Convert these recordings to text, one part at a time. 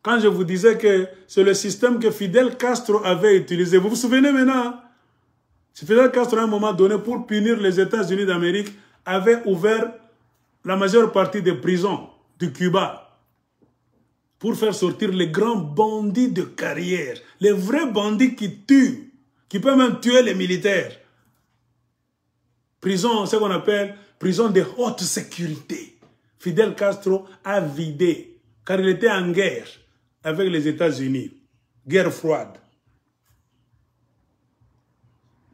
Quand je vous disais que c'est le système que Fidel Castro avait utilisé. Vous vous souvenez maintenant? Fidel Castro, à un moment donné, pour punir les États-Unis d'Amérique, avait ouvert la majeure partie des prisons du Cuba pour faire sortir les grands bandits de carrière, les vrais bandits qui tuent, qui peuvent même tuer les militaires. Prison, ce qu'on appelle prison de haute sécurité. Fidel Castro a vidé, car il était en guerre avec les États-Unis, guerre froide.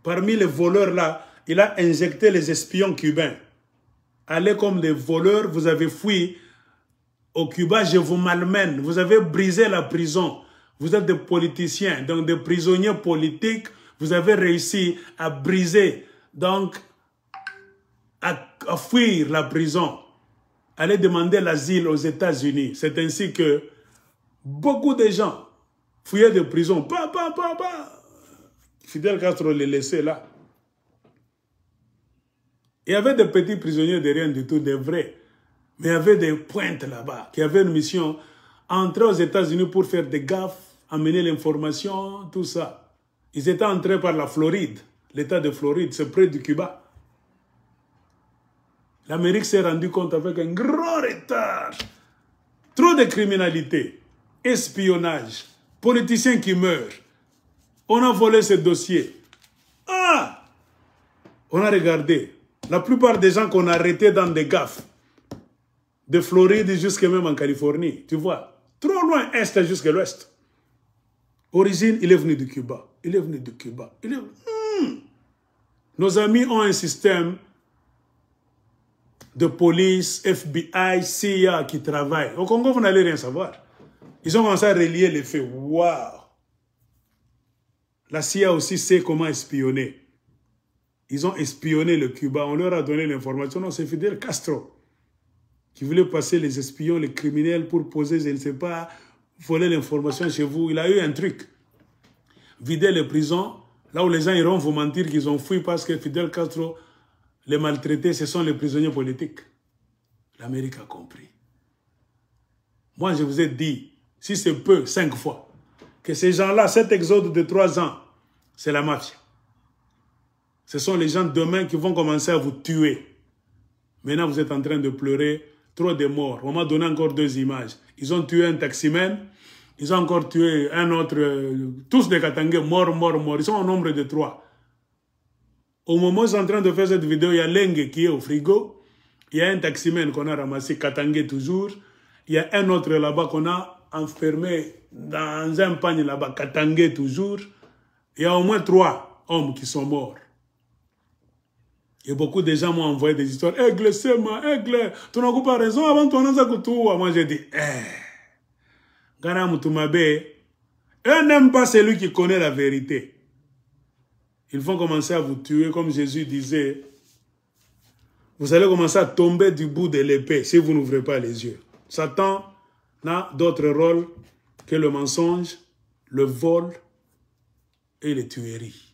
Parmi les voleurs là, il a injecté les espions cubains. Allez comme des voleurs, vous avez fui au Cuba, je vous malmène. Vous avez brisé la prison. Vous êtes des politiciens, donc des prisonniers politiques. Vous avez réussi à briser, donc à fuir la prison. Allez demander l'asile aux États-Unis. C'est ainsi que beaucoup de gens fuyaient de prison. Fidel Castro les laissait là. Il y avait des petits prisonniers de rien du tout, des vrais. Mais il y avait des pointes là-bas qui avaient une mission, entrer aux États-Unis pour faire des gaffes, amener l'information, tout ça. Ils étaient entrés par la Floride, l'État de Floride, c'est près du Cuba. L'Amérique s'est rendue compte avec un grand retard. Trop de criminalité, espionnage, politiciens qui meurent. On a volé ce dossier. Ah! On a regardé. La plupart des gens qu'on a arrêtés dans des gaffes, de Floride jusqu'à même en Californie, tu vois, trop loin, est jusqu'à l'ouest. Origine, il est venu du Cuba. Il est venu du Cuba. Nos amis ont un système de police, FBI, CIA qui travaillent. Au Congo, vous n'allez rien savoir. Ils ont commencé à relier les faits. Waouh! La CIA aussi sait comment espionner. Ils ont espionné le Cuba. On leur a donné l'information. Non, c'est Fidel Castro qui voulait passer les espions, les criminels pour poser, je ne sais pas, voler l'information chez vous. Il a eu un truc. Vider les prisons, là où les gens iront vous mentir qu'ils ont fui parce que Fidel Castro les maltraités, ce sont les prisonniers politiques. L'Amérique a compris. Moi, je vous ai dit, si c'est peu, 5 fois, que ces gens-là, cet exode de 3 ans, c'est la mafia. Ce sont les gens demain qui vont commencer à vous tuer. Maintenant, vous êtes en train de pleurer, trop de morts. On m'a donné encore 2 images. Ils ont tué un taximan, ils ont encore tué un autre, tous des Katangais, morts. Ils sont au nombre de 3. Au moment où ils sont en train de faire cette vidéo, il y a Lengue qui est au frigo. Il y a un taximan qu'on a ramassé, Katangais toujours. Il y a un autre là-bas qu'on a enfermé dans un panier là-bas, Katangais toujours. Il y a au moins 3 hommes qui sont morts. Et beaucoup de gens m'ont envoyé des histoires. Aigle, c'est moi, aigle, tu n'as pas raison avant ton tout. Moi, j'ai dit, Gana Moutumabe, eux n'aiment pas celui qui connaît la vérité. Ils vont commencer à vous tuer, comme Jésus disait. Vous allez commencer à tomber du bout de l'épée si vous n'ouvrez pas les yeux. Satan n'a d'autre rôle que le mensonge, le vol et les tueries.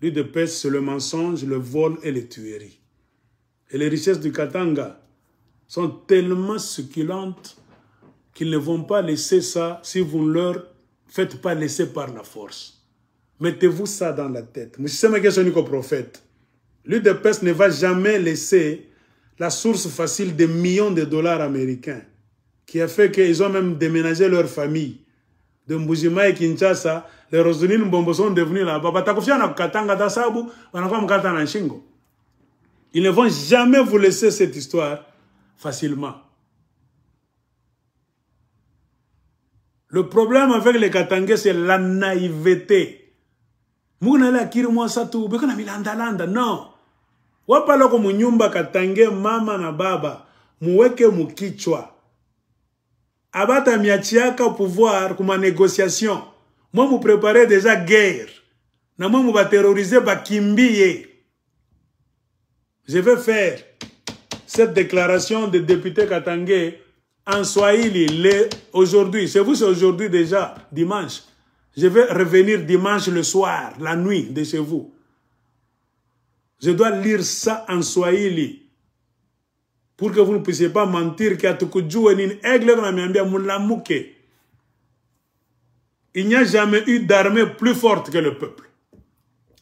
Lui de peste, c'est le mensonge, le vol et les tueries. Et les richesses du Katanga sont tellement succulentes qu'ils ne vont pas laisser ça si vous ne leur faites pas laisser par la force. Mettez-vous ça dans la tête. Monsieur prophète, lui de peste ne va jamais laisser la source facile de millions de dollars américains qui a fait qu'ils ont même déménagé leur famille. De Mbujima et Kinshasa, les Rosonines Mbombo sont devenus là-bas. Ils ne vont jamais vous laisser cette histoire facilement. Le problème avec les Katangais, c'est la naïveté. Non. Wapala ko munyumba Katange mama na baba. Muweke mukichwa. Abata miachiaka au pouvoir comme négociation. Moi, vous préparez déjà guerre. Na moi, vous va terroriser Bakimbiye. Je vais faire cette déclaration de député Katangé en Swahili aujourd'hui. C'est vous, c'est aujourd'hui déjà, dimanche. Je vais revenir dimanche le soir, la nuit de chez vous. Je dois lire ça en Swahili. Pour que vous ne puissiez pas mentir qu'il y a tout coup de aigle dans la miambia moulamuke. Il n'y a jamais eu d'armée plus forte que le peuple.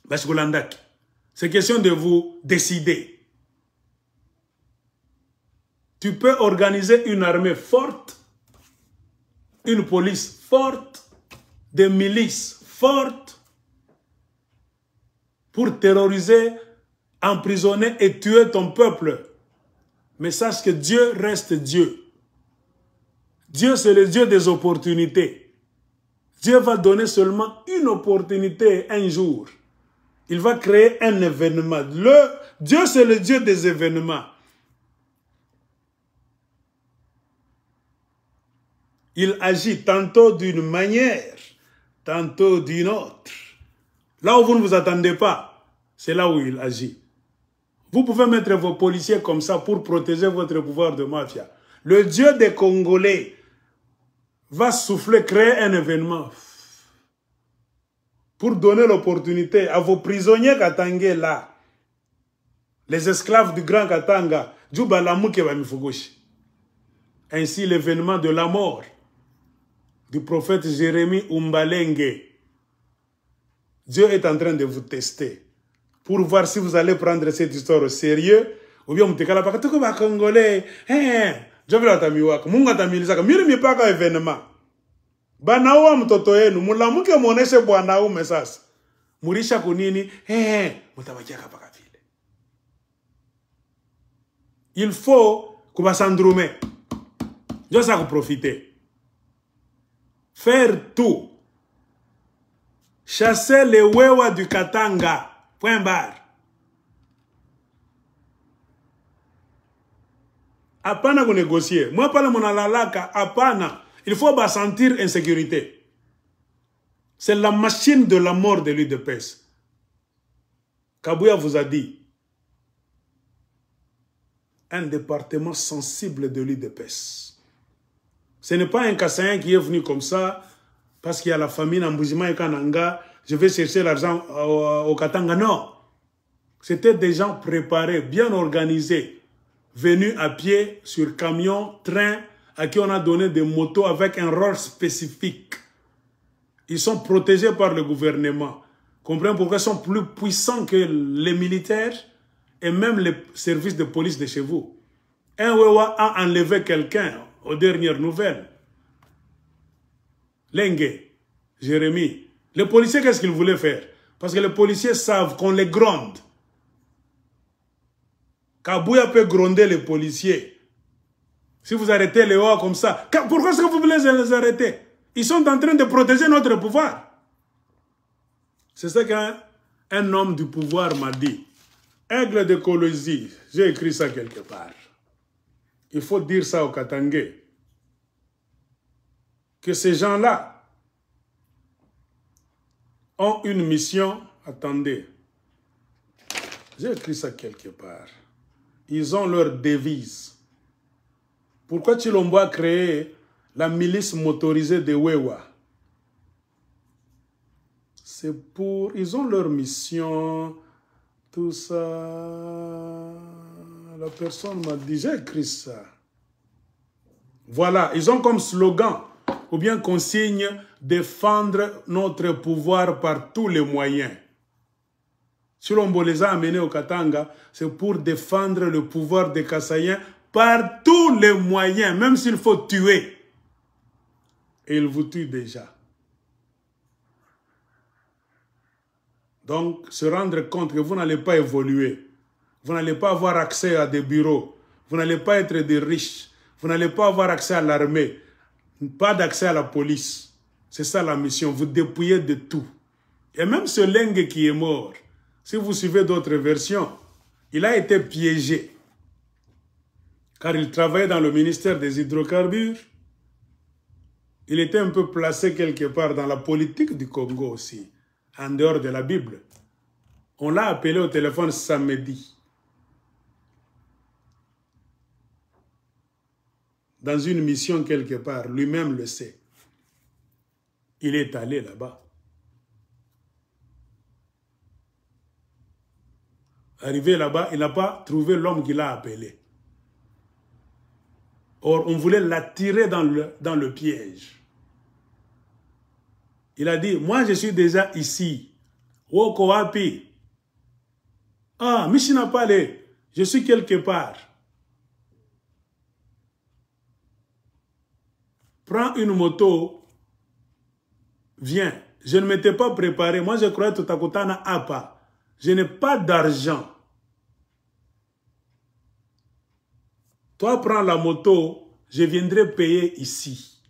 Baskulandak. C'est question de vous décider. Tu peux organiser une armée forte, une police forte, des milices fortes pour terroriser, emprisonner et tuer ton peuple. Mais sache que Dieu reste Dieu. Dieu, c'est le Dieu des opportunités. Dieu va donner seulement une opportunité un jour. Il va créer un événement. Dieu, c'est le Dieu des événements. Il agit tantôt d'une manière, tantôt d'une autre. Là où vous ne vous attendez pas, c'est là où il agit. Vous pouvez mettre vos policiers comme ça pour protéger votre pouvoir de mafia. Le Dieu des Congolais va souffler, créer un événement pour donner l'opportunité à vos prisonniers katangais là, les esclaves du grand Katanga, ainsi l'événement de la mort du prophète Jérémie Umbalenge. Dieu est en train de vous tester pour voir si vous allez prendre cette histoire au sérieux ou bien vous êtes congolais. Je vais la tamiwaka. Munga tamilizaka. Miri mipaka événement. Banawa mtoto yenu. Mulamuke mwoneshe bwanaume sasa. Murisha kunini. Mutabakiaka paka vile. Il faut kubasandrume. Je sais que profiter. Faire tout. Chasser les wewa du Katanga. Point barre. Apana qu'on négocier. Moi, pas le monalalaka, apana. Il faut pas sentir insécurité. C'est la machine de la mort de l'UDPS. Kabouya vous a dit. Un département sensible de l'UDPS. Ce n'est pas un Kassaïen qui est venu comme ça, parce qu'il y a la famine en Boujima et Kananga, je vais chercher l'argent au Katanga. Non. C'était des gens préparés, bien organisés. Venus à pied, sur camion, train, à qui on a donné des motos avec un rôle spécifique. Ils sont protégés par le gouvernement. Comprenez pourquoi ils sont plus puissants que les militaires et même les services de police de chez vous. Un Wewa a enlevé quelqu'un aux dernières nouvelles. Lengue, Jérémie. Les policiers, qu'est-ce qu'ils voulaient faire? Parce que les policiers savent qu'on les gronde. Kabouya peut gronder les policiers. Si vous arrêtez les Oa comme ça, pourquoi est-ce que vous voulez les arrêter? Ils sont en train de protéger notre pouvoir. C'est ça qu'un homme du pouvoir m'a dit. Aigle de Colosie, j'ai écrit ça quelque part. Il faut dire ça aux Katangais. Que ces gens-là ont une mission. Attendez. J'ai écrit ça quelque part. Ils ont leur devise. Pourquoi Chilombo a créé la milice motorisée de Wewa? C'est pour... Ils ont leur mission, tout ça. La personne m'a dit, j'ai écrit ça. Voilà, ils ont comme slogan, ou bien consigne, défendre notre pouvoir par tous les moyens. Chilombo les a amenés au Katanga, c'est pour défendre le pouvoir des Kassaïens par tous les moyens, même s'il faut tuer. Et ils vous tuent déjà. Donc, se rendre compte que vous n'allez pas évoluer. Vous n'allez pas avoir accès à des bureaux. Vous n'allez pas être des riches. Vous n'allez pas avoir accès à l'armée. Pas d'accès à la police. C'est ça la mission. Vous dépouillez de tout. Et même ce Lengue qui est mort, si vous suivez d'autres versions, il a été piégé. Car il travaillait dans le ministère des hydrocarbures. Il était un peu placé quelque part dans la politique du Congo aussi, en dehors de la Bible. On l'a appelé au téléphone samedi. Dans une mission quelque part, lui-même le sait. Il est allé là-bas. Arrivé là-bas, il n'a pas trouvé l'homme qui l'a appelé. Or, on voulait l'attirer dans le piège. Il a dit, moi je suis déjà ici. Woko wapi. Ah, Michina Pale, je suis quelque part. Prends une moto, viens. Je ne m'étais pas préparé. Moi, je croyais tout à côté na apa. Je n'ai pas d'argent. Toi, prends la moto, je viendrai payer ici.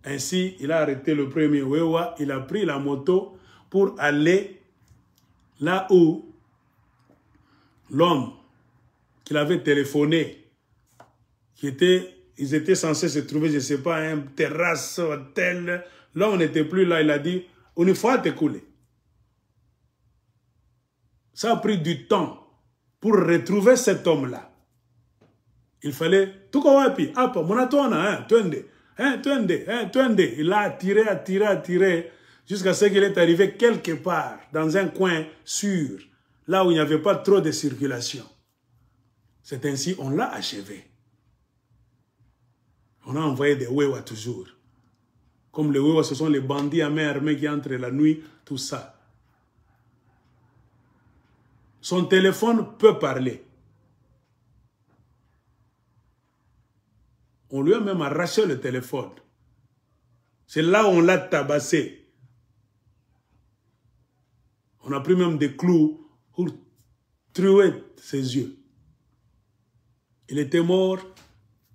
Ainsi, il a arrêté le premier Wewa. Il a pris la moto pour aller là où l'homme qu'il avait téléphoné, ils étaient censés se trouver, je ne sais pas, un terrasse, hôtel. Là, on n'était plus là. Il a dit, on faut te couler. Ça a pris du temps pour retrouver cet homme-là. Il fallait, tout comme wapi, apa, monatona, twende. Il a attiré, jusqu'à ce qu'il est arrivé quelque part, dans un coin sûr, là où il n'y avait pas trop de circulation. C'est ainsi on l'a achevé. On a envoyé des Wewa toujours. Comme les Wewa, ce sont les bandits à main armée qui entrent la nuit, tout ça. Son téléphone peut parler. On lui a même arraché le téléphone. C'est là où on l'a tabassé. On a pris même des clous pour trouer ses yeux. Il était mort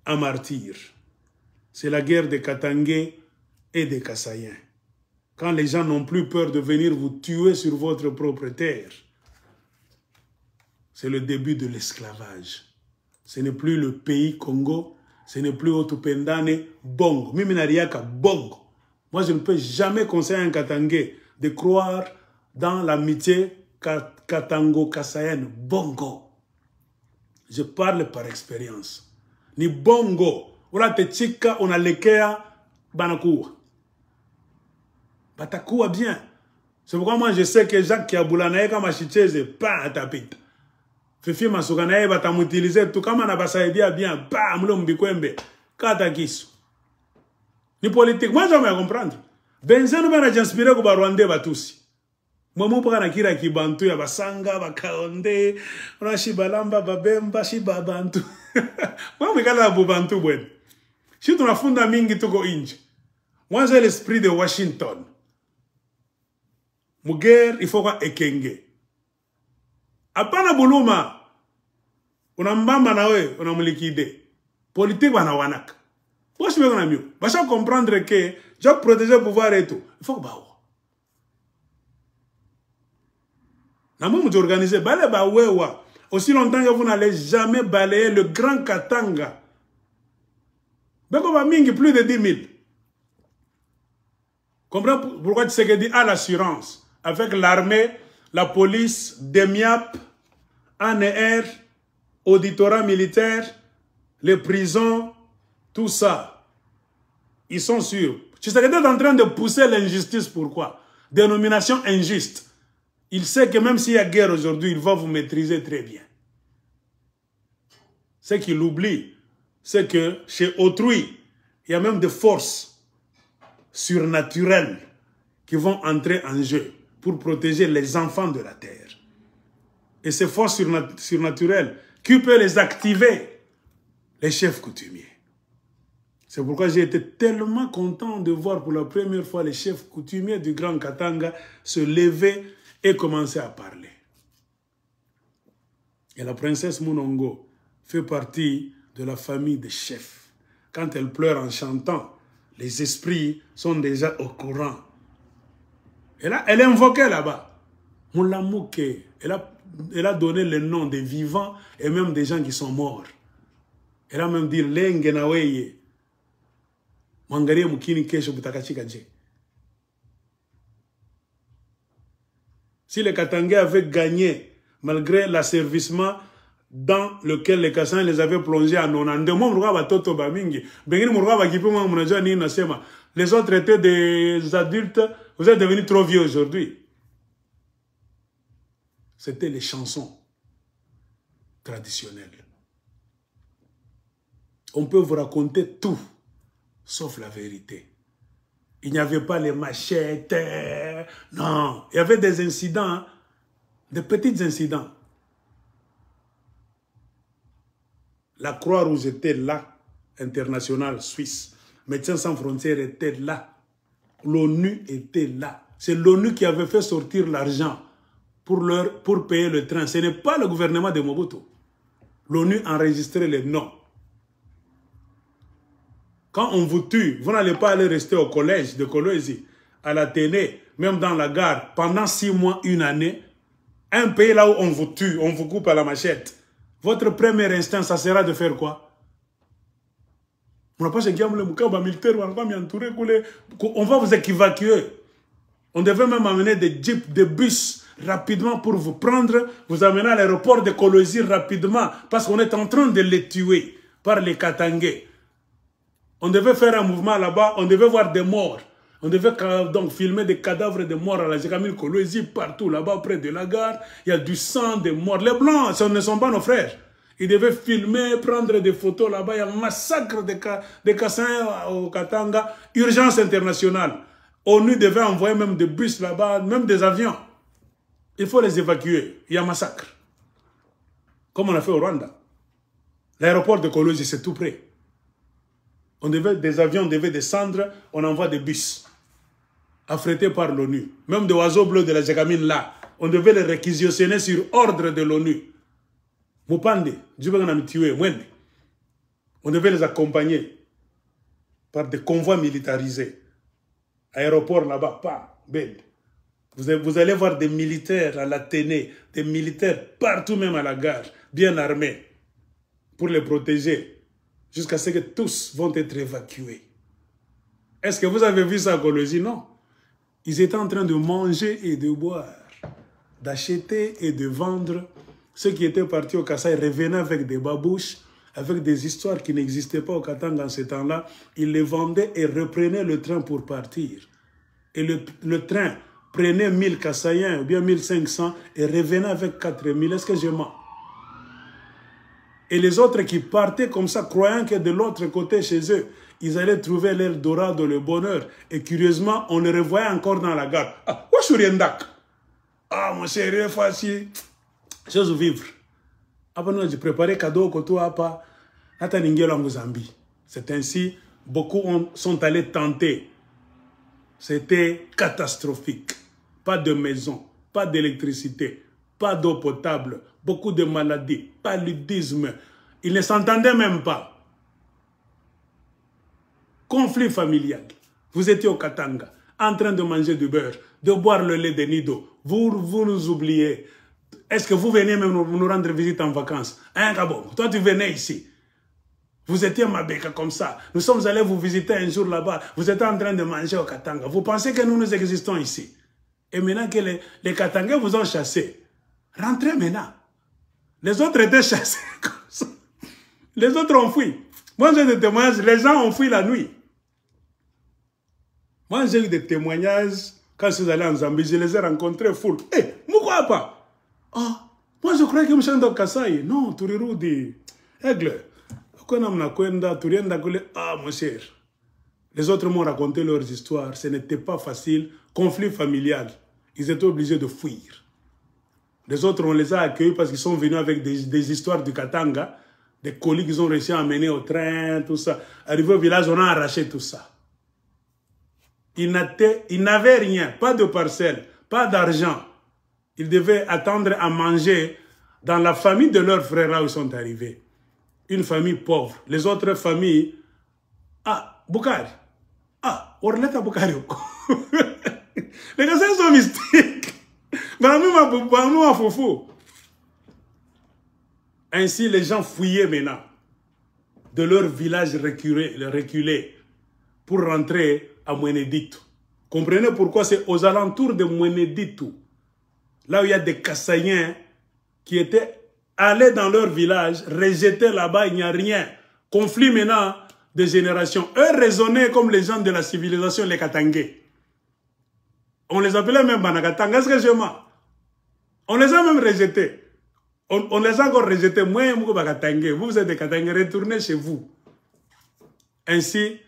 en martyr. C'est la guerre des Katangais et des Kasaïens. Quand les gens n'ont plus peur de venir vous tuer sur votre propre terre, c'est le début de l'esclavage. Ce n'est plus le pays Congo, ce n'est plus Otupendane, Bongo. Miminariaka, Bongo. Moi, je ne peux jamais conseiller à un Katangais de croire dans l'amitié Katango-Kasaïenne, Bongo. Je parle par expérience. Ni Bongo. Ola te chika, on a lekea, banakoua. Batakoua bien. C'est pourquoi moi je sais que Jacques Kiaboulanae, comme Achicheze, pas à tapite. Fifi Masuganae, batamutiliser tout comme on a basaidia bien, pas m'lombikwembe, katakisu. Ni politique, moi je vais comprendre. Benzeno bana j'inspiré ko ba Rwandais batusi. Momo paka na kira kibantu ya basanga, bakaonde, ona shibalamba, babemba, shibabantu. Moi me kala bubantu bwen. Si tu n'as mingi tuko inji. Moi j'ai l'esprit de Washington. Muger il faut qu'on ekenge. Apana buluma. Una mbamba na we, una mulikide. Politique wana wanak. Moi je veux mieux. Bacha comprendre que j'ai protégé le pouvoir et tout. Il faut que bawa. Namu nous organiser balé ba wewa. Aussi longtemps que vous n'allez jamais balayer le grand Katanga. Plus de 10 000. Comprends pourquoi tu sais que dit à l'assurance, avec l'armée, la police, DEMIAP, ANR, auditorat militaire, les prisons, tout ça. Ils sont sûrs. Tu sais que tu es en train de pousser l'injustice. Pourquoi? Dénomination injuste. Il sait que même s'il y a guerre aujourd'hui, il va vous maîtriser très bien. Ce qu'il oublie, c'est que chez autrui, il y a même des forces surnaturelles qui vont entrer en jeu pour protéger les enfants de la terre. Et ces forces surnaturelles, qui peut les activer? Les chefs coutumiers. C'est pourquoi j'ai été tellement content de voir pour la première fois les chefs coutumiers du Grand Katanga se lever et commencer à parler. Et la princesse Munongo fait partie de la famille des chefs. Quand elle pleure en chantant, les esprits sont déjà au courant. Elle invoquait là-bas. Moulamouke. Elle a donné le nom des vivants et même des gens qui sont morts. Elle a même dit Lengenaweye. Mangaria mukini kesho butakachika je. Si les Katangais avaient gagné, malgré l'asservissement dans lequel les Kassans les avaient plongés à 92, les autres étaient des adultes, vous êtes devenus trop vieux aujourd'hui. C'était les chansons traditionnelles. On peut vous raconter tout, sauf la vérité. Il n'y avait pas les machettes. Non, il y avait des incidents, hein, des petits incidents. La Croix-Rouge était là, internationale suisse. Médecins sans frontières était là. L'ONU était là. C'est l'ONU qui avait fait sortir l'argent pour payer le train. Ce n'est pas le gouvernement de Mobutu. L'ONU enregistrait les noms. Quand on vous tue, vous n'allez pas aller rester au collège de Kolwezi, à l'Athénée, même dans la gare, pendant 6 mois, 1 année. Un pays là où on vous tue, on vous coupe à la machette. Votre premier instinct, ça sera de faire quoi? On va vous évacuer. On devait même amener des jeeps, des bus rapidement pour vous prendre, vous amener à l'aéroport de Kolwezi rapidement, parce qu'on est en train de les tuer par les Katangais. On devait faire un mouvement là-bas, on devait voir des morts. On devait donc filmer des cadavres de morts à la Jekamil Kolwezi, partout là-bas, près de la gare. Il y a du sang, des morts. Les Blancs, ce ne sont pas nos frères. Ils devaient filmer, prendre des photos là-bas. Il y a un massacre des Kassans au Katanga. Urgence internationale. ONU devait envoyer même des bus là-bas, même des avions. Il faut les évacuer. Il y a un massacre. Comme on a fait au Rwanda. L'aéroport de Kolwezi, c'est tout près. Des avions devaient descendre, on envoie des bus. Affrétés par l'ONU. Même des oiseaux bleus de la Jekamine là. On devait les réquisitionner sur ordre de l'ONU. Mupande, on devait les accompagner par des convois militarisés. Aéroport là-bas, pas, belle. Vous allez voir des militaires à l'Athénée, des militaires partout même à la gare, bien armés, pour les protéger, jusqu'à ce que tous vont être évacués. Est-ce que vous avez vu ça à Kolwezi? Non. Ils étaient en train de manger et de boire, d'acheter et de vendre. Ceux qui étaient partis au Kassai revenaient avec des babouches, avec des histoires qui n'existaient pas au Katanga en ce temps-là. Ils les vendaient et reprenaient le train pour partir. Et le train prenait 1000 Kassaïens ou bien 1500 et revenait avec 4000. Est-ce que je mens? Et les autres qui partaient comme ça, croyant que de l'autre côté chez eux, ils allaient trouver l'Eldorado, le bonheur. Et curieusement, on les revoyait encore dans la gare. Ah, où est-ce que ah, mon cher, facile. Chose vivre. Après, j'ai préparé cadeau que toi pas. C'est ainsi, beaucoup sont allés tenter. C'était catastrophique. Pas de maison, pas d'électricité, pas d'eau potable, beaucoup de maladies, paludisme. Ils ne s'entendaient même pas. Conflit familial. Vous étiez au Katanga, en train de manger du beurre, de boire le lait de Nido. Vous nous oubliez. Est-ce que vous venez même nous rendre visite en vacances? Hein, Gabon? Toi, tu venais ici. Vous étiez à Mabeka comme ça. Nous sommes allés vous visiter un jour là-bas. Vous étiez en train de manger au Katanga. Vous pensez que nous existons ici. Et maintenant que les Katangais vous ont chassés, rentrez maintenant. Les autres étaient chassés comme ça. Les autres ont fui. Moi, j'ai des témoignages. Les gens ont fui la nuit. Moi, j'ai eu des témoignages. Quand je suis allé en Zambie, je les ai rencontrés full. Eh, pourquoi pas? Ah, moi je croyais que je suis dans Kassai. Non, Turiru dit, Aigle, ah mon cher. Les autres m'ont raconté leurs histoires. Ce n'était pas facile. Conflit familial. Ils étaient obligés de fuir. Les autres, on les a accueillis parce qu'ils sont venus avec des histoires du Katanga, des colis qu'ils ont réussi à amener au train, tout ça. Arrivé au village, on a arraché tout ça. Ils n'avaient rien, pas de parcelle, pas d'argent. Ils devaient attendre à manger dans la famille de leurs frères là où ils sont arrivés. Une famille pauvre. Les autres familles... Ah, Boukari. Ah, Orleta Boukari. Les gars sont mystiques. Ainsi, les gens fouillaient maintenant de leur village reculé pour rentrer à Mweneditu. Comprenez pourquoi c'est aux alentours de Mweneditu. Là où il y a des Kassaïens qui étaient allés dans leur village, rejetés là-bas, il n'y a rien. Conflit maintenant de générations. Eux raisonnaient comme les gens de la civilisation, les Katangais. On les appelait même Banakatanga. Est-ce que je mens? On les a même rejetés. On les a encore rejetés. Moi, vous êtes des Katangais, retournez chez vous. Ainsi,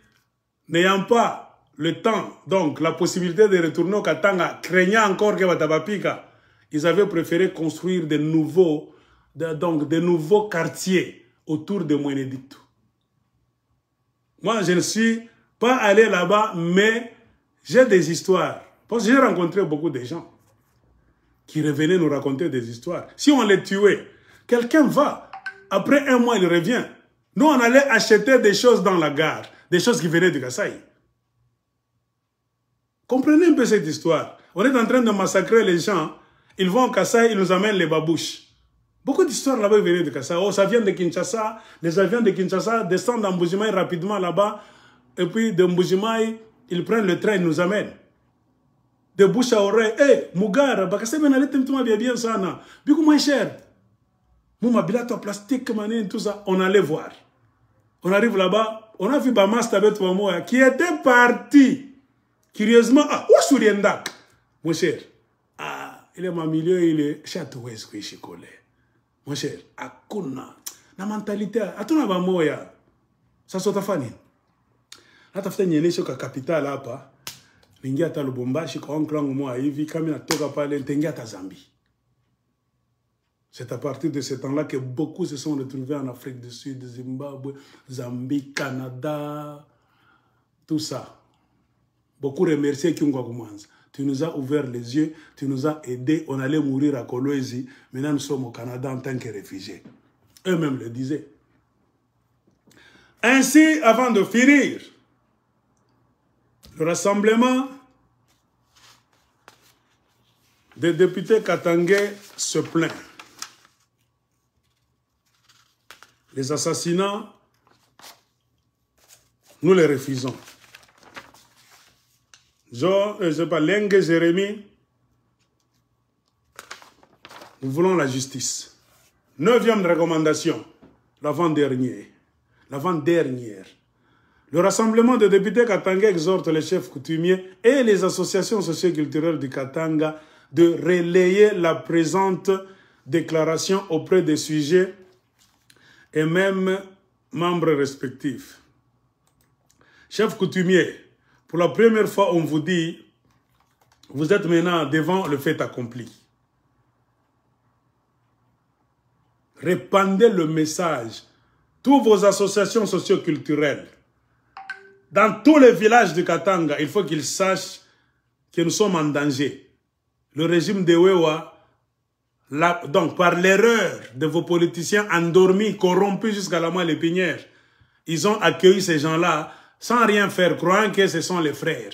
n'ayant pas le temps, donc la possibilité de retourner au Katanga, craignant encore que Watabapika, ils avaient préféré construire de nouveaux quartiers autour de Mweneditu. Moi, je ne suis pas allé là-bas, mais j'ai des histoires. Parce que j'ai rencontré beaucoup de gens qui revenaient nous raconter des histoires. Si on les tuait, quelqu'un va. Après un mois, il revient. Nous, on allait acheter des choses dans la gare, des choses qui venaient du Kasaï. Comprenez un peu cette histoire. On est en train de massacrer les gens. Ils vont au Kasaï, ils nous amènent les babouches. Beaucoup d'histoires là-bas venaient de Kasaï. Oh, ça vient de Kinshasa. Les avions de Kinshasa descendent à Mbujimaï rapidement là-bas. Et puis de Mbujimaï, ils prennent le train, ils nous amènent. De bouche à oreille. Hey, Mugara, Bakase Benale Temtuma bien ça, non? Beaucoup moins cher. Mouma bilato plastique, tout ça. On allait voir. On arrive là-bas. On a vu Bamas Tabet Wamoya qui était parti. Curieusement, ah, où Souriendak? Mon cher. Ah, il est mon milieu, il est château chikole. Mon cher, akuna. La mentalité, atuna Bamoya. Ça saute à Fanny. Là, tu as fait une échec à capitale là-bas. Ningia ta Lubumbashi, kwa onklangu moi, hivi, kamina toka pale, tengia ta Zambie. C'est à partir de ce temps-là que beaucoup se sont retrouvés en Afrique du Sud, Zimbabwe, Zambie, Canada, tout ça. Beaucoup remercié Kyungwa Koumanza. Tu nous as ouvert les yeux, tu nous as aidés, on allait mourir à Kolwezi, maintenant nous sommes au Canada en tant que réfugiés. Eux-mêmes le disaient. Ainsi, avant de finir, le rassemblement des députés katangais se plaint. Les assassinats, nous les refusons. Je sais pas, Lengue Jérémie, nous voulons la justice. 9e recommandation, l'avant-dernière. L'avant-dernière. Le rassemblement des députés katangais exhorte les chefs coutumiers et les associations socioculturelles du Katanga de relayer la présente déclaration auprès des sujets et même membres respectifs. Chefs coutumiers, pour la première fois, on vous dit, vous êtes maintenant devant le fait accompli. Répandez le message. Toutes vos associations socioculturelles, dans tous les villages du Katanga, il faut qu'ils sachent que nous sommes en danger. Le régime de Wewa, donc par l'erreur de vos politiciens endormis, corrompus jusqu'à la moelle épinière, ils ont accueilli ces gens-là sans rien faire, croyant que ce sont les frères.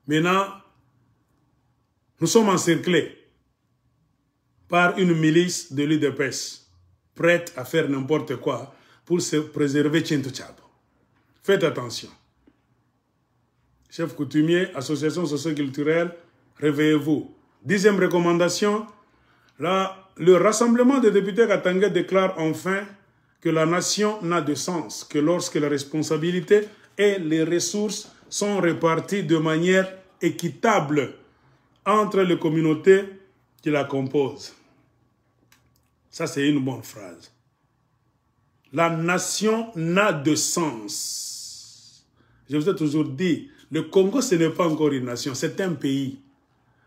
Maintenant, nous sommes encerclés par une milice de l'UDPS, prête à faire n'importe quoi pour se préserver Tchintouchabo. Faites attention. Chefs coutumiers, associations socioculturelles, réveillez-vous. 10e recommandation, le rassemblement des députés katangais déclare enfin que la nation n'a de sens que lorsque les responsabilités et les ressources sont réparties de manière équitable entre les communautés qui la composent. Ça, c'est une bonne phrase. La nation n'a de sens. Je vous ai toujours dit, le Congo, ce n'est pas encore une nation, c'est un pays.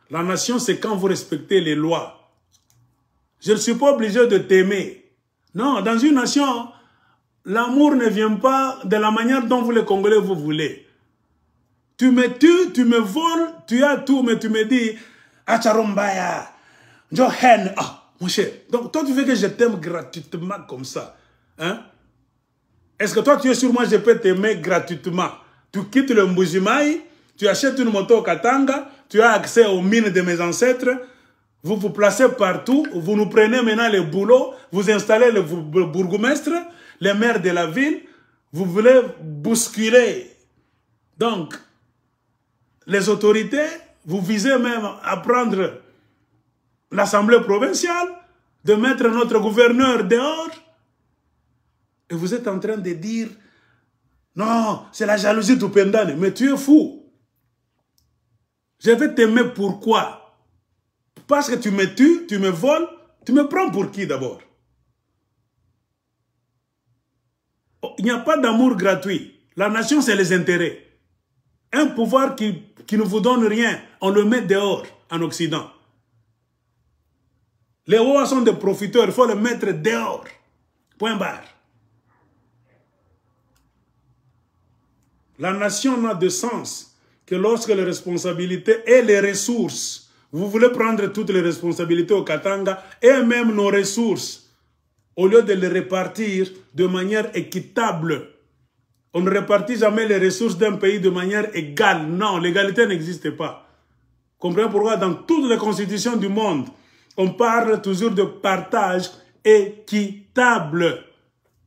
La nation, c'est quand vous respectez les lois. Je ne suis pas obligé de t'aimer. Non, dans une nation, l'amour ne vient pas de la manière dont vous les Congolais vous voulez. Tu me tues, tu me voles, tu as tout, mais tu me dis, Acharombaya, Johen, ah, mon cher. Donc toi, tu veux que je t'aime gratuitement comme ça. Hein? Est-ce que toi, tu es sur moi, je peux t'aimer gratuitement? Tu quittes le Mbujimaï, tu achètes une moto au Katanga, tu as accès aux mines de mes ancêtres, vous vous placez partout, vous nous prenez maintenant les boulots, vous installez le bourgmestre, les maires de la ville, vous voulez bousculer. Donc, les autorités, vous visez même à prendre l'Assemblée provinciale, de mettre notre gouverneur dehors. Et vous êtes en train de dire, non, c'est la jalousie du Pendane, mais tu es fou. Je vais t'aimer pourquoi? Parce que tu me tues, tu me voles, tu me prends pour qui d'abord? Il n'y a pas d'amour gratuit. La nation, c'est les intérêts. Un pouvoir qui ne vous donne rien, on le met dehors en Occident. Les rois sont des profiteurs, il faut les mettre dehors. Point barre. La nation n'a de sens que lorsque les responsabilités et les ressources, vous voulez prendre toutes les responsabilités au Katanga et même nos ressources, au lieu de les répartir de manière équitable. On ne répartit jamais les ressources d'un pays de manière égale. Non, l'égalité n'existe pas. Comprenez pourquoi dans toutes les constitutions du monde, on parle toujours de partage équitable.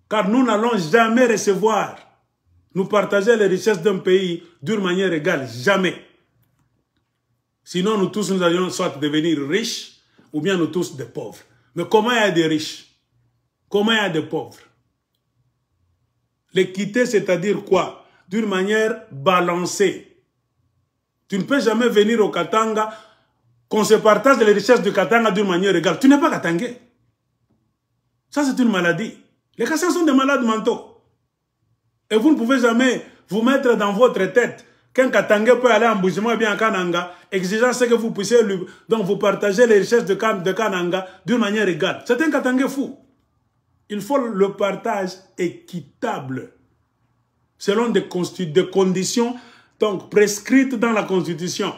Car nous n'allons jamais recevoir, nous partager les richesses d'un pays d'une manière égale. Jamais. Sinon, nous tous, nous allions soit devenir riches, ou bien nous tous des pauvres. Mais comment il y a des riches? Comment il y a des pauvres? L'équité, c'est-à-dire quoi? D'une manière balancée. Tu ne peux jamais venir au Katanga, qu'on se partage les richesses du Katanga d'une manière égale. Tu n'es pas Katangais. Ça, c'est une maladie. Les Kassans sont des malades mentaux. Et vous ne pouvez jamais vous mettre dans votre tête qu'un Katangais peut aller en Bushima ou bien en Kananga, exigeant ce que vous puissiez lui... Donc, vous partagez les richesses de Kananga d'une manière égale. C'est un Katangais fou. Il faut le partage équitable, selon des conditions donc, prescrites dans la Constitution.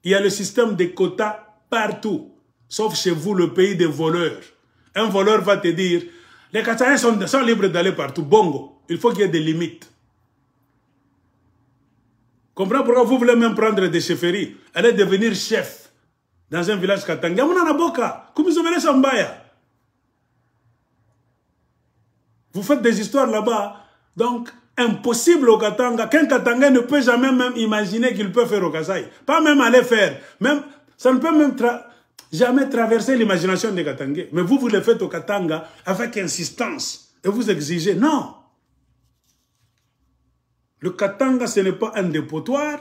Il y a le système des quotas partout, sauf chez vous, le pays des voleurs. Un voleur va te dire, les Katangais sont libres d'aller partout. Bongo, il faut qu'il y ait des limites. Comprenez pourquoi vous voulez même prendre des chefferies, aller devenir chef dans un village Katanga. Vous faites des histoires là-bas, donc impossible au Katanga, qu'un Katanga ne peut jamais même imaginer qu'il peut faire au Kasaï. Pas même aller faire, même, ça ne peut même jamais traverser l'imagination des Katangais. Mais vous le faites au Katanga avec insistance et vous exigez. Non. Le Katanga, ce n'est pas un dépotoir.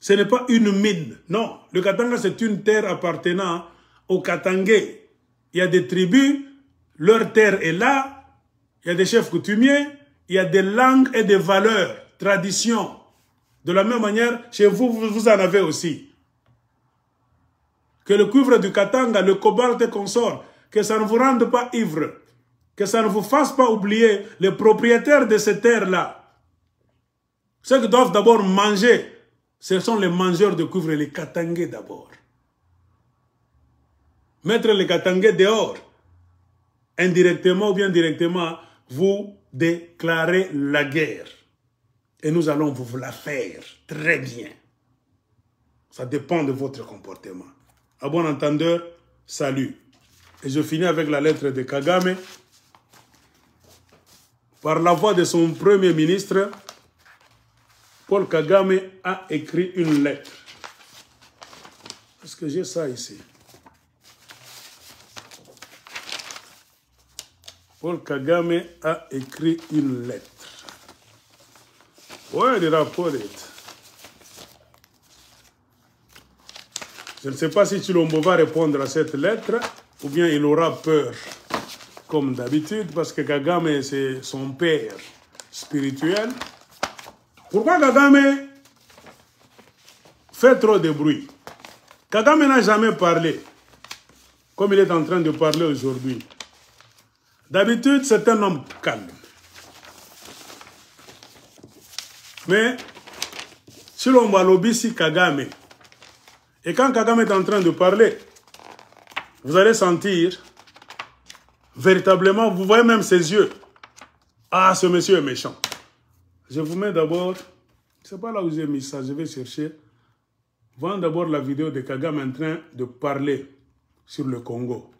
Ce n'est pas une mine, non. Le Katanga, c'est une terre appartenant aux Katangais. Il y a des tribus, leur terre est là, il y a des chefs coutumiers, il y a des langues et des valeurs, traditions. De la même manière, chez vous, vous en avez aussi. Que le cuivre du Katanga, le cobalt et consort, que ça ne vous rende pas ivre, que ça ne vous fasse pas oublier les propriétaires de ces terres-là. Ceux qui doivent d'abord manger, ce sont les mangeurs de cuivre, les Katangais d'abord. Mettre les Katangais dehors, indirectement ou bien directement, vous déclarez la guerre. Et nous allons vous la faire très bien. Ça dépend de votre comportement. À bon entendeur, salut. Et je finis avec la lettre de Kagame. Par la voix de son premier ministre, Paul Kagame a écrit une lettre. Est-ce que j'ai ça ici? Paul Kagame a écrit une lettre. Ouais, le rapport est. Je ne sais pas si Chilombo va répondre à cette lettre ou bien il aura peur, comme d'habitude, parce que Kagame, c'est son père spirituel. Pourquoi Kagame fait trop de bruit? Kagame n'a jamais parlé comme il est en train de parler aujourd'hui. D'habitude, c'est un homme calme. Mais, si l'on va l'obéir Kagame, et quand Kagame est en train de parler, vous allez sentir, véritablement, vous voyez même ses yeux. Ah, ce monsieur est méchant. Je vous mets d'abord, c'est pas là où j'ai mis ça, je vais chercher. Voyons d'abord la vidéo de Kagame en train de parler sur le Congo.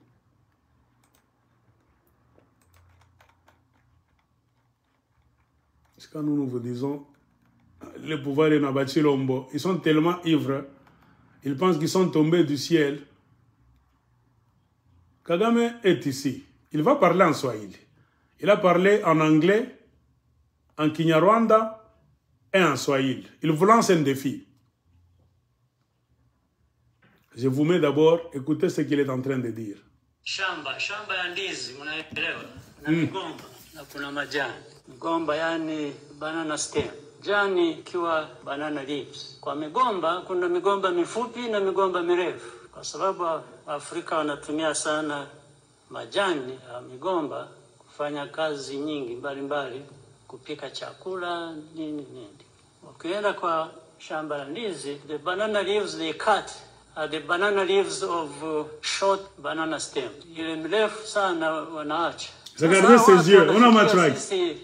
C'est quand nous vous disons, les pouvoirs de Nabachi Lombo, ils sont tellement ivres, ils pensent qu'ils sont tombés du ciel. Kagame est ici. Il va parler en Swahili. Il a parlé en anglais, en Kinyarwanda et en Swahili. Il vous lance un défi. Je vous mets d'abord, écoutez ce qu'il est en train de dire. Shamba ya ndizi, unaelewa? Na migomba, na kuna majani. Migomba yani banana stem. Jani ikiwa banana leaves. Kwa migomba kuna migomba mifupi na migomba mirefu. Kwa sababu Afrika wanatumia sana majani ya migomba kufanya kazi nyingi mbalimbali, kupika chakula nini. Ukienda kwa shamba la ndizi, the banana leaves they cut are the banana leaves of short banana stem. Ile mrefu sana wanaacha. Regardez ses yeux, on a matraque. Sisi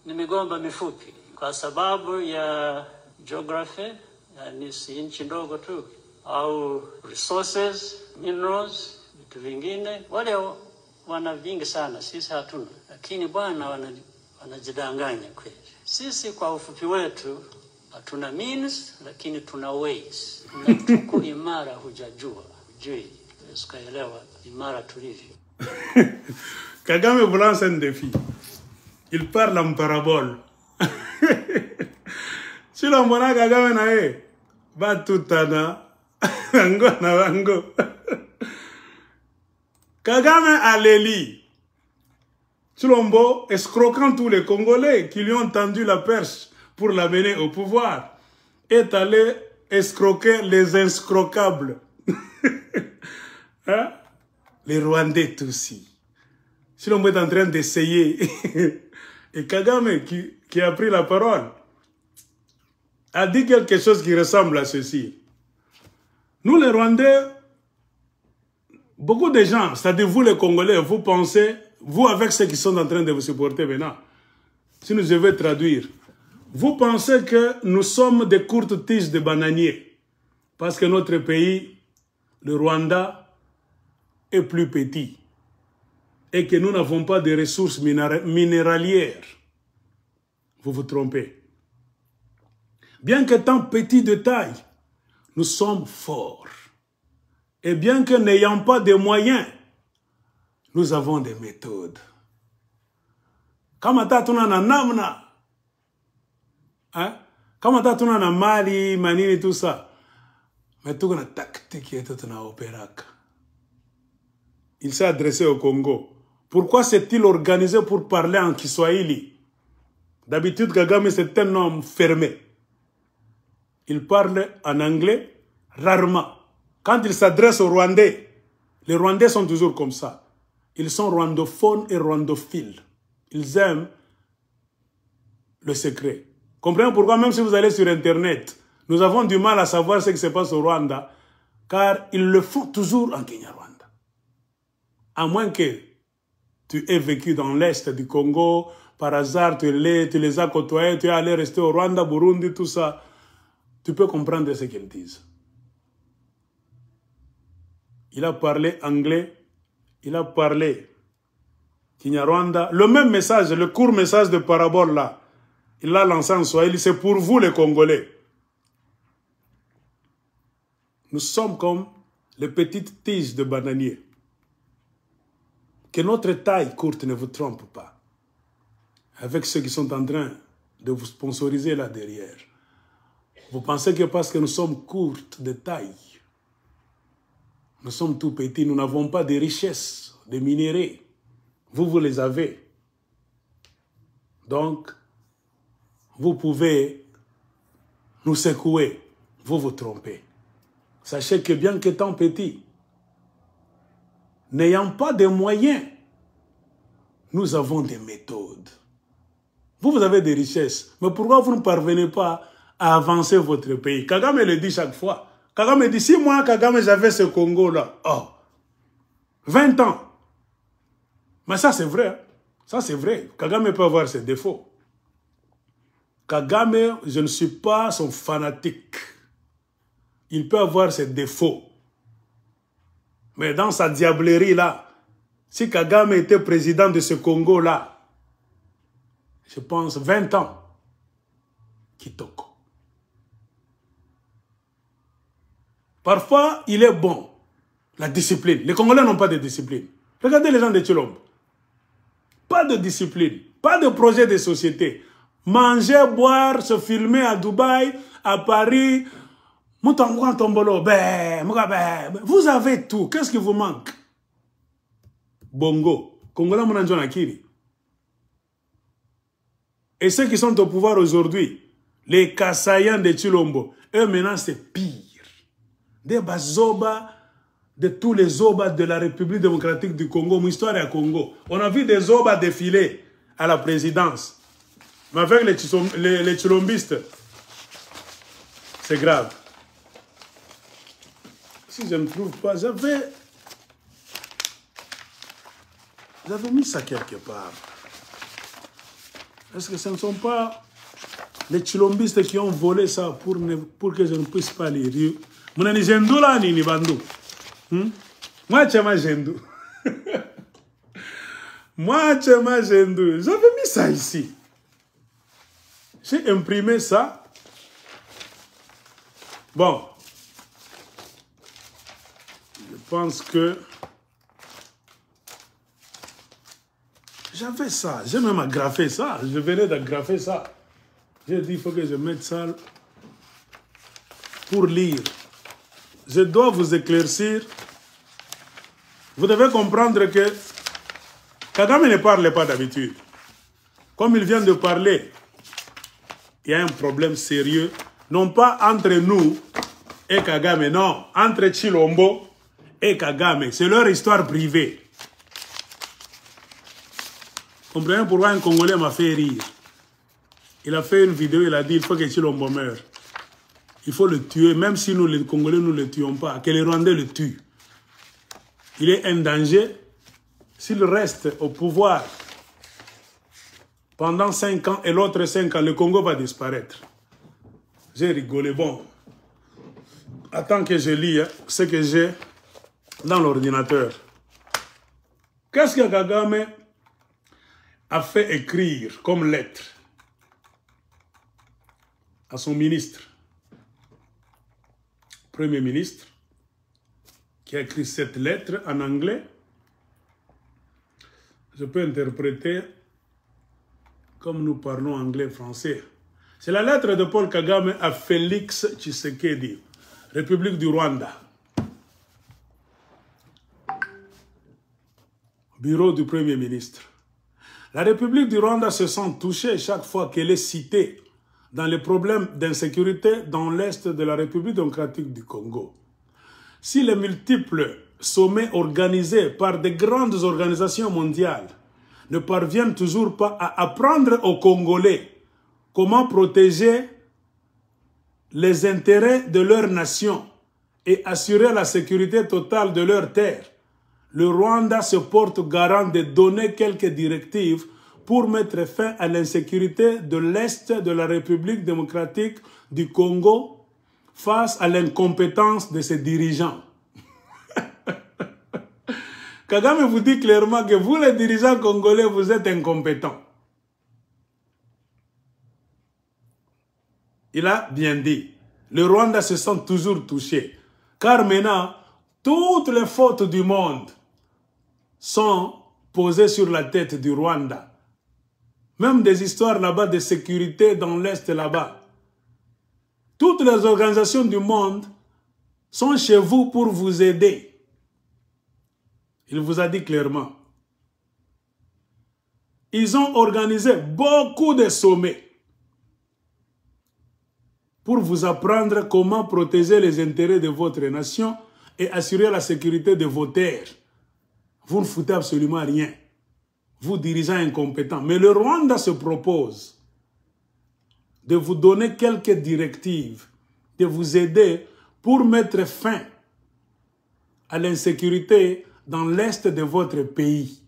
ni migomba mifupi kwa sababu ya geography, yani si nchi ndogo tu, au resources, minerals, vitu vingine. Wale wana vingi sana, sisi hatuna. Lakini bwana wanajidanganya kweli. Sisi kwa ufupi wetu hatuna means, lakini tuna ways. Na tuko imara, hujajua, hujui. Usielewa imara tulivyo. Kagame vous lance un défi. Il parle en parabole. Si l'on voit Kagame nae, va tout ana, ango na wango. Kagame a l'élit. Chulombo, escroquant tous les Congolais qui lui ont tendu la perche pour l'amener au pouvoir, est allé escroquer les inscroquables. Hein? Les Rwandais aussi. Chulombo est en train d'essayer. Et Kagame, qui a pris la parole, a dit quelque chose qui ressemble à ceci. Nous, les Rwandais, beaucoup de gens, c'est-à-dire vous les Congolais, vous pensez, vous avec ceux qui sont en train de vous supporter maintenant, si je vais traduire, vous pensez que nous sommes des courtes tiges de bananiers, parce que notre pays, le Rwanda, est plus petit, et que nous n'avons pas de ressources minéralières. Vous vous trompez. Bien qu'étant petits de taille, nous sommes forts. Et bien que n'ayant pas de moyens, nous avons des méthodes. Kama tatuna na namna, kama tatuna na mali, manini, tout ça, mais tout na tactique et tout na opéraka. Il s'est adressé au Congo. Pourquoi s'est-il organisé pour parler en Kiswahili? D'habitude, Kagame, c'est un homme fermé. Il parle en anglais rarement. Quand il s'adresse aux Rwandais, les Rwandais sont toujours comme ça. Ils sont rwandophones et rwandophiles. Ils aiment le secret. Comprenez pourquoi, même si vous allez sur Internet, nous avons du mal à savoir ce qui se passe au Rwanda, car ils le font toujours en Kenya-Rwanda. À moins que tu aies vécu dans l'Est du Congo, par hasard, tu les as côtoyés, tu es allé rester au Rwanda, Burundi, tout ça, tu peux comprendre ce qu'ils disent. Il a parlé anglais, il a parlé Kinyarwanda. Le même message, le court message de parabole là, il l'a lancé en Swahili, c'est pour vous les Congolais. Nous sommes comme les petites tiges de bananiers. Que notre taille courte ne vous trompe pas. Avec ceux qui sont en train de vous sponsoriser là derrière. Vous pensez que parce que nous sommes courtes de taille, nous sommes tout petits, nous n'avons pas de richesses, de minéraux. Vous les avez. Donc, vous pouvez nous secouer, vous vous trompez. Sachez que bien qu'étant petit, n'ayant pas de moyens, nous avons des méthodes. Vous avez des richesses, mais pourquoi vous ne parvenez pas à avancer votre pays? Kagame le dit chaque fois. Kagame dit, si moi, Kagame, j'avais ce Congo-là, 20 ans. Mais ça, c'est vrai. Ça, c'est vrai. Kagame peut avoir ses défauts. Kagame, je ne suis pas son fanatique. Il peut avoir ses défauts. Mais dans sa diablerie-là, si Kagame était président de ce Congo-là, je pense 20 ans, Kitoko. Parfois, il est bon, la discipline. Les Congolais n'ont pas de discipline. Regardez les gens de Tshilombo. Pas de discipline, pas de projet de société. Manger, boire, se filmer à Dubaï, à Paris. Vous avez tout. Qu'est-ce qui vous manque? Bongo. Congolais, mon anjon akiri. Et ceux qui sont au pouvoir aujourd'hui, les Kassaïens de Chilombo, eux maintenant c'est pire. Des Bazoba, de tous les Zoba de la République démocratique du Congo, mon histoire est à Congo. On a vu des Zoba défiler à la présidence. Mais avec les Chilombistes, c'est grave. Si je ne trouve pas, j'avais mis ça quelque part. Est-ce que ce ne sont pas les Chilombistes qui ont volé ça pour que je ne puisse pas lire? Moi, je j'avais mis ça ici. J'ai imprimé ça. Bon. Je pense que j'avais ça. J'ai même agrafé ça. Je venais d'agrafer ça. J'ai dit, il faut que je mette ça pour lire. Je dois vous éclaircir. Vous devez comprendre que Kagame ne parle pas d'habitude. Comme il vient de parler, il y a un problème sérieux. Non pas entre nous et Kagame, non. Entre Chilombo et Kagame. C'est leur histoire privée. Comprenez pourquoi un Congolais m'a fait rire. Il a fait une vidéo, il a dit, il faut que Chilombo meure. Il faut le tuer, même si nous, les Congolais, nous ne le tuons pas. Que les Rwandais le tuent. Il est un danger. S'il reste au pouvoir pendant 5 ans et l'autre 5 ans, le Congo va disparaître. J'ai rigolé. Bon, attends que je lis ce que j'ai dans l'ordinateur. Qu'est-ce que Kagame a fait écrire comme lettre à son ministre, Premier ministre, qui a écrit cette lettre en anglais? Je peux interpréter comme nous parlons anglais-français. C'est la lettre de Paul Kagame à Félix Tshisekedi, République du Rwanda. Bureau du Premier ministre. La République du Rwanda se sent touchée chaque fois qu'elle est citée dans les problèmes d'insécurité dans l'est de la République démocratique du Congo. Si les multiples sommets organisés par de grandes organisations mondiales ne parviennent toujours pas à apprendre aux Congolais comment protéger les intérêts de leur nation et assurer la sécurité totale de leurs terres, le Rwanda se porte garant de donner quelques directives pour mettre fin à l'insécurité de l'Est de la République démocratique du Congo face à l'incompétence de ses dirigeants. Kagame vous dit clairement que vous, les dirigeants congolais, vous êtes incompétents. Il a bien dit. Le Rwanda se sent toujours touché. Car maintenant, toutes les fautes du monde sont posées sur la tête du Rwanda. Même des histoires là-bas de sécurité dans l'Est là-bas. Toutes les organisations du monde sont chez vous pour vous aider. Il vous a dit clairement. Ils ont organisé beaucoup de sommets pour vous apprendre comment protéger les intérêts de votre nation et assurer la sécurité de vos terres. Vous ne foutez absolument rien. Vous, dirigeants incompétents. Mais le Rwanda se propose de vous donner quelques directives, de vous aider pour mettre fin à l'insécurité dans l'est de votre pays.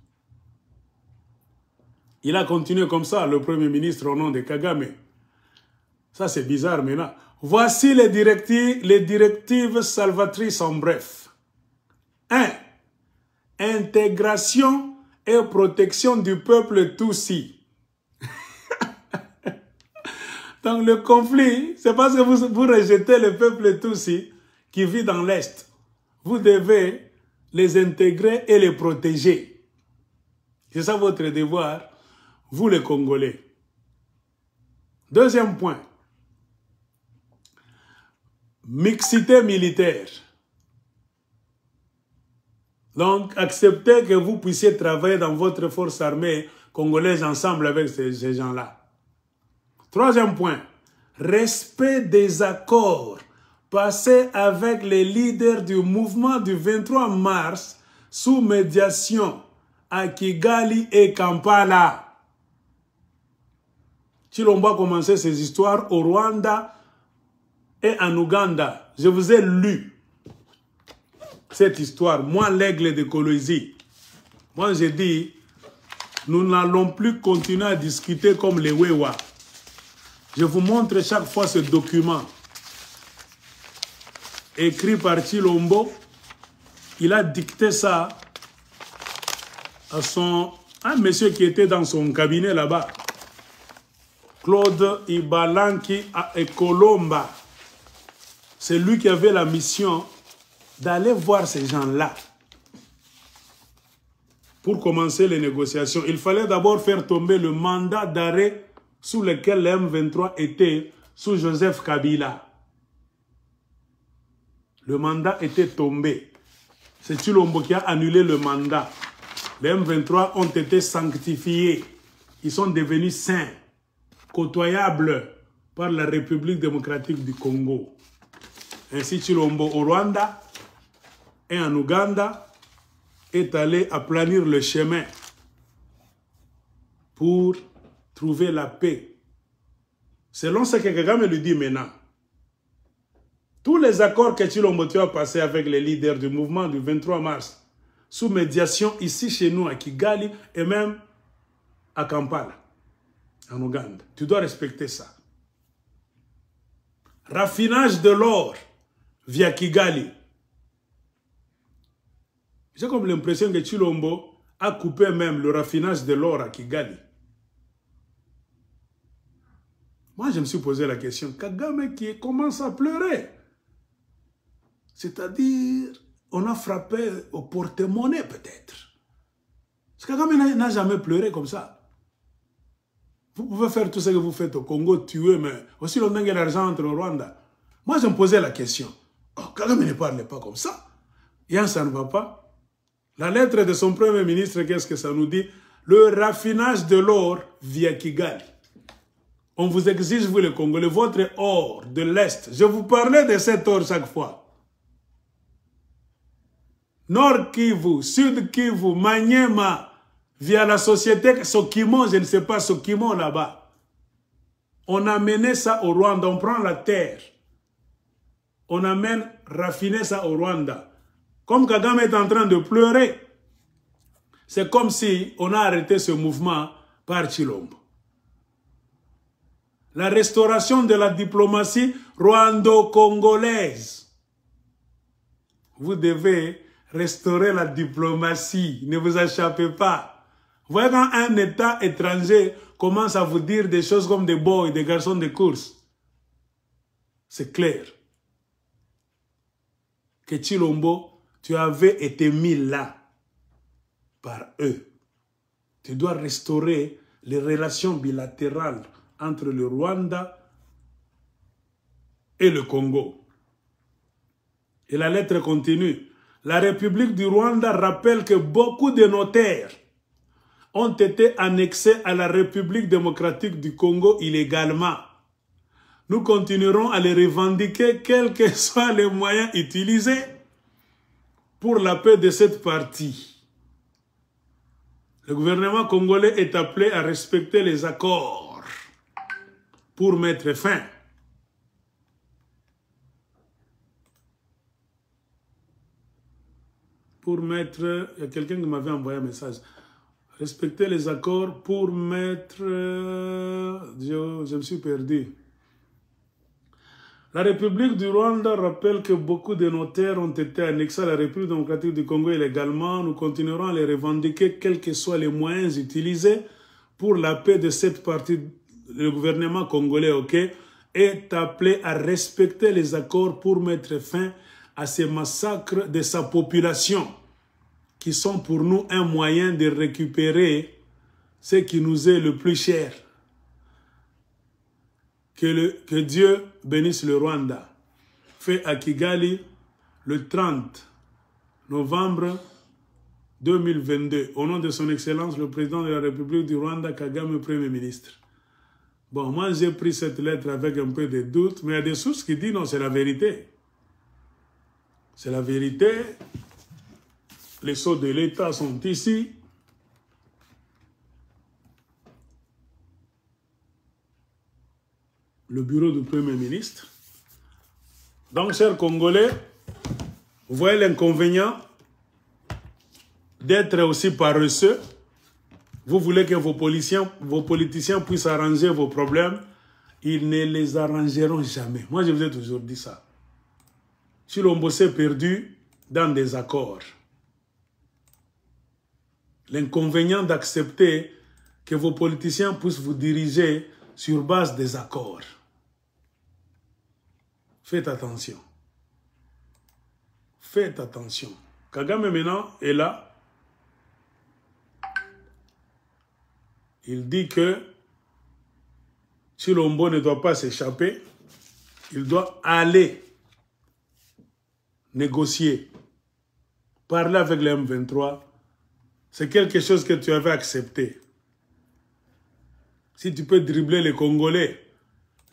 Il a continué comme ça, le Premier ministre au nom de Kagame. Ça, c'est bizarre maintenant. Voici les directives salvatrices en bref. 1. Intégration et protection du peuple Tutsi. Donc le conflit, c'est parce que vous rejetez le peuple Tutsi qui vit dans l'Est. Vous devez les intégrer et les protéger. C'est ça votre devoir, vous les Congolais. Deuxième point. Mixité militaire. Donc, acceptez que vous puissiez travailler dans votre force armée congolaise ensemble avec ces gens-là. Troisième point, respect des accords passés avec les leaders du mouvement du 23 mars sous médiation à Kigali et Kampala. Chilombo a commencé ses histoires au Rwanda et en Ouganda. Je vous ai lu cette histoire, moi l'aigle de Koloizi. Moi j'ai dit, nous n'allons plus continuer à discuter comme les Wewa. Je vous montre chaque fois ce document écrit par Chilombo. Il a dicté ça à un monsieur qui était dans son cabinet là-bas. Claude Ibalanki et Colomba. C'est lui qui avait la mission d'aller voir ces gens-là. Pour commencer les négociations, il fallait d'abord faire tomber le mandat d'arrêt sous lequel le M23 était sous Joseph Kabila. Le mandat était tombé. C'est Chilombo qui a annulé le mandat. Les M23 ont été sanctifiés. Ils sont devenus saints, côtoyables par la République démocratique du Congo. Ainsi, Chilombo au Rwanda et en Ouganda est allé aplanir le chemin pour trouver la paix. Selon ce que Kagame lui dit maintenant, tous les accords que Chilombo a passés avec les leaders du mouvement du 23 mars, sous médiation ici chez nous à Kigali et même à Kampala, en Ouganda, tu dois respecter ça. Raffinage de l'or via Kigali. J'ai comme l'impression que Chilombo a coupé même le raffinage de l'or à Kigali. Moi, je me suis posé la question, Kagame qui commence à pleurer. C'est-à-dire, on a frappé au porte-monnaie peut-être. Kagame n'a jamais pleuré comme ça. Vous pouvez faire tout ce que vous faites au Congo, tuer, mais aussi longtemps qu'il y a l'argent entre le Rwanda. Moi, je me posais la question. Oh, Kagame ne parle pas comme ça. Yann, ça ne va pas. La lettre de son premier ministre, qu'est-ce que ça nous dit? Le raffinage de l'or via Kigali. On vous exige, vous les Congolais, votre or de l'Est. Je vous parlais de cet or chaque fois. Nord Kivu, Sud Kivu, Maniema, via la société Sokimo, je ne sais pas, Sokimo là-bas. On a mené ça au Rwanda, on prend la terre. On amène raffiner ça au Rwanda. Comme Kagame est en train de pleurer, c'est comme si on a arrêté ce mouvement par Chilombo. La restauration de la diplomatie rwando-congolaise. Vous devez restaurer la diplomatie, ne vous échappez pas. Vous voyez quand un État étranger commence à vous dire des choses comme des boys, des garçons de course, c'est clair que Chilombo, tu avais été mis là par eux. Tu dois restaurer les relations bilatérales entre le Rwanda et le Congo. Et la lettre continue. La République du Rwanda rappelle que beaucoup de nos terres ont été annexées à la République démocratique du Congo illégalement. Nous continuerons à les revendiquer quels que soient les moyens utilisés pour la paix de cette partie. Le gouvernement congolais est appelé à respecter les accords pour mettre fin. Il y a quelqu'un qui m'avait envoyé un message. Respecter les accords pour mettre... Je me suis perdu. La République du Rwanda rappelle que beaucoup de nos terres ont été annexées à la République démocratique du Congo illégalement. Nous continuerons à les revendiquer, quels que soient les moyens utilisés pour la paix de cette partie. Le gouvernement congolais, est appelé à respecter les accords pour mettre fin à ces massacres de sa population, qui sont pour nous un moyen de récupérer ce qui nous est le plus cher. Que Dieu bénisse le Rwanda. Fait à Kigali le 30 novembre 2022. Au nom de son Excellence, le président de la République du Rwanda, Kagame, Premier ministre. Bon, moi, j'ai pris cette lettre avec un peu de doute, mais il y a des sources qui disent non, c'est la vérité. C'est la vérité. Les sceaux de l'État sont ici. Le bureau du Premier ministre. Donc, chers Congolais, vous voyez l'inconvénient d'être aussi paresseux. Vous voulez que vos politiciens puissent arranger vos problèmes. Ils ne les arrangeront jamais. Moi, je vous ai toujours dit ça. Si l'on bossait perdu dans des accords, l'inconvénient d'accepter que vos politiciens puissent vous diriger sur base des accords. Faites attention. Faites attention. Kagame maintenant est là. Il dit que si Lombo ne doit pas s'échapper, il doit aller négocier, parler avec les M23. C'est quelque chose que tu avais accepté. Si tu peux dribbler les Congolais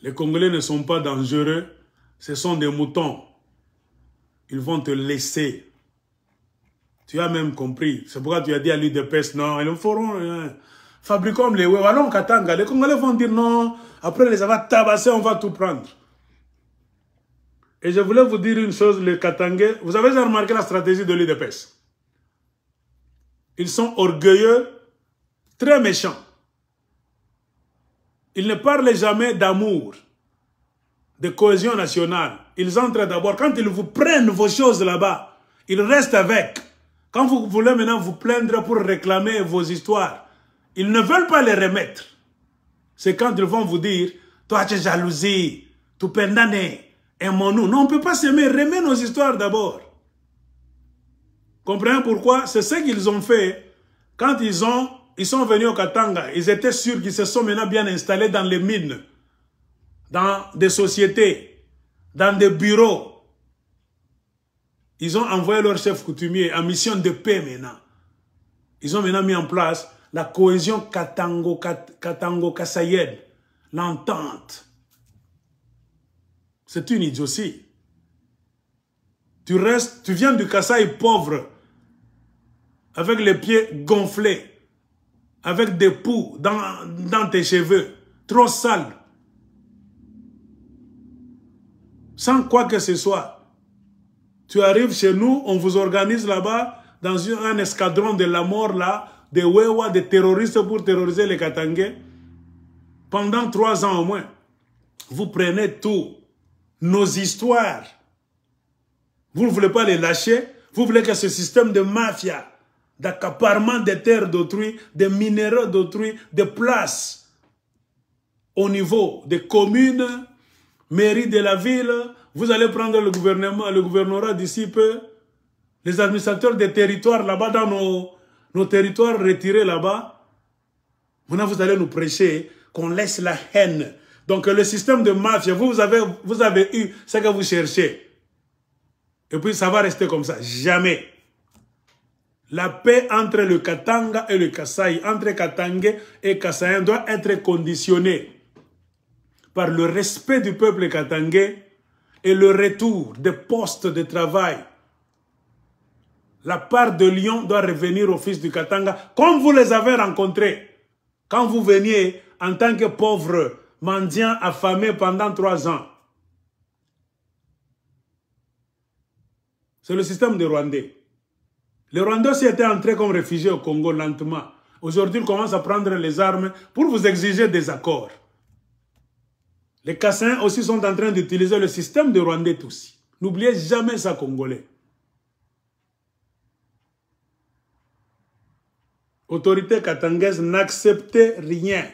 ne sont pas dangereux, ce sont des moutons. Ils vont te laisser. Tu as même compris. C'est pourquoi tu as dit à l'UDPS, non, ils le feront. Fabriquons les Wewa, allons Katanga. Les Congolais vont dire non, après les avoir tabassés, on va tout prendre. Et je voulais vous dire une chose, les Katangais, vous avez déjà remarqué la stratégie de l'UDPS. Ils sont orgueilleux, très méchants. Ils ne parlent jamais d'amour, de cohésion nationale. Ils entrent d'abord, quand ils vous prennent vos choses là-bas, ils restent avec. Quand vous voulez maintenant vous plaindre pour réclamer vos histoires, ils ne veulent pas les remettre. C'est quand ils vont vous dire, toi tu es jalousie, tu pendane, aimons-nous. Non, on ne peut pas s'aimer, remets nos histoires d'abord. Comprenez pourquoi? C'est ce qu'ils ont fait quand ils sont venus au Katanga. Ils étaient sûrs qu'ils se sont maintenant bien installés dans les mines, dans des sociétés, dans des bureaux. Ils ont envoyé leur chef coutumier en mission de paix maintenant. Ils ont maintenant mis en place la cohésion katango-kassaïenne, l'entente. C'est une idiotie. Tu viens du Kasaï pauvre, avec les pieds gonflés, avec des poux dans tes cheveux, trop sales, sans quoi que ce soit. Tu arrives chez nous, on vous organise là-bas, dans un escadron de la mort là, des Wewa, des terroristes pour terroriser les Katangais. Pendant 3 ans au moins, vous prenez tout, nos histoires. Vous ne voulez pas les lâcher. Vous voulez que ce système de mafia, d'accaparement des terres d'autrui, des minéraux d'autrui, des places au niveau des communes, mairie de la ville, vous allez prendre le gouvernorat d'ici peu, les administrateurs des territoires là-bas, dans nos territoires retirés là-bas. Maintenant, vous allez nous prêcher qu'on laisse la haine. Donc, le système de mafia, vous avez eu ce que vous cherchez. Et puis, ça va rester comme ça. Jamais. La paix entre le Katanga et le Kasaï, entre Katangais et Kassaïens, doit être conditionnée par le respect du peuple katangais et le retour des postes de travail. La part de Lyon doit revenir au fils du Katanga, comme vous les avez rencontrés. Quand vous veniez en tant que pauvre mendiant affamé pendant 3 ans. C'est le système des Rwandais. Les Rwandais aussi étaient entrés comme réfugiés au Congo lentement. Aujourd'hui, ils commencent à prendre les armes pour vous exiger des accords. Les Kassaïens aussi sont en train d'utiliser le système des Rwandais aussi. N'oubliez jamais ça, Congolais. Autorités katangaises, n'acceptez rien.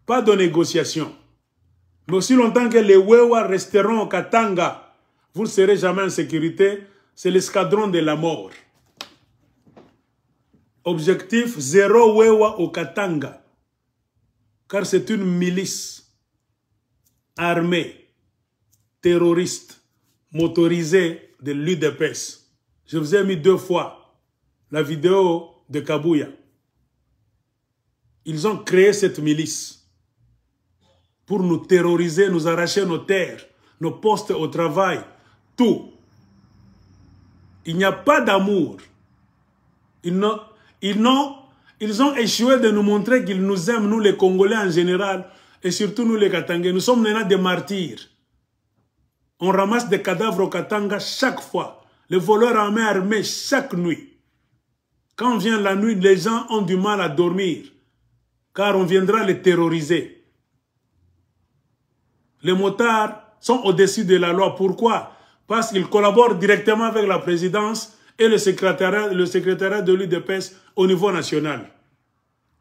Pas de négociation. Mais aussi longtemps que les Wewa resteront au Katanga, vous ne serez jamais en sécurité. C'est l'escadron de la mort. Objectif, 0 Wewa au Katanga. Car c'est une milice armée, terroriste, motorisée de l'UDPS. Je vous ai mis 2 fois la vidéo de Kabuya. Ils ont créé cette milice. pour nous terroriser, nous arracher nos terres, nos postes au travail, tout. Il n'y a pas d'amour. Ils ont échoué de nous montrer qu'ils nous aiment, nous les Congolais en général, et surtout nous les Katangais. Nous sommes maintenant des martyrs. On ramasse des cadavres au Katanga chaque fois. Les voleurs à main armée chaque nuit. Quand vient la nuit, les gens ont du mal à dormir, car on viendra les terroriser. Les motards sont au-dessus de la loi. Pourquoi? Parce qu'ils collaborent directement avec la présidence et le secrétariat de l'UDPS au niveau national.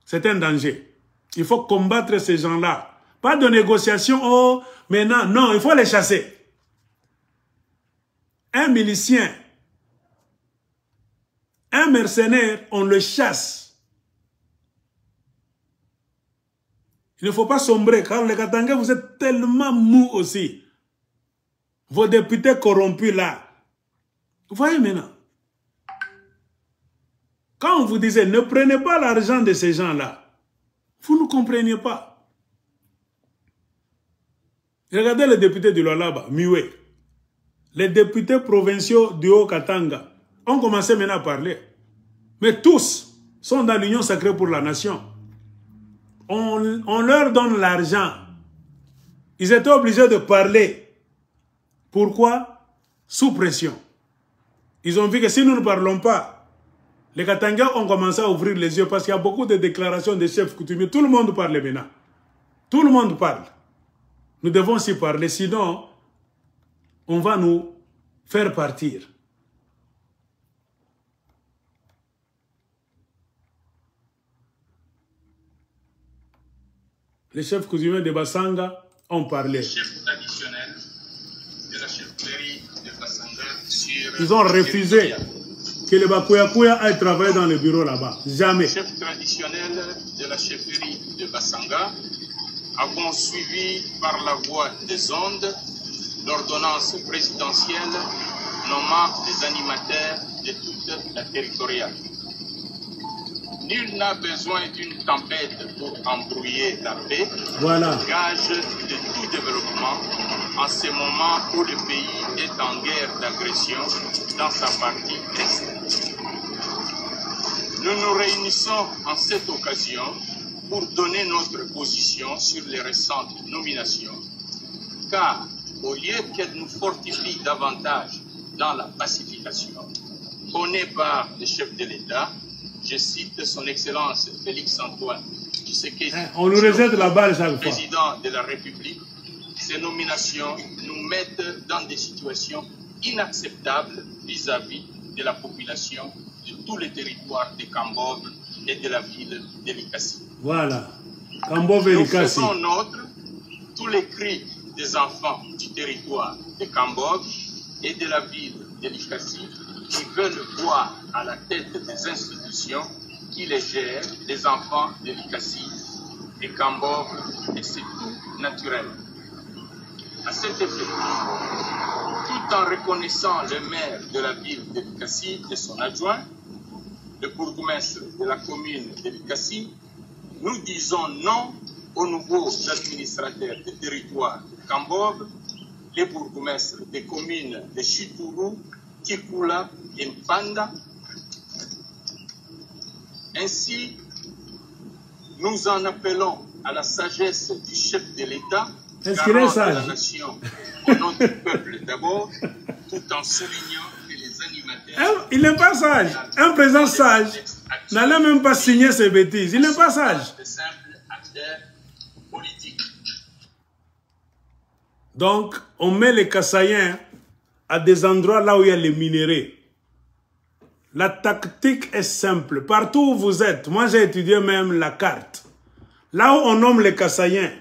C'est un danger. Il faut combattre ces gens-là. Pas de négociation, oh, maintenant, non, il faut les chasser. Un milicien, un mercenaire, on le chasse. Il ne faut pas sombrer, car les Katangais, vous êtes tellement mous aussi. Vos députés corrompus là. Vous voyez maintenant. Quand on vous disait, ne prenez pas l'argent de ces gens-là, vous ne compreniez pas. Regardez les députés du Lualaba, Miwe. Les députés provinciaux du Haut-Katanga ont commencé maintenant à parler. Mais tous sont dans l'Union sacrée pour la nation. On leur donne l'argent. Ils étaient obligés de parler. Pourquoi? Sous pression. Ils ont vu que si nous ne parlons pas, les Katangais ont commencé à ouvrir les yeux parce qu'il y a beaucoup de déclarations des chefs coutumiers. Tout le monde parle maintenant. Tout le monde parle. Nous devons aussi parler, sinon on va nous faire partir. Les chefs coutumiers de Bassanga ont parlé. Les chefs traditionnels de la chefferie de Bassanga sur... Ils ont refusé que les Bakouyakouya aillent travailler dans le bureau là-bas. Jamais. Les chefs traditionnels de la chefferie de Bassanga avons suivi par la voie des ondes l'ordonnance présidentielle nommant les animateurs de toute la territoriale. Nul n'a besoin d'une tempête pour embrouiller la paix. Voilà. Gage de tout développement en ce moment où le pays est en guerre d'agression dans sa partie est. Nous nous réunissons en cette occasion pour donner notre position sur les récentes nominations, car au lieu qu'elles nous fortifient davantage dans la pacification, prônée par les chefs de l'État, je cite son Excellence Félix-Antoine Tshisekedi, on nous rejette la balle chaque fois. président de la République, ces nominations nous mettent dans des situations inacceptables vis-à-vis de la population de tous les territoires de Kambove et de la ville de Likasi. Voilà. Kambove et Nous Likasi. faisons nôtre tous les cris des enfants du territoire de Kambove et de la ville de Likasi qui veulent voir à la tête des institutions qui les gèrent les enfants de Likasi et Kambove, et c'est tout naturel. À cet effet, tout en reconnaissant le maire de la ville de Likasi et son adjoint, le bourgmestre de la commune de Likasi, nous disons non aux nouveaux administrateurs des territoires de Kambove, les bourgmestres des communes de Chitourou, Kikula et Mpanda. Ainsi, nous en appelons à la sagesse du chef de l'État, garant de la nation, au nom du peuple d'abord, tout en soulignant que les animateurs... Il n'est pas sage. Un président sage n'allait même pas signer ses bêtises. Il n'est pas sage. De simples acteurs politiques. Donc, on met les Kassaïens à des endroits là où il y a les minéraux. La tactique est simple. Partout où vous êtes, moi j'ai étudié même la carte. Là où on nomme les Kassaïens,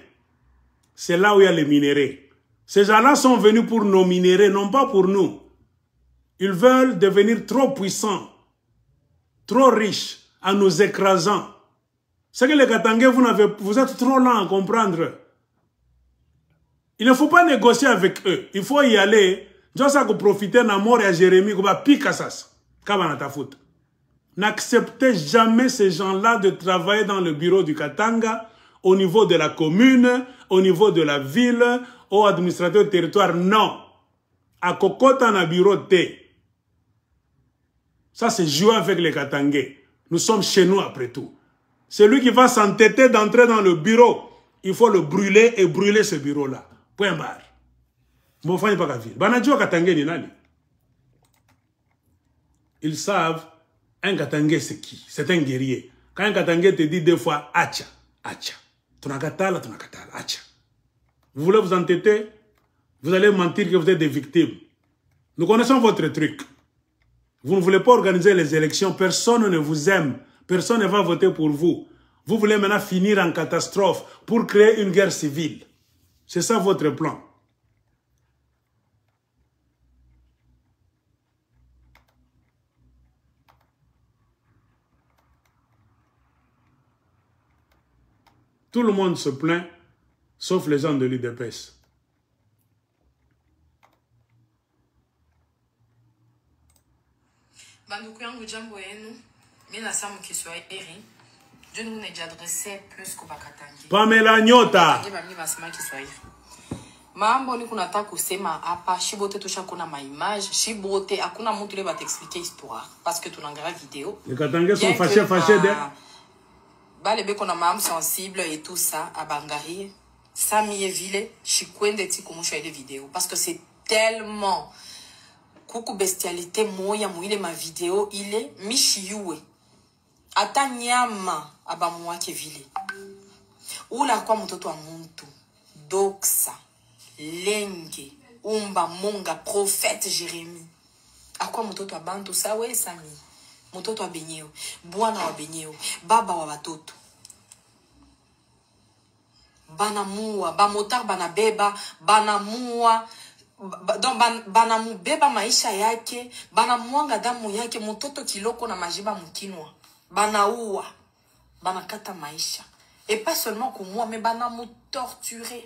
c'est là où il y a les minéraux. Ces gens-là sont venus pour nos minéraux, non pas pour nous. Ils veulent devenir trop puissants, trop riches, en nous écrasant. C'est que les Katangais, vous êtes trop lents à comprendre. Il ne faut pas négocier avec eux. Il faut y aller. Josa ko profiter na mort à Jérémie, ko ba pikasas. Kabana ta foot. N'acceptez jamais ces gens-là de travailler dans le bureau du Katanga au niveau de la commune, au niveau de la ville, au administrateur territoire, non. À Kokota na bureau T. Ça, c'est jouer avec les Katangais. Nous sommes chez nous après tout. Celui qui va s'entêter d'entrer dans le bureau, il faut le brûler et brûler ce bureau-là. Point barre. Ils savent, un Katangais c'est qui? C'est un guerrier. Quand un Katangais te dit deux fois, acha, acha. Tunakatala, tunakatala, acha. Vous voulez vous entêter? Vous allez mentir que vous êtes des victimes. Nous connaissons votre truc. Vous ne voulez pas organiser les élections, personne ne vous aime, personne ne va voter pour vous. Vous voulez maintenant finir en catastrophe pour créer une guerre civile. C'est ça votre plan. Tout le monde se plaint, sauf les gens de l'UDPS. Banduku yangu jambo yenu, mimi nasema Kiswahili. Je nous n'ai adressé plus kwa Katangi. Pamela Nyota. Mimi nasema Kiswahili. Mambo ni kunataka kusema hapa, shibote tushakuna ma image, shibote hakuna mtu leba t'expliquer histoire parce que tunaangalia vidéo. Les Katangais sont fâchés de bale beko na maam sensible et tout ça à Bangarie. Sami Evile, chikwende ti kumusha ile vidéo parce que c'est tellement kuku bestialité moya muile ma vidéo ile michiyue ata nyama abamuwake vile ula kwa mtoto wa muntu doksa lenge umba monga prophète Jérémie akwa mtoto wa bantu sawe sami mtoto wa benyeo bwana wa benyeo baba wa watoto banamua bamotar banabeba banamua donc banamubeba maisha yake banamuanga damu yake mtoto kiloko na majiba mkinwa banaua banakata maisha et pas seulement kumua mais banamutorturer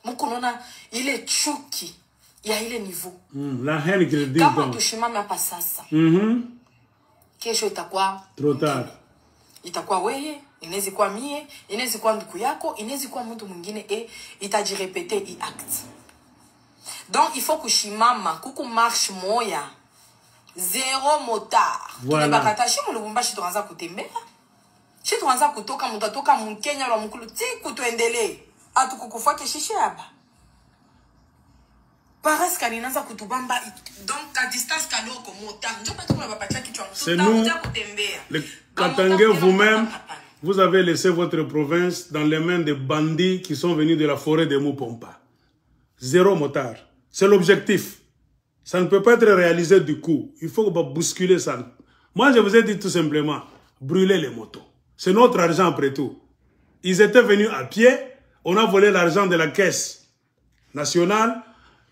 mukonona ile chuki ya ile niveau la haine qu'il dit kama tushimame hapa sasa kesho itakuwa trop tard, itakuwa weye inaweza kuwa mie inaweza kuwa ndugu yako inaweza kuwa mtu mwingine et itajirepete i acte. Donc il faut que shimama kuku marche moya zéro motard. Voilà. Bakata shimu lubumbashi tuanza kutembea. Shi tuanza kutoka mutatoka mkenya la mkulu tiku tuendelee. Atukukufake shishi hapa. Paras kaninaanza kutubamba donc à distance kaloko motard. Ndio patu kuna bapatia kichwa mtu. C'est nous, les Katangais vous-même, vous avez laissé votre province dans les mains des bandits qui sont venus de la forêt de Mupompa. Zéro motard. C'est l'objectif. Ça ne peut pas être réalisé du coup. Il faut bousculer ça. Moi, je vous ai dit tout simplement, brûler les motos. C'est notre argent après tout. Ils étaient venus à pied. On a volé l'argent de la caisse nationale,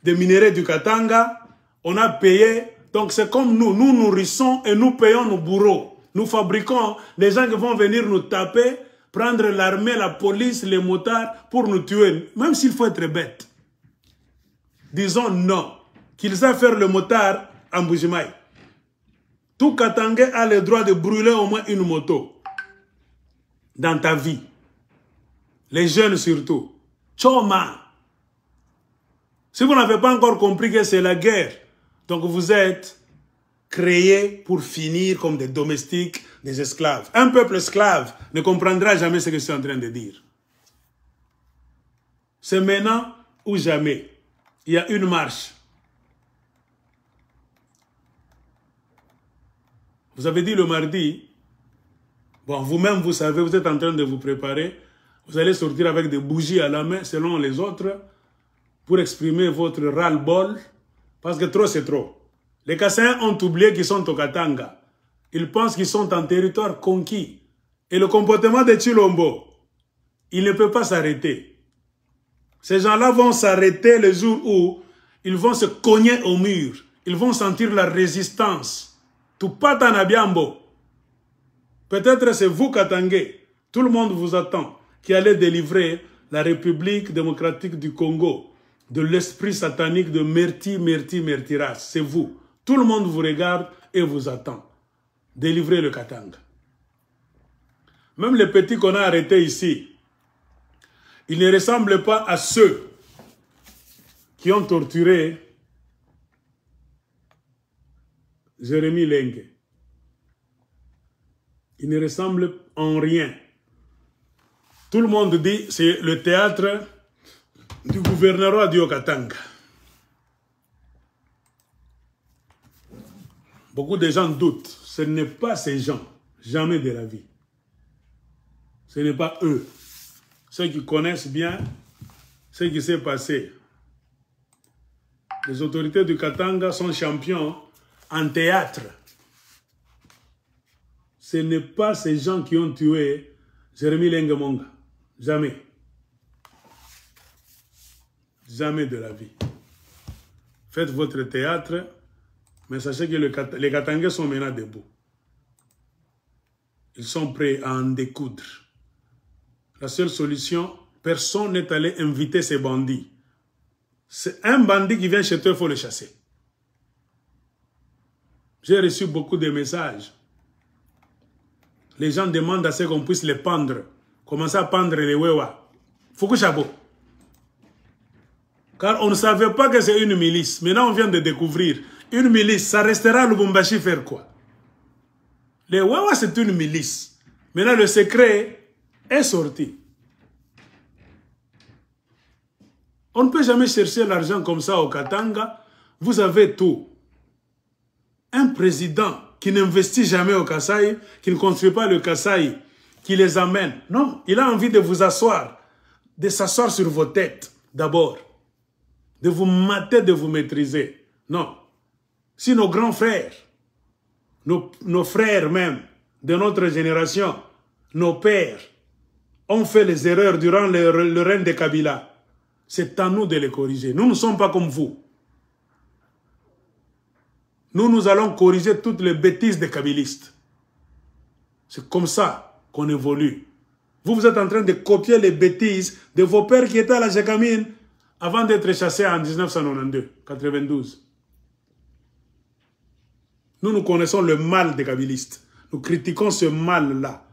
des minéraux du Katanga. On a payé. Donc c'est comme nous. Nous nourrissons et nous payons nos bourreaux. Nous fabriquons les gens qui vont venir nous taper, prendre l'armée, la police, les motards pour nous tuer. Même s'il faut être bête. Disons non. Qu'ils aient fait le motard en Bujimaï. Tout Katangais a le droit de brûler au moins une moto. Dans ta vie. Les jeunes surtout. Choma. Si vous n'avez pas encore compris que c'est la guerre, donc vous êtes créés pour finir comme des domestiques, des esclaves. Un peuple esclave ne comprendra jamais ce que je suis en train de dire. C'est maintenant ou jamais. Il y a une marche. Vous avez dit le mardi, bon, vous-même, vous savez, vous êtes en train de vous préparer. Vous allez sortir avec des bougies à la main, selon les autres, pour exprimer votre ras-le-bol, parce que trop, c'est trop. Les Kassaïens ont oublié qu'ils sont au Katanga. Ils pensent qu'ils sont en territoire conquis. Et le comportement de Chilombo, il ne peut pas s'arrêter. Ces gens-là vont s'arrêter le jour où ils vont se cogner au mur. Ils vont sentir la résistance. Tupata Nabiambo. Peut-être c'est vous, Katangais. Tout le monde vous attend. Qui allez délivrer la République démocratique du Congo de l'esprit satanique de Mertiras. C'est vous. Tout le monde vous regarde et vous attend. Délivrez le Katanga. Même les petits qu'on a arrêtés ici, Il ne ressemble pas à ceux qui ont torturé Jérémy Lengue. Il ne ressemble en rien. Tout le monde dit que c'est le théâtre du gouvernement d'Okatanga. Beaucoup de gens doutent. Ce n'est pas ces gens. Jamais de la vie. Ce n'est pas eux. Ceux qui connaissent bien ce qui s'est passé. Les autorités du Katanga sont champions en théâtre. Ce n'est pas ces gens qui ont tué Jérémy Lengue Monga. Jamais. Jamais de la vie. Faites votre théâtre, mais sachez que les Katangais sont maintenant debout. Ils sont prêts à en découdre. La seule solution, personne n'est allé inviter ces bandits. C'est un bandit qui vient chez toi, il faut le chasser. J'ai reçu beaucoup de messages. Les gens demandent à ce qu'on puisse les pendre. Commencer à pendre les Wewa. Foukou Chabo. Car on ne savait pas que c'est une milice. Maintenant, on vient de découvrir. Une milice, ça restera à Lubumbashi faire quoi? Les Wewa, c'est une milice. Maintenant, le secret est sorti. On ne peut jamais chercher l'argent comme ça au Katanga. Vous avez tout. Un président qui n'investit jamais au Kasaï, qui ne construit pas le Kasaï, qui les amène. Non, il a envie de vous asseoir, de s'asseoir sur vos têtes d'abord, de vous mater, de vous maîtriser. Non. Si nos grands frères, nos frères même, de notre génération, nos pères, ont fait les erreurs durant le règne de Kabila, c'est à nous de les corriger. Nous ne sommes pas comme vous. Nous allons corriger toutes les bêtises des kabylistes. C'est comme ça qu'on évolue. Vous êtes en train de copier les bêtises de vos pères qui étaient à la Gécamine avant d'être chassés en 1992, 92. Nous connaissons le mal des kabylistes. Nous critiquons ce mal-là.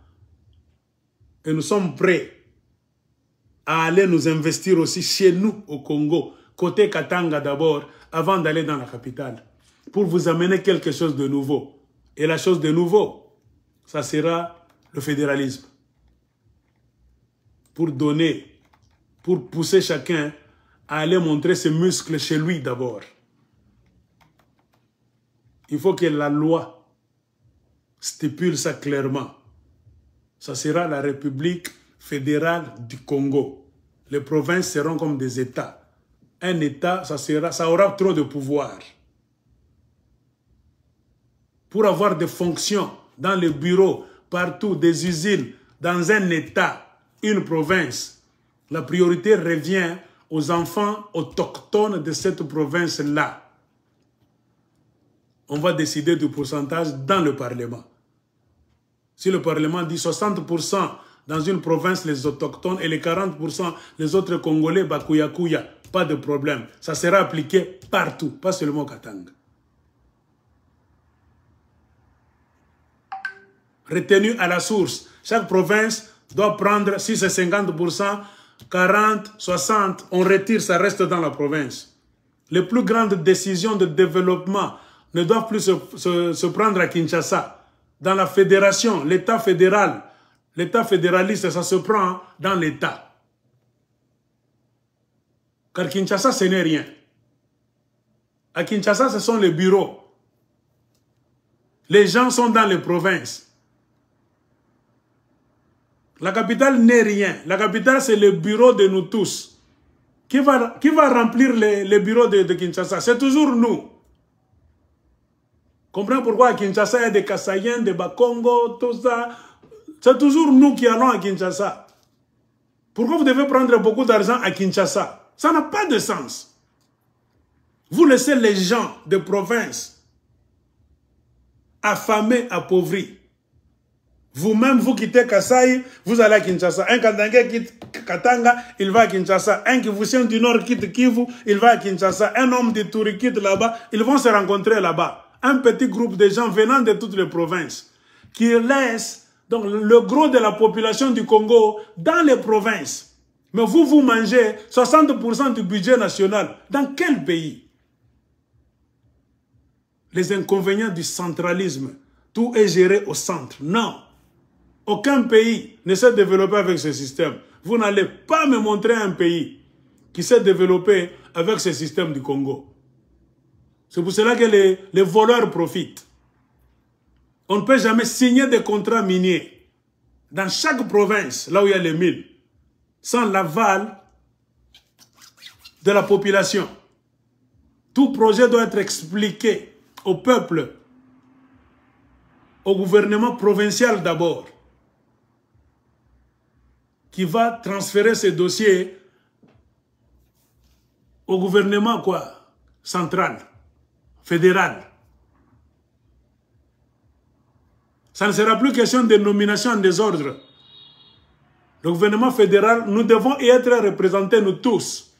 Et nous sommes prêts à aller nous investir aussi chez nous au Congo, côté Katanga d'abord, avant d'aller dans la capitale, pour vous amener quelque chose de nouveau. Et la chose de nouveau, ça sera le fédéralisme. Pour donner, pour pousser chacun à aller montrer ses muscles chez lui d'abord. Il faut que la loi stipule ça clairement. Ça sera la République fédérale du Congo. Les provinces seront comme des États. Un État, ça aura trop de pouvoir. Pour avoir des fonctions dans les bureaux, partout, des usines, dans un État, une province, la priorité revient aux enfants autochtones de cette province-là. On va décider du pourcentage dans le Parlement. Si le Parlement dit 60% dans une province, les autochtones, et les 40%, les autres Congolais, Bakuya, pas de problème. Ça sera appliqué partout, pas seulement au Katanga. Retenu à la source. Chaque province doit prendre, si c'est 50%, 40, 60, on retire, ça reste dans la province. Les plus grandes décisions de développement ne doivent plus se prendre à Kinshasa. Dans la fédération, l'État fédéral, l'État fédéraliste, ça se prend dans l'État. Car Kinshasa, ce n'est rien. À Kinshasa, ce sont les bureaux. Les gens sont dans les provinces. La capitale n'est rien. La capitale, c'est le bureau de nous tous. Qui va remplir les bureaux de Kinshasa? C'est toujours nous. Comprenez pourquoi à Kinshasa, il y a des Kasaïens, des Bakongo, tout ça. C'est toujours nous qui allons à Kinshasa. Pourquoi vous devez prendre beaucoup d'argent à Kinshasa? Ça n'a pas de sens. Vous laissez les gens de province affamés, appauvris. Vous-même, vous quittez Kasaï, vous allez à Kinshasa. Un Katangais quitte Katanga, il va à Kinshasa. Un Kivusien du Nord quitte Kivu, il va à Kinshasa. Un homme de Touri quitte là-bas, ils vont se rencontrer là-bas. Un petit groupe de gens venant de toutes les provinces qui laissent donc, le gros de la population du Congo dans les provinces. Mais vous mangez 60% du budget national. Dans quel pays? Les inconvénients du centralisme. Tout est géré au centre. Non. Aucun pays ne s'est développé avec ce système. Vous n'allez pas me montrer un pays qui s'est développé avec ce système du Congo. C'est pour cela que les voleurs profitent. On ne peut jamais signer des contrats miniers dans chaque province, là où il y a les mines, sans l'aval de la population. Tout projet doit être expliqué au peuple, au gouvernement provincial d'abord, qui va transférer ces dossiers au gouvernement central, fédéral. Ça ne sera plus question de nomination en désordre. Le gouvernement fédéral, nous devons y être représentés, nous tous.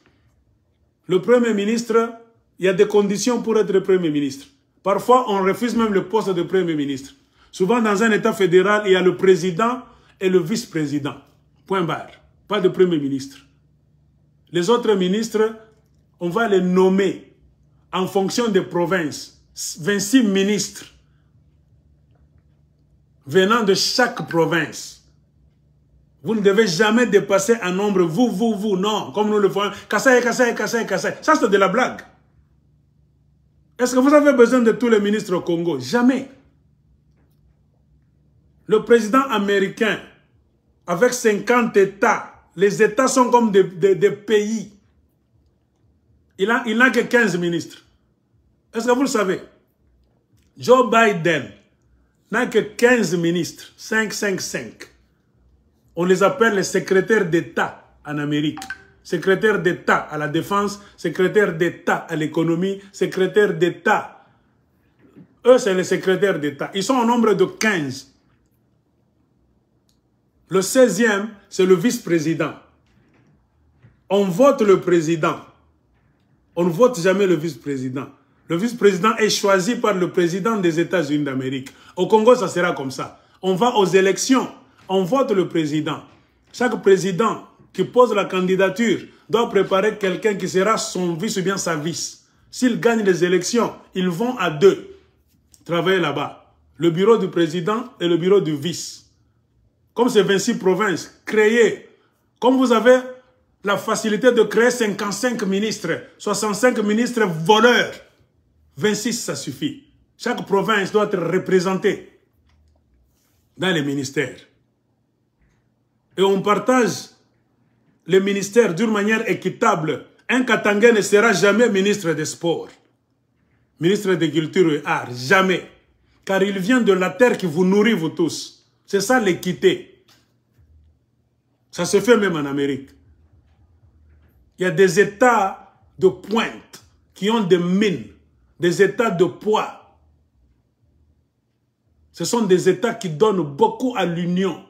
Le Premier ministre, il y a des conditions pour être Premier ministre. Parfois, on refuse même le poste de Premier ministre. Souvent, dans un État fédéral, il y a le président et le vice-président. Point barre. Pas de Premier ministre. Les autres ministres, on va les nommer en fonction des provinces. 26 ministres venant de chaque province. Vous ne devez jamais dépasser un nombre, vous, non, comme nous le faisons. Kassai. Ça, c'est de la blague. Est-ce que vous avez besoin de tous les ministres au Congo? Jamais. Le président américain, avec 50 États, les États sont comme des pays. Il n'a que 15 ministres. Est-ce que vous le savez? Joe Biden n'a que 15 ministres. 5. On les appelle les secrétaires d'État en Amérique. Secrétaire d'État à la défense, secrétaire d'État à l'économie, secrétaire d'État. Eux, c'est les secrétaires d'État. Ils sont au nombre de 15. Le 16e, c'est le vice-président. On vote le président. On ne vote jamais le vice-président. Le vice-président est choisi par le président des États-Unis d'Amérique. Au Congo, ça sera comme ça. On va aux élections. On vote le président. Chaque président qui pose la candidature doit préparer quelqu'un qui sera son vice ou bien sa vice. S'il gagne les élections, ils vont à deux travailler là-bas. Le bureau du président et le bureau du vice. Comme c'est 26 provinces, créées. Comme vous avez la facilité de créer 55 ministres, 65 ministres voleurs, 26, ça suffit. Chaque province doit être représentée dans les ministères. Et on partage les ministères d'une manière équitable. Un Katangais ne sera jamais ministre des Sports, ministre de Culture et Arts, jamais. Car il vient de la terre qui vous nourrit, vous tous. C'est ça l'équité. Ça se fait même en Amérique. Il y a des États de pointe qui ont des mines, des États de poids. Ce sont des États qui donnent beaucoup à l'Union.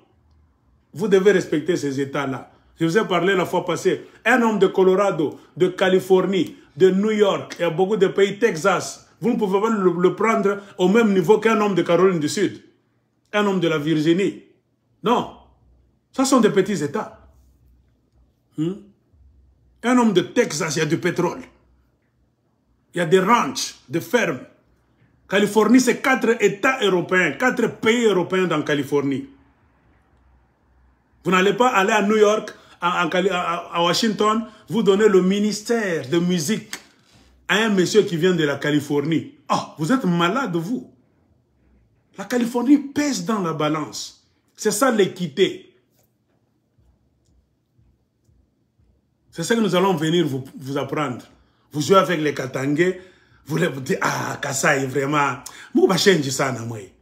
Vous devez respecter ces États-là. Je vous ai parlé la fois passée. Un homme de Colorado, de Californie, de New York, il y a beaucoup de pays, Texas. Vous ne pouvez pas le prendre au même niveau qu'un homme de Caroline du Sud. Un homme de la Virginie. Non. Ça sont des petits États. Un homme de Texas, il y a du pétrole. Il y a des ranchs, des fermes. Californie, c'est 4 États européens, 4 pays européens dans Californie. Vous n'allez pas aller à New York, à Washington, vous donner le ministère de musique à un monsieur qui vient de la Californie. Ah, vous êtes malade, vous. La Californie pèse dans la balance. C'est ça l'équité. C'est ça que nous allons venir vous apprendre. Vous jouez avec les Katangais, vous dites, ah, Kassai, vraiment, je vais changer ça. Je vais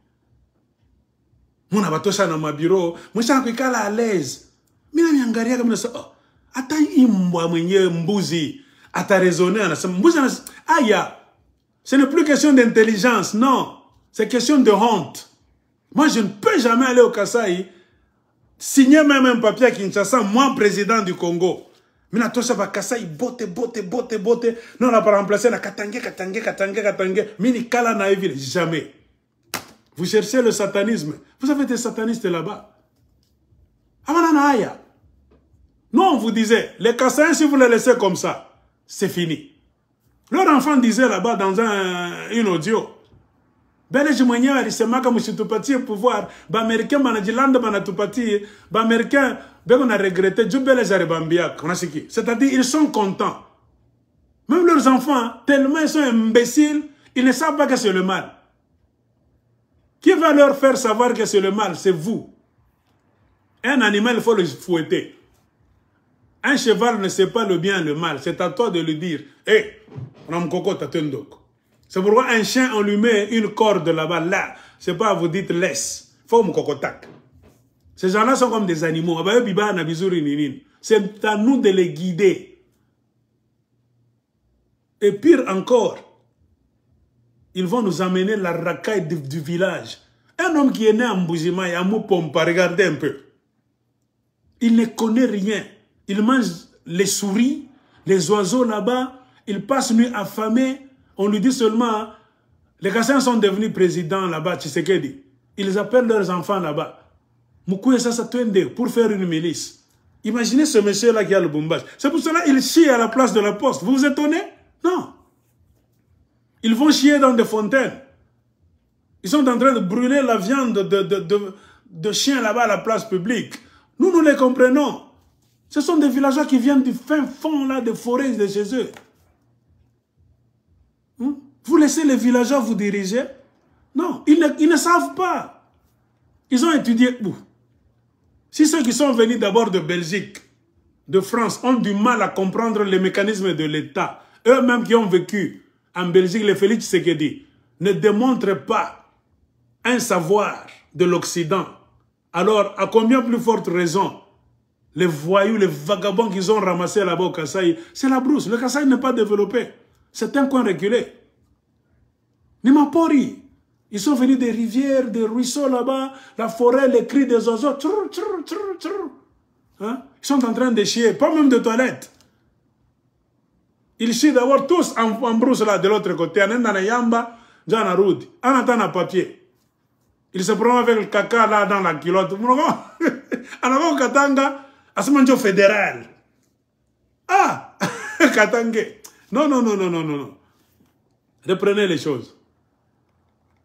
changer dans mon bureau, je vais à l'aise. Je vais changer comme ça. Attends, mbuzi, attends, raisonner. Ce n'est plus question d'intelligence, non. C'est question de honte. Moi, je ne peux jamais aller au Kassai, signer même un papier à Kinshasa, moi, président du Congo. Mina tosha ba Kassai bote. Non, on n'a pas remplacé la Katangé. Mini kala na ville. Jamais. Vous cherchez le satanisme. Vous avez des satanistes là-bas. Amanana aya. Nous, on vous disait, les Kassaïens, si vous les laissez comme ça, c'est fini. Leur enfant disait là-bas dans une audio, Belge mwenyewe alisema msitupatie pouvoir, ba américain banajilanda banatupatie, ba américain beko na regretté, du Belge aribambiak, on a ce qui. C'est-à-dire ils sont contents. Même leurs enfants, tellement ils sont imbéciles, ils ne savent pas que c'est le mal. Qui va leur faire savoir que c'est le mal? C'est vous. Un animal, il faut le fouetter. Un cheval ne sait pas le bien et le mal. C'est à toi de lui dire, hé, c'est pourquoi un chien, on lui met une corde là-bas, là. C'est pas vous dites laisse. Faut me cocotac. Ces gens-là sont comme des animaux. C'est à nous de les guider. Et pire encore, ils vont nous amener la racaille du village. Un homme qui est né en Boujima et à Moupompa, regardez un peu. Il ne connaît rien. Il mange les souris, les oiseaux là-bas. Il passe nuit affamé. On lui dit seulement, les Kassaïens sont devenus présidents là-bas, Tshisekedi. Ils appellent leurs enfants là-bas. Moukoué Sassatouende pour faire une milice. Imaginez ce monsieur-là qui a le bombage. C'est pour cela qu'il chie à la place de la poste. Vous vous étonnez? Non. Ils vont chier dans des fontaines. Ils sont en train de brûler la viande de chiens là-bas à la place publique. Nous, nous les comprenons. Ce sont des villageois qui viennent du fin fond là, des forêts de chez eux. Vous laissez les villageois vous diriger? Non, ils ne savent pas. Ils ont étudié où? Si ceux qui sont venus d'abord de Belgique, de France, ont du mal à comprendre les mécanismes de l'État, eux-mêmes qui ont vécu en Belgique, les Félix Tshisekedi, ne démontrent pas un savoir de l'Occident, alors à combien plus forte raison les voyous, les vagabonds qu'ils ont ramassés là-bas au Kasaï, c'est la brousse. Le Kasaï n'est pas développé. C'est un coin reculé. Nimapori. Ils sont venus des rivières, des ruisseaux là-bas, la forêt, les cris des oiseaux. Hein? Ils sont en train de chier, pas même de toilettes. Ils chient d'abord tous en brousse là de l'autre côté. En a yamba, en a route, en attendant papier. Ils se prennent avec le caca là dans la culotte. En avant Katanga, à ce moment fédéral. Ah, Katanga. Non, non, non, non, non, non. Reprenez les choses.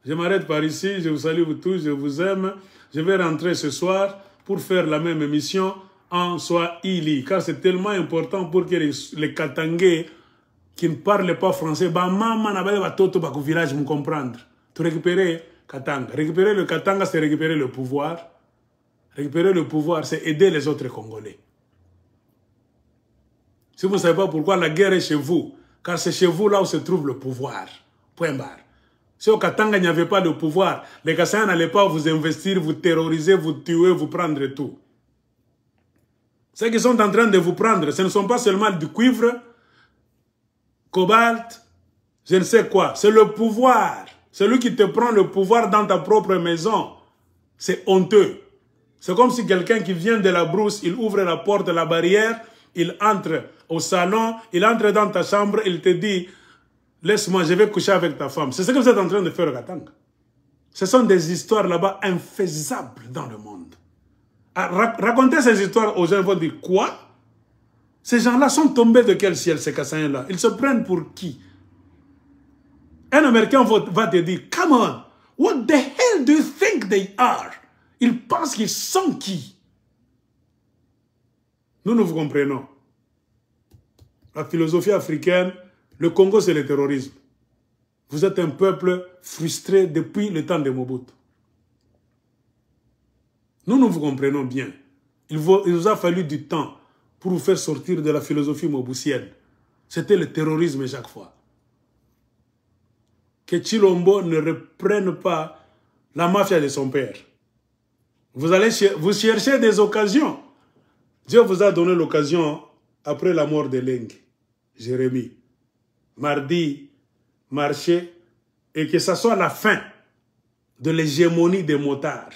Je m'arrête par ici, je vous salue vous tous, je vous aime. Je vais rentrer ce soir pour faire la même émission en Swahili, car c'est tellement important pour que les Katangais qui ne parlent pas français, bah maman n'a pas toto bah village me comprendre. Tu récupérer Katanga. Récupérer le Katanga, c'est récupérer le pouvoir. Récupérer le pouvoir, c'est aider les autres Congolais. Si vous ne savez pas pourquoi la guerre est chez vous, car c'est chez vous là où se trouve le pouvoir. Point barre. Si au Katanga il n'y avait pas de pouvoir, les Kassaïens n'allaient pas vous investir, vous terroriser, vous tuer, vous prendre tout. Ceux qui sont en train de vous prendre, ce ne sont pas seulement du cuivre, cobalt, je ne sais quoi. C'est le pouvoir. Celui qui te prend le pouvoir dans ta propre maison, c'est honteux. C'est comme si quelqu'un qui vient de la brousse, il ouvre la porte, la barrière, il entre au salon, il entre dans ta chambre, il te dit, laisse-moi, je vais coucher avec ta femme. C'est ce que vous êtes en train de faire au Katanga. Ce sont des histoires là-bas infaisables dans le monde. Racontez ces histoires aux gens, ils vont dire, quoi? Ces gens-là sont tombés de quel ciel, ces Kassaïens-là? Ils se prennent pour qui? Un Américain va te dire, come on, what the hell do you think they are? Ils pensent qu'ils sont qui? Nous, nous vous comprenons. La philosophie africaine, le Congo, c'est le terrorisme. Vous êtes un peuple frustré depuis le temps de Mobutu. Nous, nous vous comprenons bien. Il nous a fallu du temps pour vous faire sortir de la philosophie mobutienne. C'était le terrorisme chaque fois. Que Chilombo ne reprenne pas la mafia de son père. Vous cherchez des occasions. Dieu vous a donné l'occasion après la mort de Leng, Jérémie. Mardi, marché, et que ce soit la fin de l'hégémonie des motards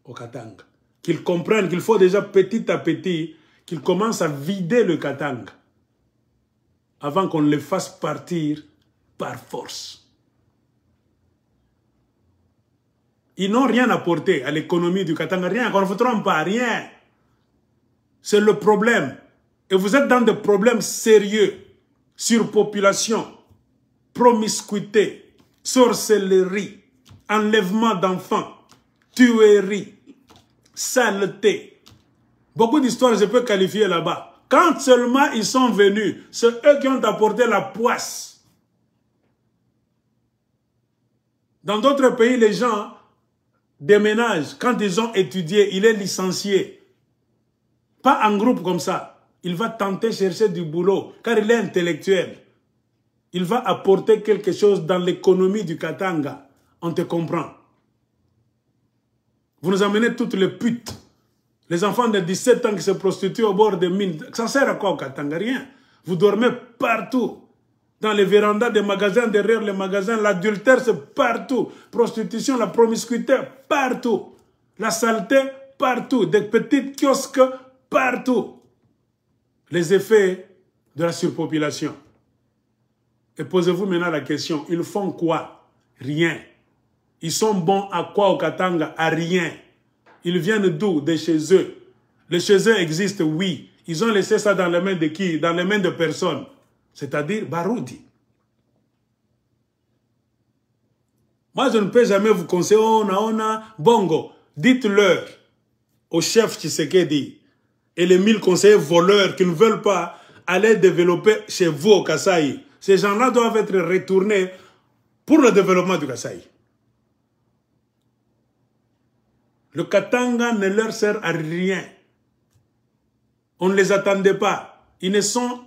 au Katanga. Qu'ils comprennent qu'il faut déjà petit à petit qu'ils commencent à vider le Katanga avant qu'on les fasse partir par force. Ils n'ont rien apporté à l'économie du Katanga, rien, qu'on ne vous trompe pas, rien. C'est le problème. Et vous êtes dans des problèmes sérieux. Surpopulation, promiscuité, sorcellerie, enlèvement d'enfants, tuerie, saleté. Beaucoup d'histoires je peux qualifier là-bas. Quand seulement ils sont venus, c'est eux qui ont apporté la poisse. Dans d'autres pays, les gens déménagent. Quand ils ont étudié, il est licencié. Pas en groupe comme ça. Il va tenter chercher du boulot, car il est intellectuel. Il va apporter quelque chose dans l'économie du Katanga. On te comprend. Vous nous amenez toutes les putes. Les enfants de 17 ans qui se prostituent au bord des mines. Ça sert à quoi au Katanga? Rien. Vous dormez partout. Dans les vérandas des magasins, derrière les magasins. L'adultère, c'est partout. Prostitution, la promiscuité, partout. La saleté, partout. Des petites kiosques, partout. Les effets de la surpopulation. Et posez-vous maintenant la question, ils font quoi? Rien. Ils sont bons à quoi au Katanga? À rien. Ils viennent d'où? De chez eux. Les chez eux existent, oui. Ils ont laissé ça dans les mains de qui? Dans les mains de personnes. C'est-à-dire Baroudi. Moi, je ne peux jamais vous conseiller, bongo. Dites-leur au chef Tshisekedi et les 1000 conseillers voleurs qui ne veulent pas aller développer chez vous au Kasaï. Ces gens-là doivent être retournés pour le développement du Kasaï. Le Katanga ne leur sert à rien. On ne les attendait pas. Ils sont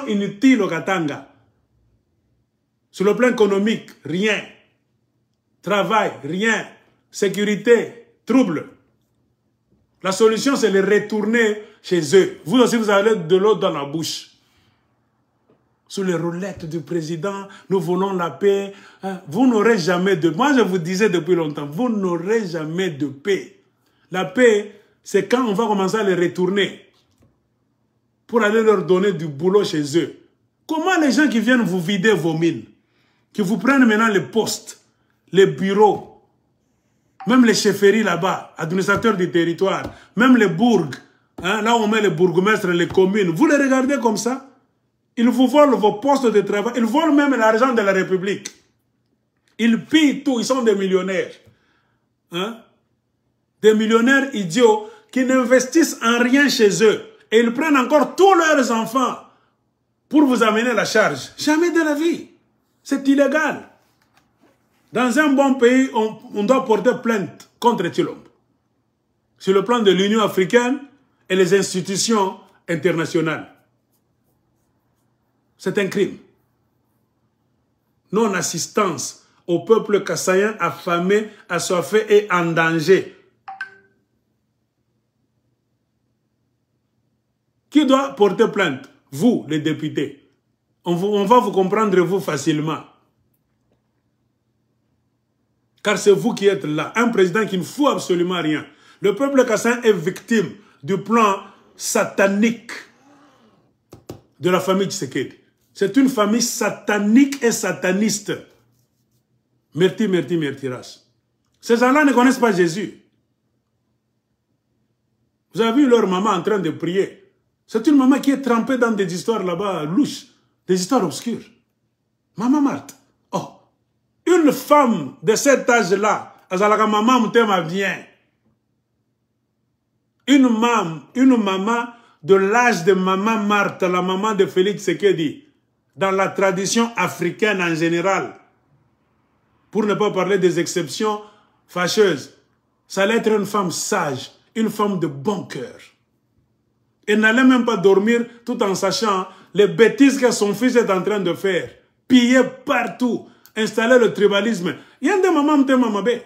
inutiles au Katanga. Sur le plan économique, rien. Travail, rien. Sécurité, trouble. La solution, c'est de les retourner chez eux. Vous aussi, vous avez de l'eau dans la bouche. Sous les roulettes du président, nous voulons la paix. Vous n'aurez jamais de paix. Moi, je vous disais depuis longtemps, vous n'aurez jamais de paix. La paix, c'est quand on va commencer à les retourner pour aller leur donner du boulot chez eux. Comment les gens qui viennent vous vider vos mines, qui vous prennent maintenant les postes, les bureaux, même les chefferies là-bas, administrateurs du territoire, même les bourgs, là où on met les bourgmestres, les communes, vous les regardez comme ça. Ils vous volent vos postes de travail, ils volent même l'argent de la République. Ils pillent tout, ils sont des millionnaires. Des millionnaires idiots qui n'investissent en rien chez eux. Et ils prennent encore tous leurs enfants pour vous amener la charge. Jamais de la vie. C'est illégal. Dans un bon pays, on doit porter plainte contre Tshilombo. Sur le plan de l'Union africaine et les institutions internationales. C'est un crime. Non-assistance au peuple kassaïen affamé, assoiffé et en danger. Qui doit porter plainte? Vous, les députés. On va vous comprendre, vous, facilement. Car c'est vous qui êtes là. Un président qui ne fout absolument rien. Le peuple kassaïen est victime du plan satanique de la famille Tshisekedi. C'est une famille satanique et sataniste. Merti, merti, mertiras. Ces gens-là ne connaissent pas Jésus. Vous avez vu leur maman en train de prier. C'est une maman qui est trempée dans des histoires là-bas louches, des histoires obscures. Maman Marthe. Oh, une femme de cet âge-là, maman m'aime bien. Une maman de l'âge de maman Marthe, la maman de Félix Tshisekedi, dans la tradition africaine en général, pour ne pas parler des exceptions fâcheuses, ça allait être une femme sage, une femme de bon cœur. Elle n'allait même pas dormir tout en sachant les bêtises que son fils est en train de faire. Piller partout, installer le tribalisme. Il y a des mamans qui m'aiment.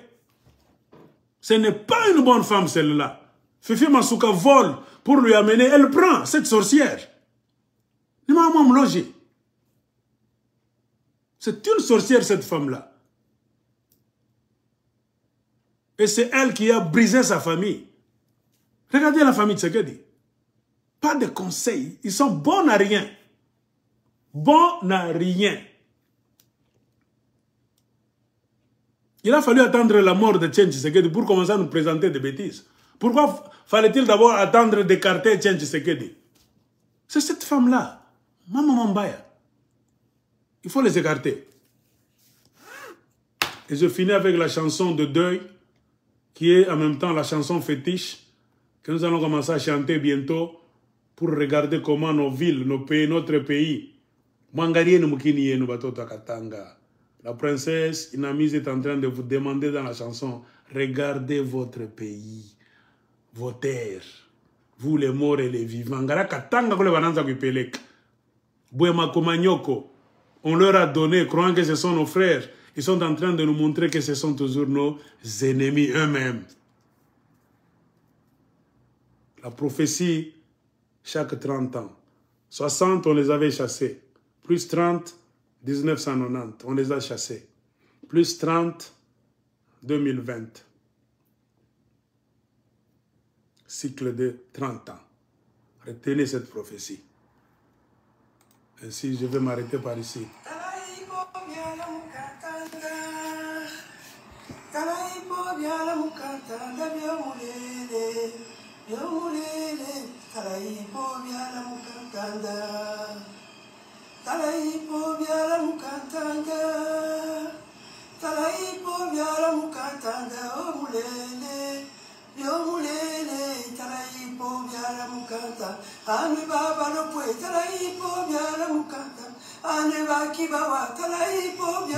Ce n'est pas une bonne femme celle-là. Fifi Masuka vole pour lui amener. Elle prend cette sorcière. C'est une sorcière cette femme-là. Et c'est elle qui a brisé sa famille. Regardez la famille Tshisekedi. Pas de conseils. Ils sont bons à rien. Bons à rien. Il a fallu attendre la mort de Tien Tshisekedi pour commencer à nous présenter des bêtises. Pourquoi fallait-il d'abord attendre d'écarter Etienne Tshisekedi? C'est cette femme-là, Maman Mbaya. Il faut les écarter. Et je finis avec la chanson de deuil, qui est en même temps la chanson fétiche, que nous allons commencer à chanter bientôt, pour regarder comment nos villes, nos pays, notre pays, la princesse Inamise est en train de vous demander dans la chanson, regardez votre pays, vos terres, vous les morts et les vivants. On leur a donné, croyant que ce sont nos frères, ils sont en train de nous montrer que ce sont toujours nos ennemis eux-mêmes. La prophétie, chaque 30 ans. 60, on les avait chassés. Plus 30, 1990, on les a chassés. Plus 30, 2020. Cycle de 30 ans. Retenez cette prophétie. Ainsi, je vais m'arrêter par ici.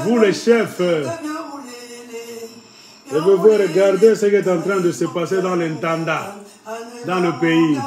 Vous les chefs, je veux vous regarder ce qui est en train de se passer dans l'Intanda, dans le pays.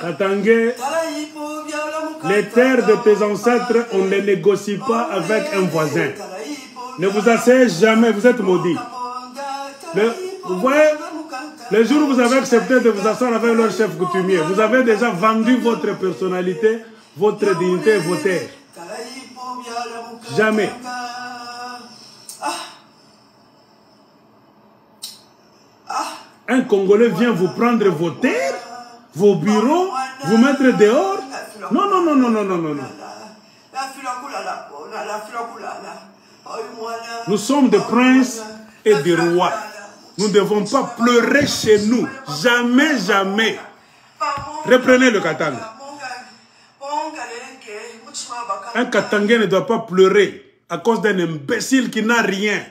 Katangé, les terres de tes ancêtres, on ne les négocie pas avec un voisin. Ne vous asseyez jamais, vous êtes maudits. Vous voyez, le jour où vous avez accepté de vous asseoir avec leur chef coutumier, vous avez déjà vendu votre personnalité, votre dignité et vos terres. Jamais. Un Congolais vient vous prendre vos terres, vos bureaux, vous mettre dehors. Non, non, non, non, non, non, non, non. Nous sommes des princes et des rois. Nous ne devons pas pleurer chez nous. Jamais, jamais. Reprenez le Katanga. Un Katangais ne doit pas pleurer à cause d'un imbécile qui n'a rien.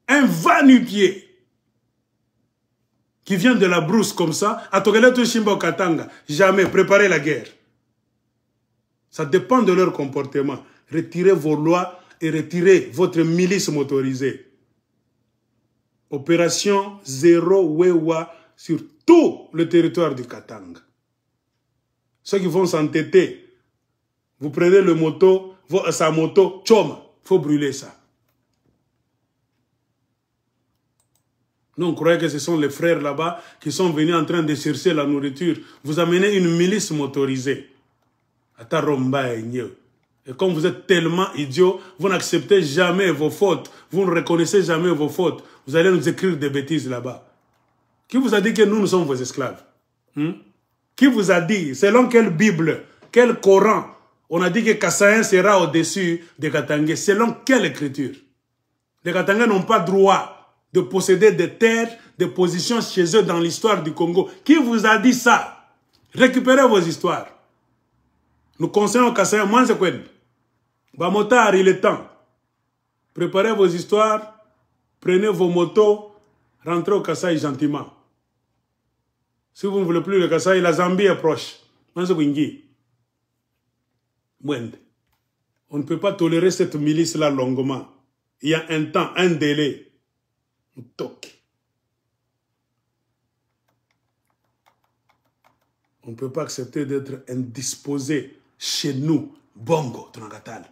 Un va-nu-pied qui vient de la brousse comme ça. À Togeleto Shimba au Katanga. Jamais. Préparez la guerre. Ça dépend de leur comportement. Retirez vos lois et retirez votre milice motorisée. Opération Zéro Wewa sur tout le territoire du Katanga. Ceux qui vont s'entêter, vous prenez le moto, sa moto, tchom, il faut brûler ça. Nous, on croyait que ce sont les frères là-bas qui sont venus en train de chercher la nourriture. Vous amenez une milice motorisée. Et comme vous êtes tellement idiots, vous n'acceptez jamais vos fautes. Vous ne reconnaissez jamais vos fautes. Vous allez nous écrire des bêtises là-bas. Qui vous a dit que nous sommes vos esclaves? Qui vous a dit, selon quelle Bible, quel Coran, on a dit que Kassaïen sera au-dessus des Katangais? Selon quelle écriture? Les Katangais n'ont pas droit de posséder des terres, des positions chez eux dans l'histoire du Congo. Qui vous a dit ça? Récupérez vos histoires. Nous conseillons aux Kassaïens, moi c'est quoi? Bamotard, il est temps. Préparez vos histoires, prenez vos motos, rentrez au Kasaï gentiment. Si vous ne voulez plus le Kasaï, la Zambie est proche. On ne peut pas tolérer cette milice-là longuement. Il y a un temps, un délai. On ne peut pas accepter d'être indisposé chez nous. Bongo, Trangatal.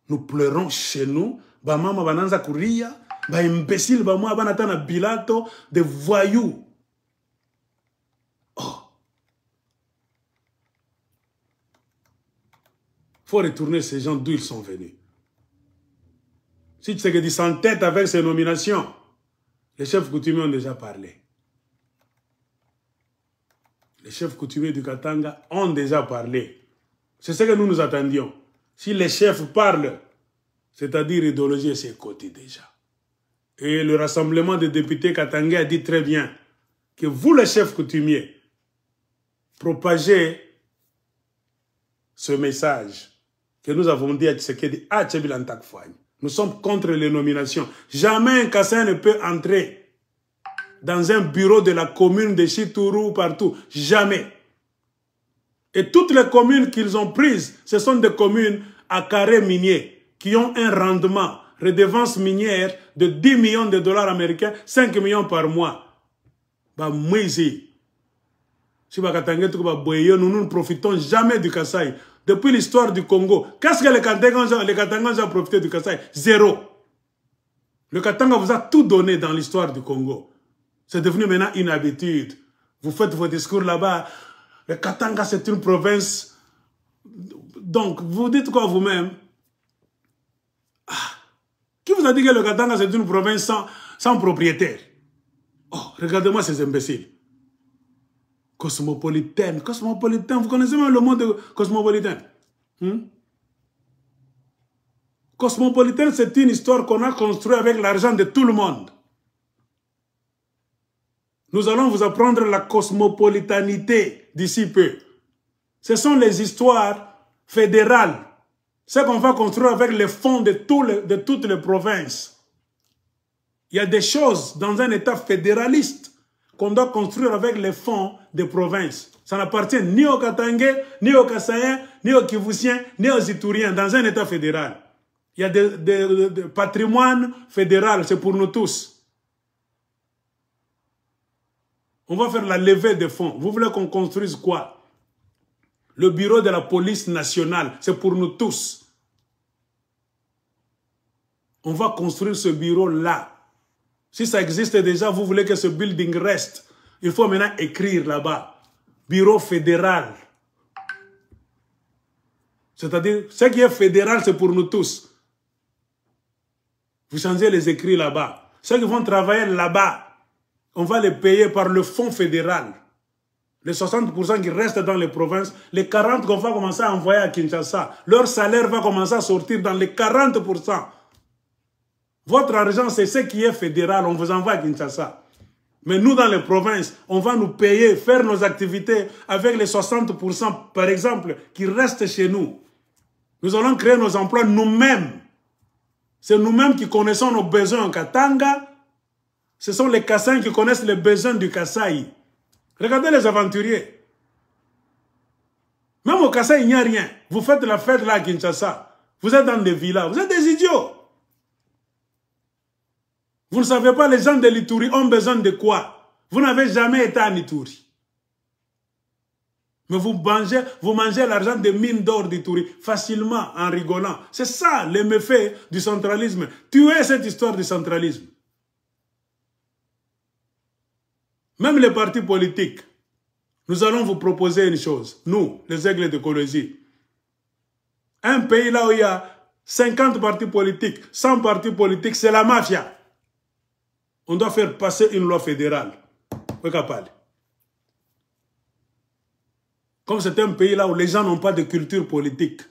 Nous pleurons chez nous. Bamama bananza kuria, ba imbécile, bamwa banatana bilato, des voyous. faut retourner ces gens d'où ils sont venus. Si Tshisekedi s'entête avec ces nominations, les chefs coutumiers ont déjà parlé. Les chefs coutumiers du Katanga ont déjà parlé. C'est ce que nous nous attendions. Si les chefs parlent, c'est-à-dire l'idéologie est ses côtés déjà. Et le rassemblement des députés katangais a dit très bien que vous, les chefs coutumiers, propagez ce message que nous avons dit à Tshisekedi, à Tchebilantakfouagne. Nous sommes contre les nominations. Jamais un Kassaïen ne peut entrer dans un bureau de la commune de Chitourou, partout. Jamais. Et toutes les communes qu'ils ont prises, ce sont des communes à carré minier, qui ont un rendement, redevance minière de 10 millions de dollars américains, 5 millions par mois. Bah, mouizi. Si nous ne profitons jamais du Kasaï. Depuis l'histoire du Congo, qu'est-ce que les Katangans ont profité du Kasaï? Zéro. Le Katanga vous a tout donné dans l'histoire du Congo. C'est devenu maintenant une habitude. Vous faites vos discours là-bas. Le Katanga, c'est une province. Donc, vous dites quoi vous-même? Qui vous a dit que le Katanga, c'est une province sans propriétaire? Oh, regardez-moi ces imbéciles. Cosmopolitaine, cosmopolitaine, vous connaissez même le mot de cosmopolitaine? Cosmopolitaine, c'est une histoire qu'on a construite avec l'argent de tout le monde. Nous allons vous apprendre la cosmopolitanité d'ici peu. Ce sont les histoires fédérales. Ce qu'on va construire avec les fonds de toutes les provinces. Il y a des choses dans un État fédéraliste qu'on doit construire avec les fonds des provinces. Ça n'appartient ni aux Katangais, ni aux Kassaïens, ni aux Kivusiens, ni aux Itouriens, dans un État fédéral. Il y a des patrimoines fédéral, c'est pour nous tous. On va faire la levée des fonds. Vous voulez qu'on construise quoi? Le bureau de la police nationale, c'est pour nous tous. On va construire ce bureau-là. Si ça existe déjà, vous voulez que ce building reste. Il faut maintenant écrire là-bas. Bureau fédéral. C'est-à-dire, ce qui est fédéral, c'est pour nous tous. Vous changez les écrits là-bas. Ceux qui vont travailler là-bas, on va les payer par le fonds fédéral. Les 60% qui restent dans les provinces, les 40% qu'on va commencer à envoyer à Kinshasa, leur salaire va commencer à sortir dans les 40%. Votre argent, c'est ce qui est fédéral, on vous envoie à Kinshasa. Mais nous, dans les provinces, on va nous payer, faire nos activités avec les 60%, par exemple, qui restent chez nous. Nous allons créer nos emplois nous-mêmes. C'est nous-mêmes qui connaissons nos besoins en Katanga. Ce sont les Kassaïens qui connaissent les besoins du Kasaï. Regardez les aventuriers. Même au Kasaï, il n'y a rien. Vous faites la fête là à Kinshasa. Vous êtes dans des villas. Vous êtes des idiots. Vous ne savez pas, les gens de l'Ituri ont besoin de quoi? Vous n'avez jamais été en Ituri. Mais vous mangez l'argent des mines d'or d'Ituri facilement, en rigolant. C'est ça, les méfaits du centralisme. Tuez cette histoire du centralisme. Même les partis politiques, nous allons vous proposer une chose. Nous, les aigles de Colosie. Un pays là où il y a 50 partis politiques, 100 partis politiques, c'est la mafia. On doit faire passer une loi fédérale. Comme c'est un pays là où les gens n'ont pas de culture politique.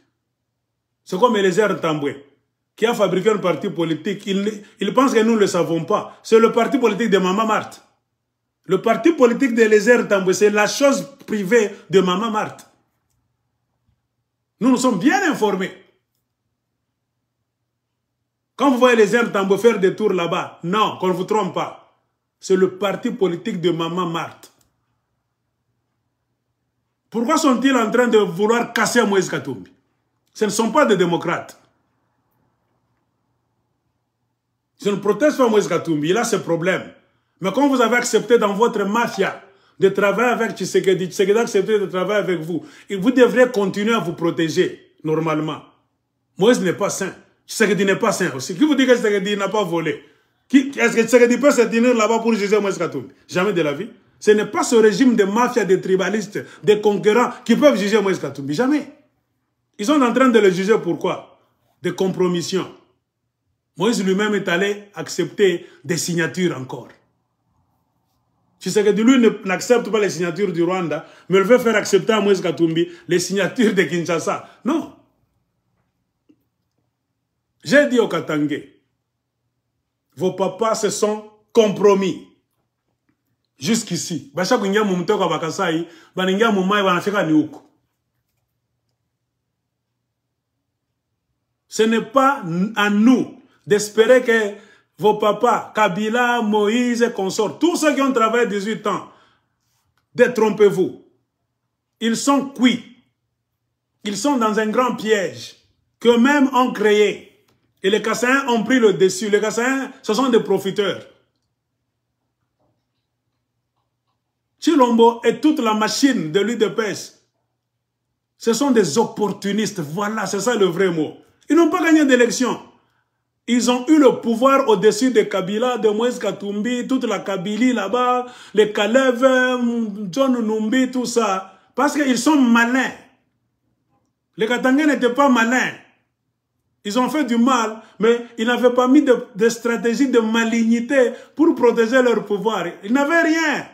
C'est comme Eliezer Tamboué, qui a fabriqué un parti politique. Il pense que nous ne le savons pas. C'est le parti politique de Maman Marthe. Le parti politique d'Eliezer Tamboué, c'est la chose privée de Maman Marthe. Nous sommes bien informés. Quand vous voyez Eliezer Tamboué faire des tours là-bas, non, qu'on ne vous trompe pas. C'est le parti politique de Maman Marthe. Pourquoi sont-ils en train de vouloir casser Moïse Katumbi? Ce ne sont pas des démocrates. Je ne proteste pas Moïse Katumbi, il a ses problèmes. Mais quand vous avez accepté dans votre mafia de travailler avec Tshisekedi, Tshisekedi a accepté de travailler avec vous, et vous devrez continuer à vous protéger, normalement. Moïse n'est pas saint. Tshisekedi n'est pas saint aussi. Qui vous dit que Tshisekedi n'a pas volé? Est-ce que Tshisekedi peut se tenir là-bas pour juger Moïse Katumbi? Jamais de la vie. Ce n'est pas ce régime de mafia, de tribalistes, de conquérants qui peuvent juger Moïse Katumbi. Jamais. Ils sont en train de le juger pourquoi? De compromission. Moïse lui-même est allé accepter des signatures encore. Tshisekedi, lui, n'accepte pas les signatures du Rwanda, mais il veut faire accepter à Moïse Katumbi les signatures de Kinshasa. Non. J'ai dit au Katangé, vos papas se sont compromis. Jusqu'ici. Ce n'est pas à nous d'espérer que vos papas, Kabila, Moïse et consorts, tous ceux qui ont travaillé 18 ans, détrompez-vous. Ils sont cuits. Ils sont dans un grand piège qu'eux-mêmes ont créé. Et les Kassaïens ont pris le dessus. Les Kassaïens, ce sont des profiteurs. Chilombo et toute la machine de l'UDPS, ce sont des opportunistes. Voilà, c'est ça le vrai mot. Ils n'ont pas gagné d'élection. Ils ont eu le pouvoir au-dessus de Kabila, de Moïse Katumbi, toute la Kabylie là-bas, les Kalev, John Numbi, tout ça. Parce qu'ils sont malins. Les Katangais n'étaient pas malins. Ils ont fait du mal, mais ils n'avaient pas mis de stratégie de malignité pour protéger leur pouvoir. Ils n'avaient rien.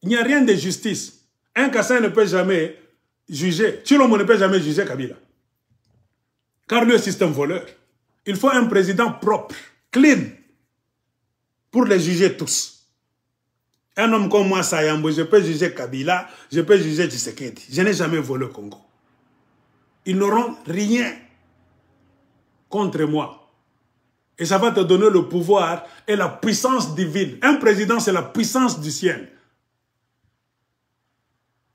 Il n'y a rien de justice. Un Kassaïen ne peut jamais juger. Chilombo ne peut jamais juger Kabila. Car lui est système voleur. Il faut un président propre, clean, pour les juger tous. Un homme comme moi, Sayambo, je peux juger Kabila, je peux juger Tshisekedi. Je n'ai jamais volé au Congo. Ils n'auront rien contre moi. Et ça va te donner le pouvoir et la puissance divine. Un président, c'est la puissance du ciel.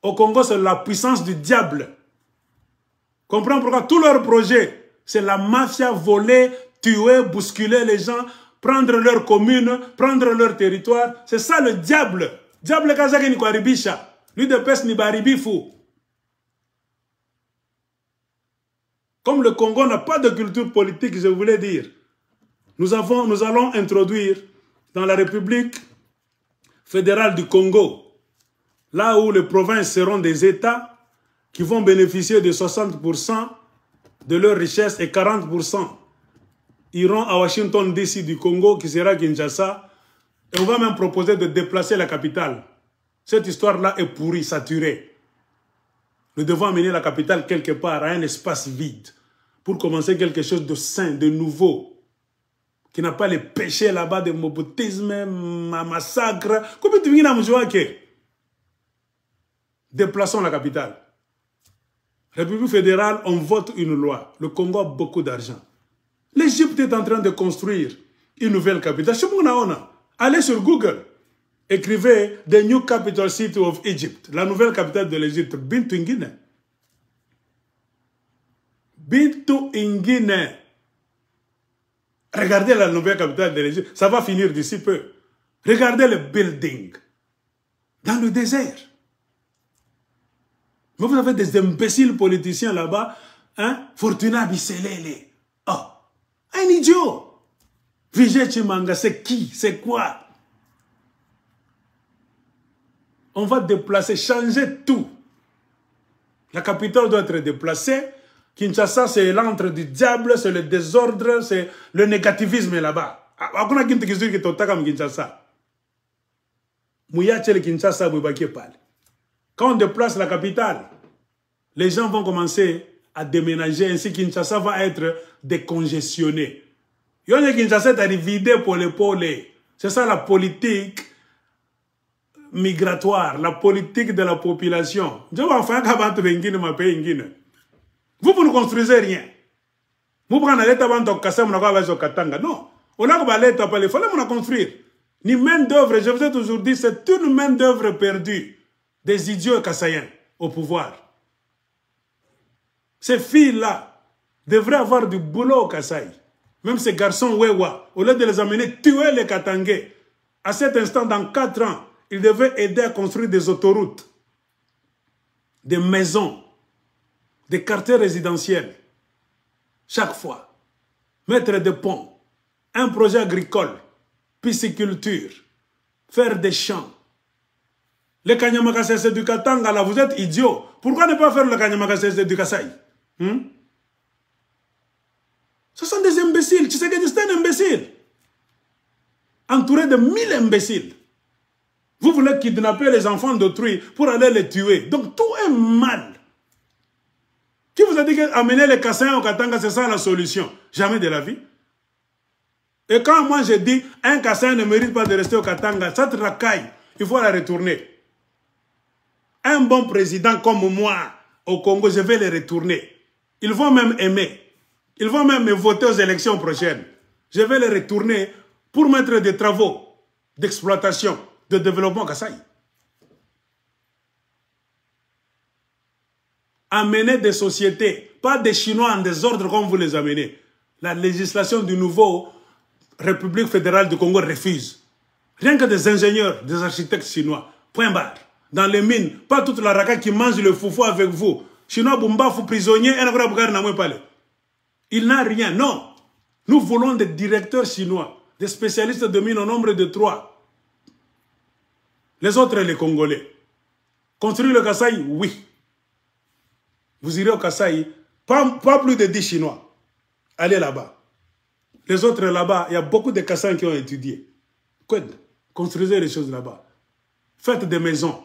Au Congo, c'est la puissance du diable. Comprends pourquoi tous leurs projets, c'est la mafia, voler, tuer, bousculer les gens, prendre leur commune, prendre leur territoire. C'est ça le diable. Diable kazaki ni kwaribisha. Lui de pes ni baribi fou. Comme le Congo n'a pas de culture politique, je voulais dire, nous allons introduire dans la République fédérale du Congo, là où les provinces seront des États qui vont bénéficier de 60% de leur richesse et 40% iront à Washington DC du Congo qui sera Kinshasa. Et on va même proposer de déplacer la capitale. Cette histoire-là est pourrie, saturée. Nous devons amener la capitale quelque part à un espace vide pour commencer quelque chose de sain, de nouveau, qui n'a pas les péchés là-bas de mobutisme, massacre. Comment tu viens à me jouer? Déplaçons la capitale. République fédérale, on vote une loi. Le Congo a beaucoup d'argent. L'Égypte est en train de construire une nouvelle capitale. Allez sur Google. Écrivez The New Capital City of Egypt. La nouvelle capitale de l'Égypte. Bintou Nguine. Bintou Nguine. Regardez la nouvelle capitale de l'Égypte. Ça va finir d'ici peu. Regardez le building. Dans le désert. Mais vous avez des imbéciles politiciens là-bas. Hein? Fortuna Bisselele. Oh. Un idiot. Vijay Chimanga, c'est qui? C'est quoi? On va déplacer, changer tout. La capitale doit être déplacée. Kinshasa, c'est l'antre du diable, c'est le désordre, c'est le négativisme là-bas. Quand on déplace la capitale, les gens vont commencer à déménager, ainsi Kinshasa va être décongestionné. Kinshasa est vidé pour les pôles. C'est ça la politique migratoire, la politique de la population. Vous ne construisez rien. Vous prenez l'état avant Kassam, non. On a l'état il fallait construire. Ni main d'œuvre, je vous ai toujours dit, c'est une main d'œuvre perdue des idiots kassaïens au pouvoir. Ces filles-là devraient avoir du boulot au Kasaï. Même ces garçons Wewa, au lieu de les amener tuer les Katangais, à cet instant, dans 4 ans, ils devaient aider à construire des autoroutes, des maisons, des quartiers résidentiels. Chaque fois, mettre des ponts, un projet agricole, pisciculture, faire des champs. Le Kanyamakassé du Katanga, là, vous êtes idiots. Pourquoi ne pas faire le Kanyamakassé du Kasaï? Ce sont des imbéciles. Tu sais que c'est un imbécile. Entouré de 1000 imbéciles. Vous voulez kidnapper les enfants d'autrui pour aller les tuer. Donc tout est mal. Qui vous a dit qu'amener les Kassaïens au Katanga, c'est ça la solution? Jamais de la vie. Et quand moi je dis un Kassaïen ne mérite pas de rester au Katanga, cette racaille, il faut la retourner. Un bon président comme moi au Congo, je vais les retourner. Ils vont même aimer. Ils vont même me voter aux élections prochaines. Je vais les retourner pour mettre des travaux d'exploitation, de développement au Kasaï. Amener des sociétés, pas des Chinois en désordre comme vous les amenez. La législation du nouveau République fédérale du Congo refuse. Rien que des ingénieurs, des architectes chinois. Point barre. Dans les mines, pas toute la raka qui mange le foufou avec vous. Chinois Bumbafu prisonnier, il n'a rien. Non. Nous voulons des directeurs chinois, des spécialistes de mines au nombre de 3. Les autres, les Congolais. Construire le Kasaï, oui. Vous irez au Kasaï, pas plus de 10 Chinois. Allez là-bas. Les autres là-bas, il y a beaucoup de Kasaïs qui ont étudié. Construisez les choses là-bas. Faites des maisons.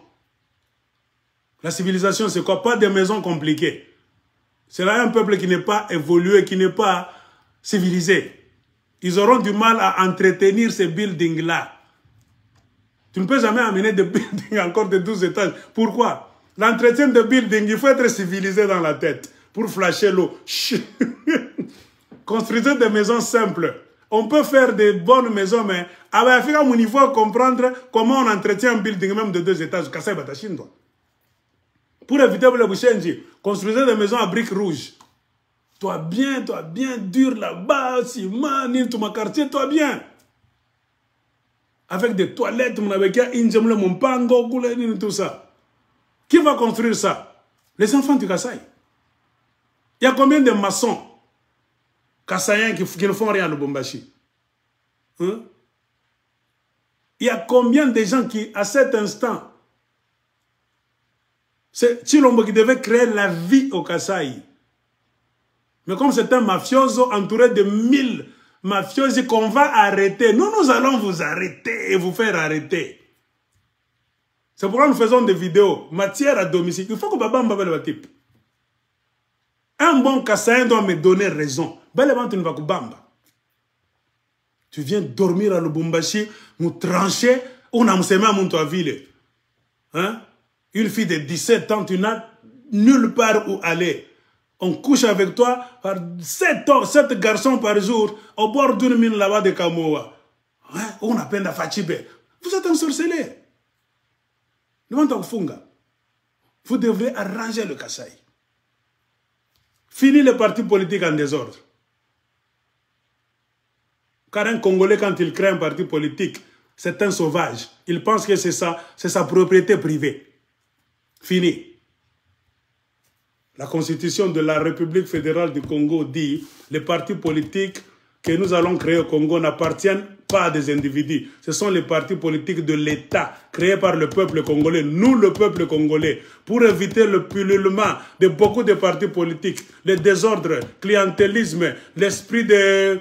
La civilisation, c'est quoi? Pas des maisons compliquées. C'est là un peuple qui n'est pas évolué, qui n'est pas civilisé. Ils auront du mal à entretenir ces buildings-là. Tu ne peux jamais amener des buildings encore de 12 étages. Pourquoi? L'entretien de buildings, il faut être civilisé dans la tête pour flasher l'eau. Construisez des maisons simples. On peut faire des bonnes maisons, mais il faut comprendre comment on entretient un building même de 2 étages. Pour éviter le bouchenji, construisez des maisons à briques rouges. Toi bien dur là-bas, ciment, tout ma quartier, toi bien. Avec des toilettes, tout ça. Qui va construire ça? Les enfants du Kasaï. Il y a combien de maçons Kassaïens qui ne font rien à Lubumbashi? Il y a combien de gens qui, à cet instant, c'est Chilombo qui devait créer la vie au Kasaï. Mais comme c'est un mafioso entouré de 1000 mafiosi qu'on va arrêter, nous allons vous arrêter et vous faire arrêter. C'est pourquoi nous faisons des vidéos, matière à domicile. Il faut que Baba m'appelle le type. Un bon Kassaïen doit me donner raison. Tu viens dormir à Lubumbashi, nous trancher, on a m'sema à Montoiville. Hein? Une fille de 17 ans, tu n'as nulle part où aller. On couche avec toi par 7 garçons par jour au bord d'une mine là-bas de Kamoa. Hein? On a peine à Fachibé. Vous êtes ensorcelés. Vous devrez arranger le Kasaï. Fini les partis politiques en désordre. Car un Congolais, quand il crée un parti politique, c'est un sauvage. Il pense que c'est sa propriété privée. Fini. La Constitution de la République fédérale du Congo dit que les partis politiques que nous allons créer au Congo n'appartiennent pas à des individus. Ce sont les partis politiques de l'État créés par le peuple congolais, nous le peuple congolais, pour éviter le pullulement de beaucoup de partis politiques, le désordre, clientélisme, l'esprit de...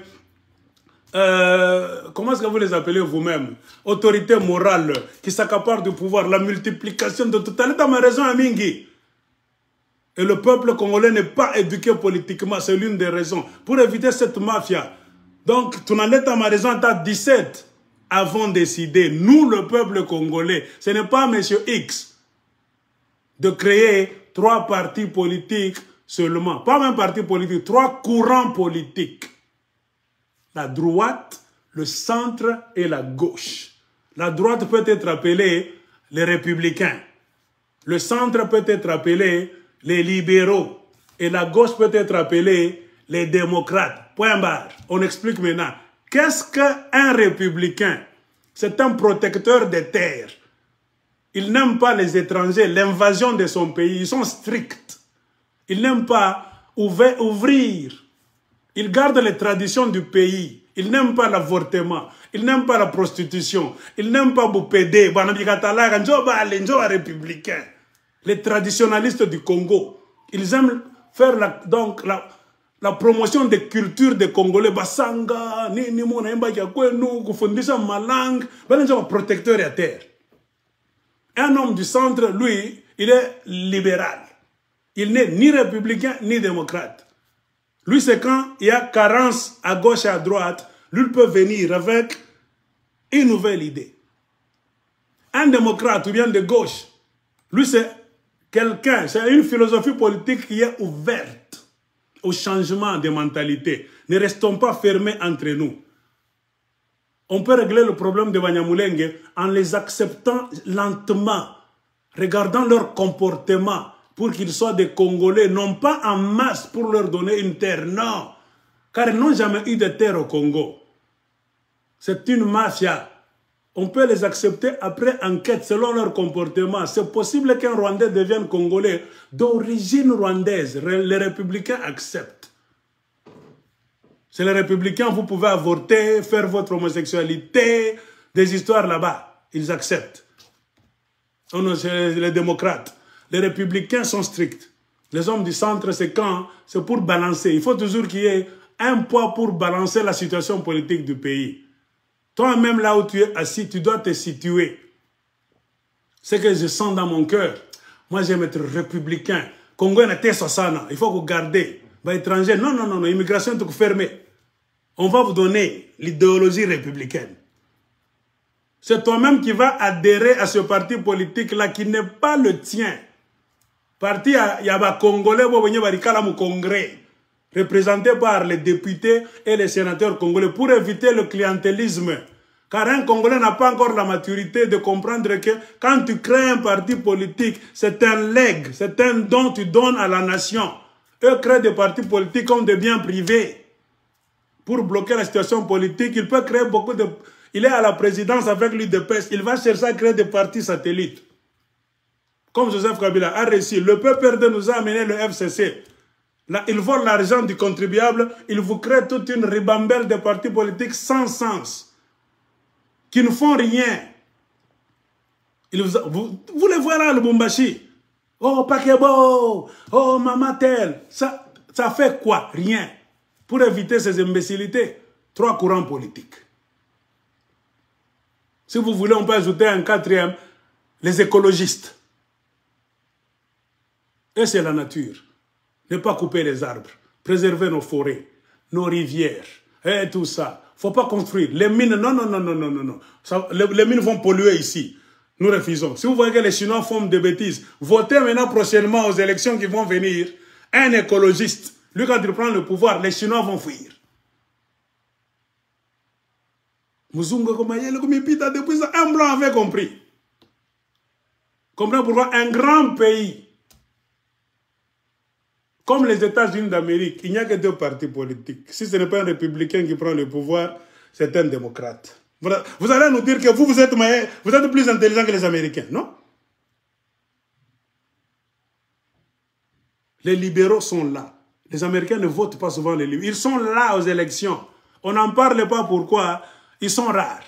comment est-ce que vous les appelez vous-même? Autorité morale qui s'accapare du pouvoir, la multiplication de tout. T'as ma raison à Mingi. Et le peuple congolais n'est pas éduqué politiquement, c'est l'une des raisons. Pour éviter cette mafia. Donc, tu n'en es à ma raison, tu as 17 avant de décider. Nous, le peuple congolais, ce n'est pas M. X de créer 3 partis politiques seulement. Pas même partis politiques, 3 courants politiques. La droite, le centre et la gauche. La droite peut être appelée les républicains. Le centre peut être appelé les libéraux. Et la gauche peut être appelée les démocrates. Point barre. On explique maintenant. Qu'est-ce qu'un républicain? C'est un protecteur des terres. Il n'aime pas les étrangers, l'invasion de son pays. Ils sont stricts. Il n'aime pas ouvrir. Il garde les traditions du pays. Ils n'aiment pas l'avortement. Ils n'aiment pas la prostitution. Ils n'aiment pas Boupédé. Républicains. Les traditionalistes du Congo. Ils aiment faire la promotion des cultures des Congolais. Basanga, ni mona imba ya kwenu, kufundisha malang. Protecteur à terre. Un homme du centre, lui, il est libéral. Il n'est ni républicain ni démocrate. Lui, c'est quand il y a carence à gauche et à droite, lui peut venir avec une nouvelle idée. Un démocrate ou bien de gauche, lui, c'est quelqu'un, c'est une philosophie politique qui est ouverte au changement de mentalité. Ne restons pas fermés entre nous. On peut régler le problème de Banyamulenge en les acceptant lentement, regardant leur comportement, pour qu'ils soient des Congolais, non pas en masse pour leur donner une terre, non. Car ils n'ont jamais eu de terre au Congo. C'est une mafia. On peut les accepter après enquête selon leur comportement. C'est possible qu'un Rwandais devienne Congolais d'origine rwandaise. Les républicains acceptent. C'est les républicains, vous pouvez avorter, faire votre homosexualité, des histoires là-bas. Ils acceptent. Oh non, c'est les démocrates. Les républicains sont stricts. Les hommes du centre, c'est quand? C'est pour balancer. Il faut toujours qu'il y ait un poids pour balancer la situation politique du pays. Toi-même, là où tu es assis, tu dois te situer. C'est que je sens dans mon cœur. Moi, j'aime être républicain. Congo est ça. Il faut que vous gardez. Bah, étranger, non, non, non, immigration, tu fermez. On va vous donner l'idéologie républicaine. C'est toi-même qui vas adhérer à ce parti politique-là qui n'est pas le tien. Parti, il y a des Congolais qui vont venir au Congrès, représentés par les députés et les sénateurs congolais, pour éviter le clientélisme. Car un Congolais n'a pas encore la maturité de comprendre que quand tu crées un parti politique, c'est un legs, c'est un don que tu donnes à la nation. Eux créent des partis politiques comme des biens privés. Pour bloquer la situation politique, il peut créer beaucoup de... Il est à la présidence avec l'UDPS, il va chercher à créer des partis satellites. Comme Joseph Kabila a réussi, le PPRD nous a amené le FCC. Là, ils volent l'argent du contribuable, ils vous créent toute une ribambelle de partis politiques sans sens, qui ne font rien. Vous les voyez là, le Bumbashi. Oh, Pakebo, oh, Mamatel. Ça fait quoi? Rien. Pour éviter ces imbécilités, 3 courants politiques. Si vous voulez, on peut ajouter un 4e, les écologistes. Et c'est la nature. Ne pas couper les arbres, préserver nos forêts, nos rivières, et tout ça. Il ne faut pas construire. Les mines, non, non, non, non, non, non, non. Les mines vont polluer ici. Nous refusons. Si vous voyez que les Chinois font des bêtises, votez maintenant prochainement aux élections qui vont venir. Un écologiste, lui quand il prend le pouvoir, les Chinois vont fuir. Un blanc avait compris. Comprenez pourquoi un grand pays comme les États-Unis d'Amérique, il n'y a que 2 partis politiques. Si ce n'est pas un républicain qui prend le pouvoir, c'est un démocrate. Vous allez nous dire que vous êtes plus intelligent que les Américains, non? Les libéraux sont là. Les Américains ne votent pas souvent les libéraux. Ils sont là aux élections. On n'en parle pas pourquoi. Ils sont rares.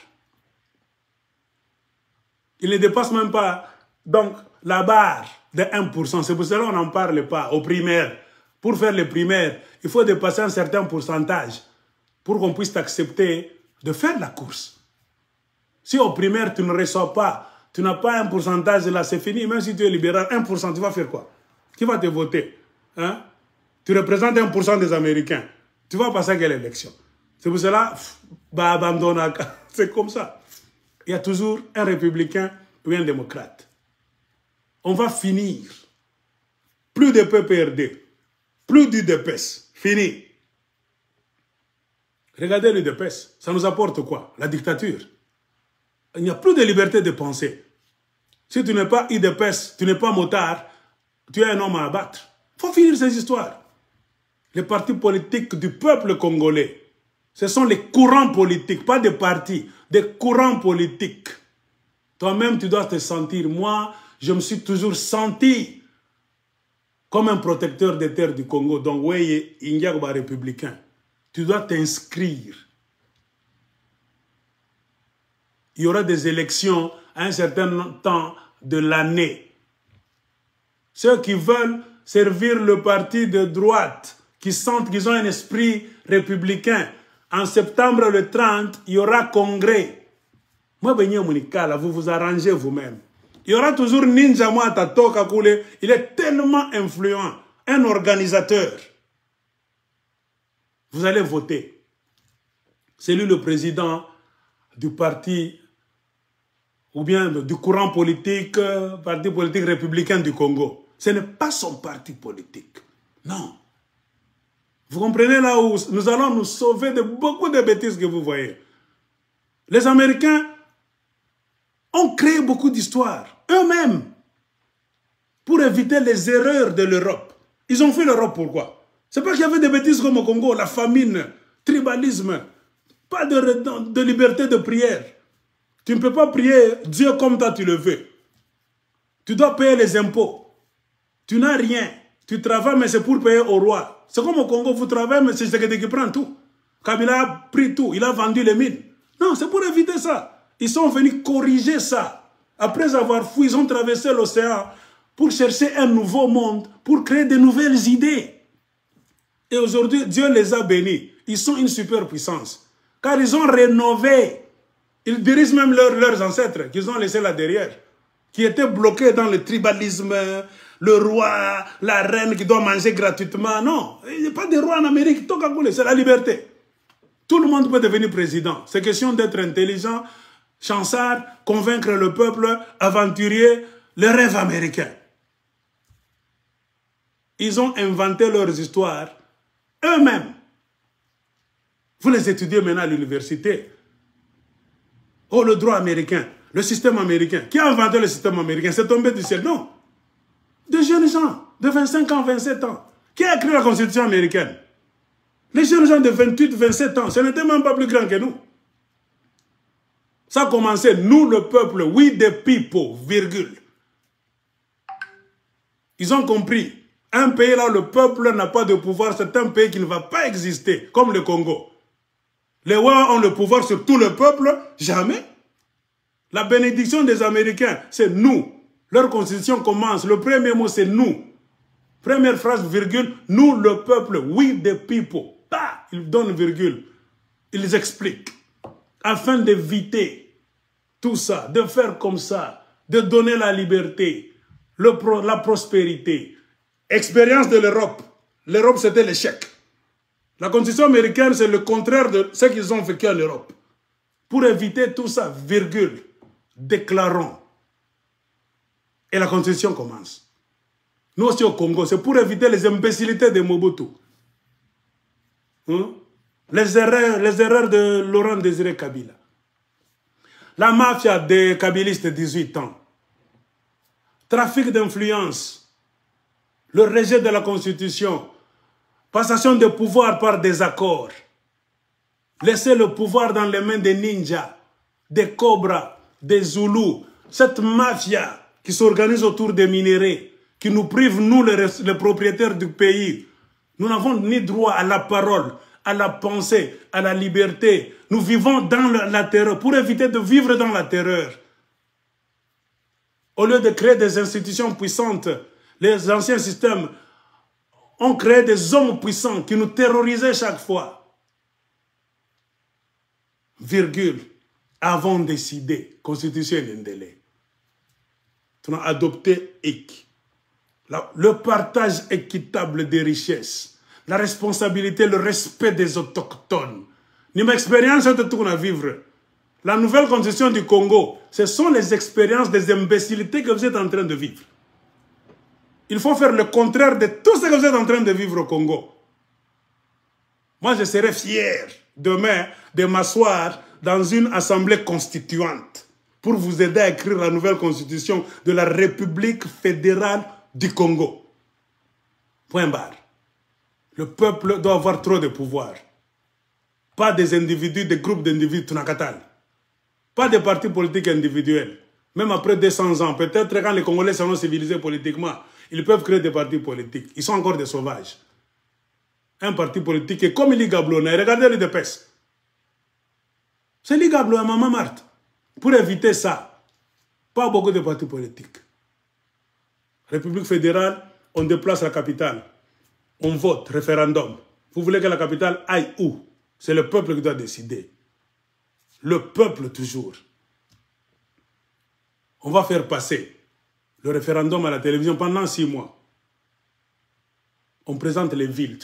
Ils ne dépassent même pas donc, la barre de 1%. C'est pour cela qu'on n'en parle pas aux primaires. Pour faire les primaires, il faut dépasser un certain pourcentage pour qu'on puisse t'accepter de faire la course. Si aux primaires, tu ne reçois pas, tu n'as pas un pourcentage là, c'est fini. Même si tu es libéral, 1%, tu vas faire quoi? Qui va te voter? Hein? Tu représentes 1% des Américains. Tu vas passer à quelle élection? C'est pour cela, bah, abandonne. C'est comme ça. Il y a toujours un républicain ou un démocrate. On va finir. Plus de PPRD. Plus d'UDPS. Fini. Regardez l'UDPS. Ça nous apporte quoi? La dictature. Il n'y a plus de liberté de penser. Si tu n'es pas UDPS, tu n'es pas motard, tu es un homme à abattre. Il faut finir ces histoires. Les partis politiques du peuple congolais, ce sont les courants politiques, pas des partis, des courants politiques. Toi-même, tu dois te sentir. Moi, je me suis toujours senti comme un protecteur des terres du Congo. Donc, oui, il y a un républicain. Tu dois t'inscrire il y aura des élections à un certain temps de l'année. Ceux qui veulent servir le parti de droite, qui sentent qu'ils ont un esprit républicain, en septembre le 30, il y aura congrès. Moi, vous vous arrangez vous-même. Il y aura toujours Ninja Tato Kakule. Il est tellement influent, un organisateur. Vous allez voter. C'est lui le président du parti ou bien du courant politique, parti politique républicain du Congo. Ce n'est pas son parti politique. Non. Vous comprenez là où nous allons nous sauver de beaucoup de bêtises que vous voyez. Les Américains ont créé beaucoup d'histoires, eux-mêmes, pour éviter les erreurs de l'Europe. Ils ont fait l'Europe pourquoi? C'est pas qu'il y avait des bêtises comme au Congo, la famine, tribalisme, pas de liberté de prière. Tu ne peux pas prier Dieu comme toi tu le veux. Tu dois payer les impôts. Tu n'as rien. Tu travailles, mais c'est pour payer au roi. C'est comme au Congo, vous travaillez, mais c'est Tshisekedi qui prend tout. Kabila a pris tout, il a vendu les mines. Non, c'est pour éviter ça. Ils sont venus corriger ça. Après avoir fui, ils ont traversé l'océan pour chercher un nouveau monde, pour créer de nouvelles idées. Et aujourd'hui, Dieu les a bénis. Ils sont une superpuissance. Car ils ont rénové. Ils dirigent même leurs ancêtres, qu'ils ont laissés là derrière, qui étaient bloqués dans le tribalisme, le roi, la reine qui doit manger gratuitement. Non, il n'y a pas de roi en Amérique. C'est la liberté. Tout le monde peut devenir président. C'est question d'être intelligent, chancard, convaincre le peuple, aventurier, le rêve américain. Ils ont inventé leurs histoires eux-mêmes. Vous les étudiez maintenant à l'université. Oh, le droit américain, le système américain. Qui a inventé le système américain? C'est tombé du ciel? Non. Des jeunes gens de 25 ans, 27 ans. Qui a écrit la Constitution américaine? Les jeunes gens de 28, 27 ans, ce n'était même pas plus grand que nous. Ça a commencé, nous le peuple, we the people, virgule. Ils ont compris. Un pays là où le peuple n'a pas de pouvoir, c'est un pays qui ne va pas exister, comme le Congo. Les Wa ont le pouvoir sur tout le peuple? Jamais. La bénédiction des Américains, c'est nous. Leur constitution commence, le premier mot c'est nous. Première phrase, virgule, nous le peuple, we the people. Bah, ils donnent virgule. Ils expliquent. Afin d'éviter tout ça, de faire comme ça, de donner la liberté, la prospérité. Expérience de l'Europe. L'Europe c'était l'échec. La constitution américaine c'est le contraire de ce qu'ils ont vécu en Europe. Pour éviter tout ça, virgule, déclarons. Et la constitution commence. Nous aussi au Congo, c'est pour éviter les imbécilités de Mobutu. Les erreurs de Laurent Désiré Kabila. La mafia des kabylistes de 18 ans. Trafic d'influence. Le rejet de la constitution. Passation de pouvoir par désaccord. Laisser le pouvoir dans les mains des ninjas, des cobras, des zoulous. Cette mafia qui s'organise autour des minéraux, qui nous prive, nous les propriétaires du pays. Nous n'avons ni droit à la parole, à la pensée, à la liberté. Nous vivons dans la terreur, pour éviter de vivre dans la terreur. Au lieu de créer des institutions puissantes, les anciens systèmes ont créé des hommes puissants qui nous terrorisaient chaque fois. Virgule, avons décidé, constitution et délai. Nous avons adopté le partage équitable des richesses, la responsabilité, le respect des autochtones. Notre expérience de tout à vivre. La nouvelle constitution du Congo, ce sont les expériences des imbécilités que vous êtes en train de vivre. Il faut faire le contraire de tout ce que vous êtes en train de vivre au Congo. Moi, je serais fier demain de m'asseoir dans une assemblée constituante pour vous aider à écrire la nouvelle constitution de la République fédérale du Congo. Point barre. Le peuple doit avoir trop de pouvoir. Pas des individus, des groupes d'individus, Tunakatal. Pas des partis politiques individuels. Même après 200 ans, peut-être quand les Congolais seront civilisés politiquement, ils peuvent créer des partis politiques. Ils sont encore des sauvages. Un parti politique est comme Liga Blona. Regardez les DPS. C'est Liga Blona, Maman Marthe. Pour éviter ça, pas beaucoup de partis politiques. République fédérale, on déplace la capitale. On vote, référendum. Vous voulez que la capitale aille où? C'est le peuple qui doit décider. Le peuple toujours. On va faire passer le référendum à la télévision pendant 6 mois. On présente les villes.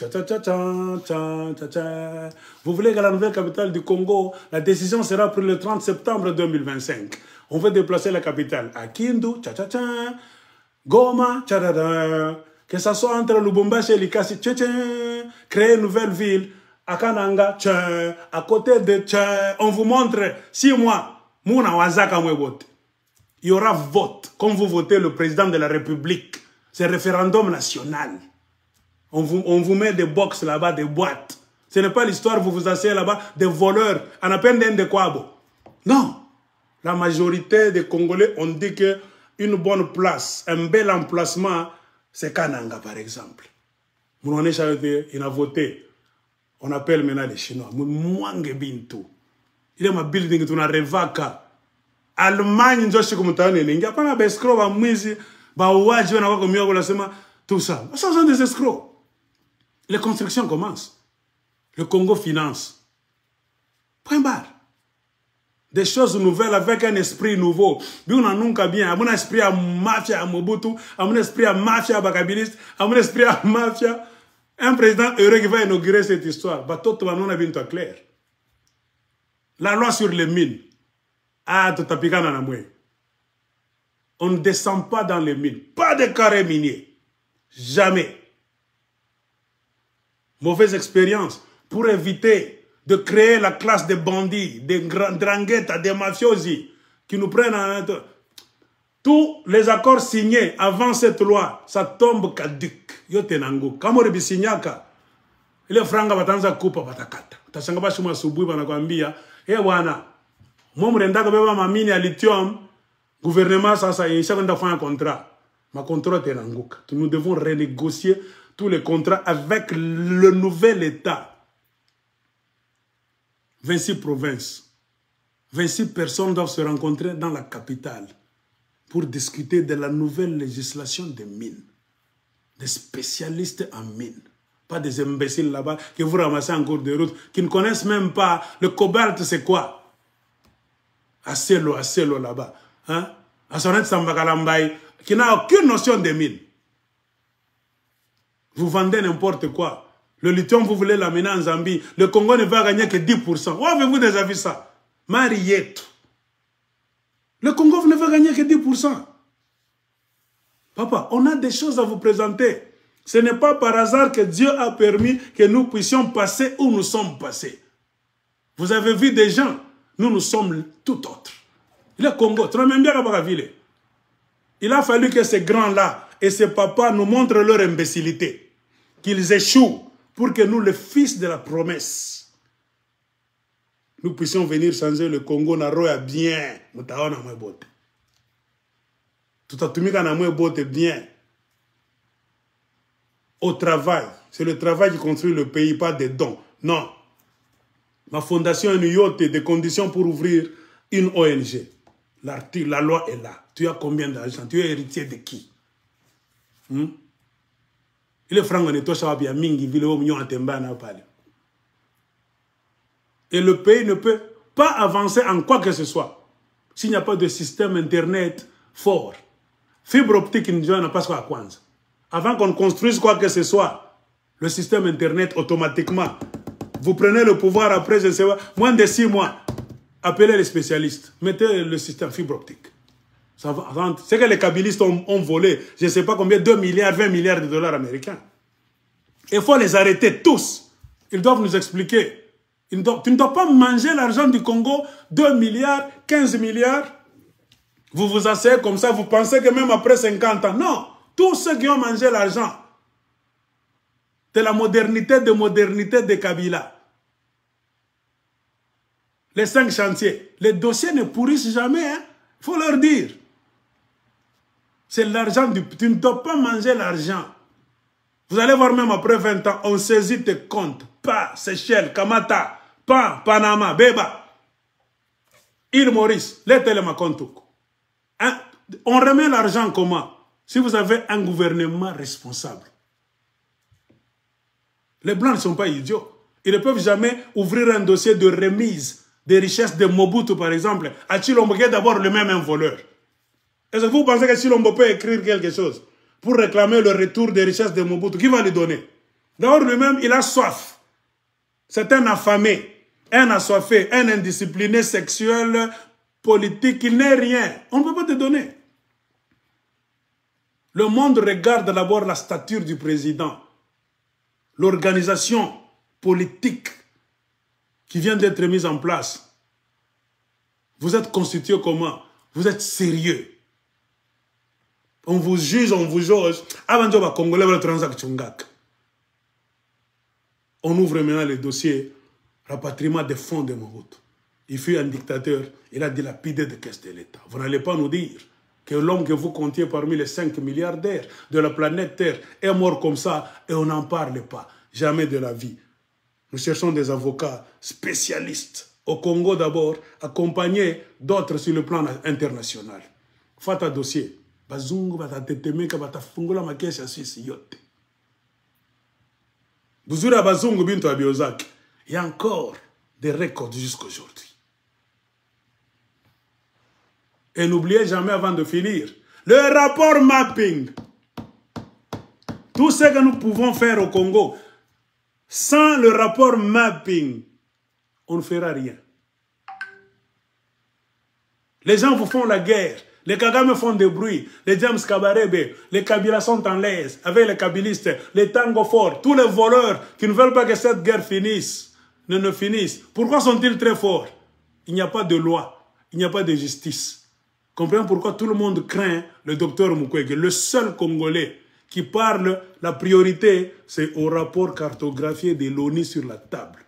Vous voulez que la nouvelle capitale du Congo, la décision sera prise le 30 septembre 2025. On veut déplacer la capitale à Kindu, Goma, que ça soit entre Lubumbashi et Likasi, créer une nouvelle ville à Kananga, à côté de on vous montre 6 mois. Mouna Wazaka Mwebote. Il y aura vote, comme vous votez le président de la République. C'est référendum national. On vous met des box là-bas, des boîtes. Ce n'est pas l'histoire, vous vous asseyez là-bas, des voleurs, en appel d'un de Kwabo. Non. La majorité des Congolais ont dit qu'une bonne place, un bel emplacement, c'est Kananga, par exemple. Mounoune Charité, il a voté. On appelle maintenant les Chinois. Mouange Bintou. Il y a ma building, tu n'as revaka. Allemagne, ndio shiko mtaani ningi. Hapana ba escroc ba mwizi, ba uwaji wana wako miogo la sema tout ça. Ça sont des escrocs. Les constructions commencent. Le Congo finance. Point barre. Des choses nouvelles avec un esprit nouveau. Bien on nunca bien. Un esprit à mafia à Mobutu, un esprit à mafia à Bakabiliste, un esprit à mafia. Un président heureux qui va inaugurer cette histoire. Bah tout va non bien clair. La loi sur les mines. Ah, tout à on ne descend pas dans les mines. Pas de carré minier. Jamais. Mauvaise expérience pour éviter de créer la classe des bandits, des dranguettes, des mafiosi qui nous prennent en... Tous les accords signés avant cette loi, ça tombe caduc. Yotenango. Kamore bisinyaka. Ile franga batanza kupa batakata. Tasanga bashuma subuhi banakwambia, wana. Moi, je suis mamini à lithium. Gouvernement, ça y est, chaque fois un contrat. Ma contrat est en Gouk. Nous devons renégocier tous les contrats avec le nouvel État. 26 provinces. 26 personnes doivent se rencontrer dans la capitale pour discuter de la nouvelle législation des mines. Des spécialistes en mines. Pas des imbéciles là-bas qui vous ramassez en cours de route, qui ne connaissent même pas le cobalt, c'est quoi? Assez l'eau là-bas. Hein? Assonet Sambakalambaï, qui n'a aucune notion des mines. Vous vendez n'importe quoi. Le lithium, vous voulez l'amener en Zambie. Le Congo ne va gagner que 10%. Où avez-vous déjà vu ça? Mariette. Le Congo ne va gagner que 10%. Papa, on a des choses à vous présenter. Ce n'est pas par hasard que Dieu a permis que nous puissions passer où nous sommes passés. Vous avez vu des gens. Nous sommes tout autres. Le Congo, tu n'as même bien la ville. Il a fallu que ces grands-là et ces papas nous montrent leur imbécilité. Qu'ils échouent pour que nous, les fils de la promesse, nous puissions venir changer le Congo na bien. Tout à tout bien. Au travail. C'est le travail qui construit le pays, pas des dons. Non. Ma fondation est des conditions pour ouvrir une ONG. La loi est là. Tu as combien d'argent? Tu es héritier de qui? Il est franc, on est tous à mingi, et le pays ne peut pas avancer en quoi que ce soit s'il n'y a pas de système internet fort. Fibre optique, n'a pas quoi à Kwanza. Avant qu'on construise quoi que ce soit, le système internet automatiquement. Vous prenez le pouvoir après, je ne sais pas, moins de 6 mois. Appelez les spécialistes. Mettez le système fibre optique. C'est que les kabylistes ont volé, je ne sais pas combien, 2 milliards, 20 milliards de dollars américains. Il faut les arrêter tous. Ils doivent nous expliquer. Tu ne dois pas manger l'argent du Congo, 2 milliards, 15 milliards. Vous vous asseyez comme ça, vous pensez que même après 50 ans. Non, tous ceux qui ont mangé l'argent de la modernité de Kabila. Les 5 chantiers. Les dossiers ne pourrissent jamais. Il faut leur dire. C'est l'argent du... Tu ne dois pas manger l'argent. Vous allez voir même après 20 ans, on saisit tes comptes. Pas Seychelles, Kamata, Pan, Panama, Beba. Île Maurice, les Télémacontouk. On remet l'argent comment? Si vous avez un gouvernement responsable. Les Blancs ne sont pas idiots. Ils ne peuvent jamais ouvrir un dossier de remise des richesses de Mobutu, par exemple, à Chilombo, qui est d'abord le même un voleur. Est-ce que vous pensez que Chilombo peut écrire quelque chose pour réclamer le retour des richesses de Mobutu? Qui va lui donner? D'abord, lui-même, il a soif. C'est un affamé, un assoiffé, un indiscipliné sexuel, politique, il n'est rien. On ne peut pas te donner. Le monde regarde d'abord la stature du président, l'organisation politique qui vient d'être mise en place. Vous êtes constitué comment? Vous êtes sérieux. On vous juge, on vous jauge. Avant de Congolais, le transaction. On ouvre maintenant le dossier rapatriement des fonds de Mobutu. Il fut un dictateur, il a dilapidé des caisses de l'État. Vous n'allez pas nous dire que l'homme que vous comptiez parmi les 5 milliardaires de la planète Terre est mort comme ça et on n'en parle pas. Jamais de la vie. Nous cherchons des avocats spécialistes au Congo d'abord, accompagnés d'autres sur le plan international. Faites un dossier. Bazungu batatetemeka batafungula makesi ya sisi yote. Buzura bazungu bintu abiozaki. Il y a encore des records jusqu'à aujourd'hui. Et n'oubliez jamais avant de finir, le rapport mapping. Tout ce que nous pouvons faire au Congo, sans le rapport mapping, on ne fera rien. Les gens vous font la guerre. Les Kagame font des bruits. Les James Kabarebe, les Kabila sont en l'aise avec les Kabilistes, les Tango forts, tous les voleurs qui ne veulent pas que cette guerre finisse, ne finisse. Pourquoi sont-ils très forts? Il n'y a pas de loi, il n'y a pas de justice. Comprenez pourquoi tout le monde craint le docteur Mukwege. Le seul Congolais qui parle, la priorité, c'est au rapport cartographié de l'ONU sur la table.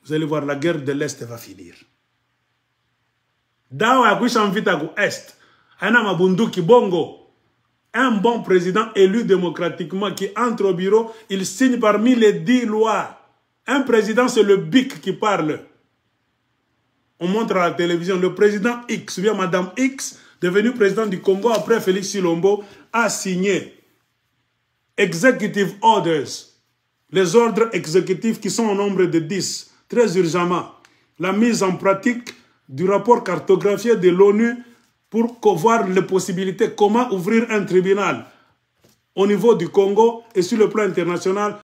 Vous allez voir, la guerre de l'Est va finir. Dawa Kwishamvita Est, Anama Bunduki Bongo, un bon président élu démocratiquement qui entre au bureau, il signe parmi les 10 lois. Un président, c'est le BIC qui parle. On montre à la télévision, le président X, ou bien Madame X, devenu président du Congo après Félix Tshilombo, a signé Executive Orders, les ordres exécutifs qui sont au nombre de 10, très urgemment. La mise en pratique du rapport cartographié de l'ONU pour voir les possibilités, comment ouvrir un tribunal au niveau du Congo et sur le plan international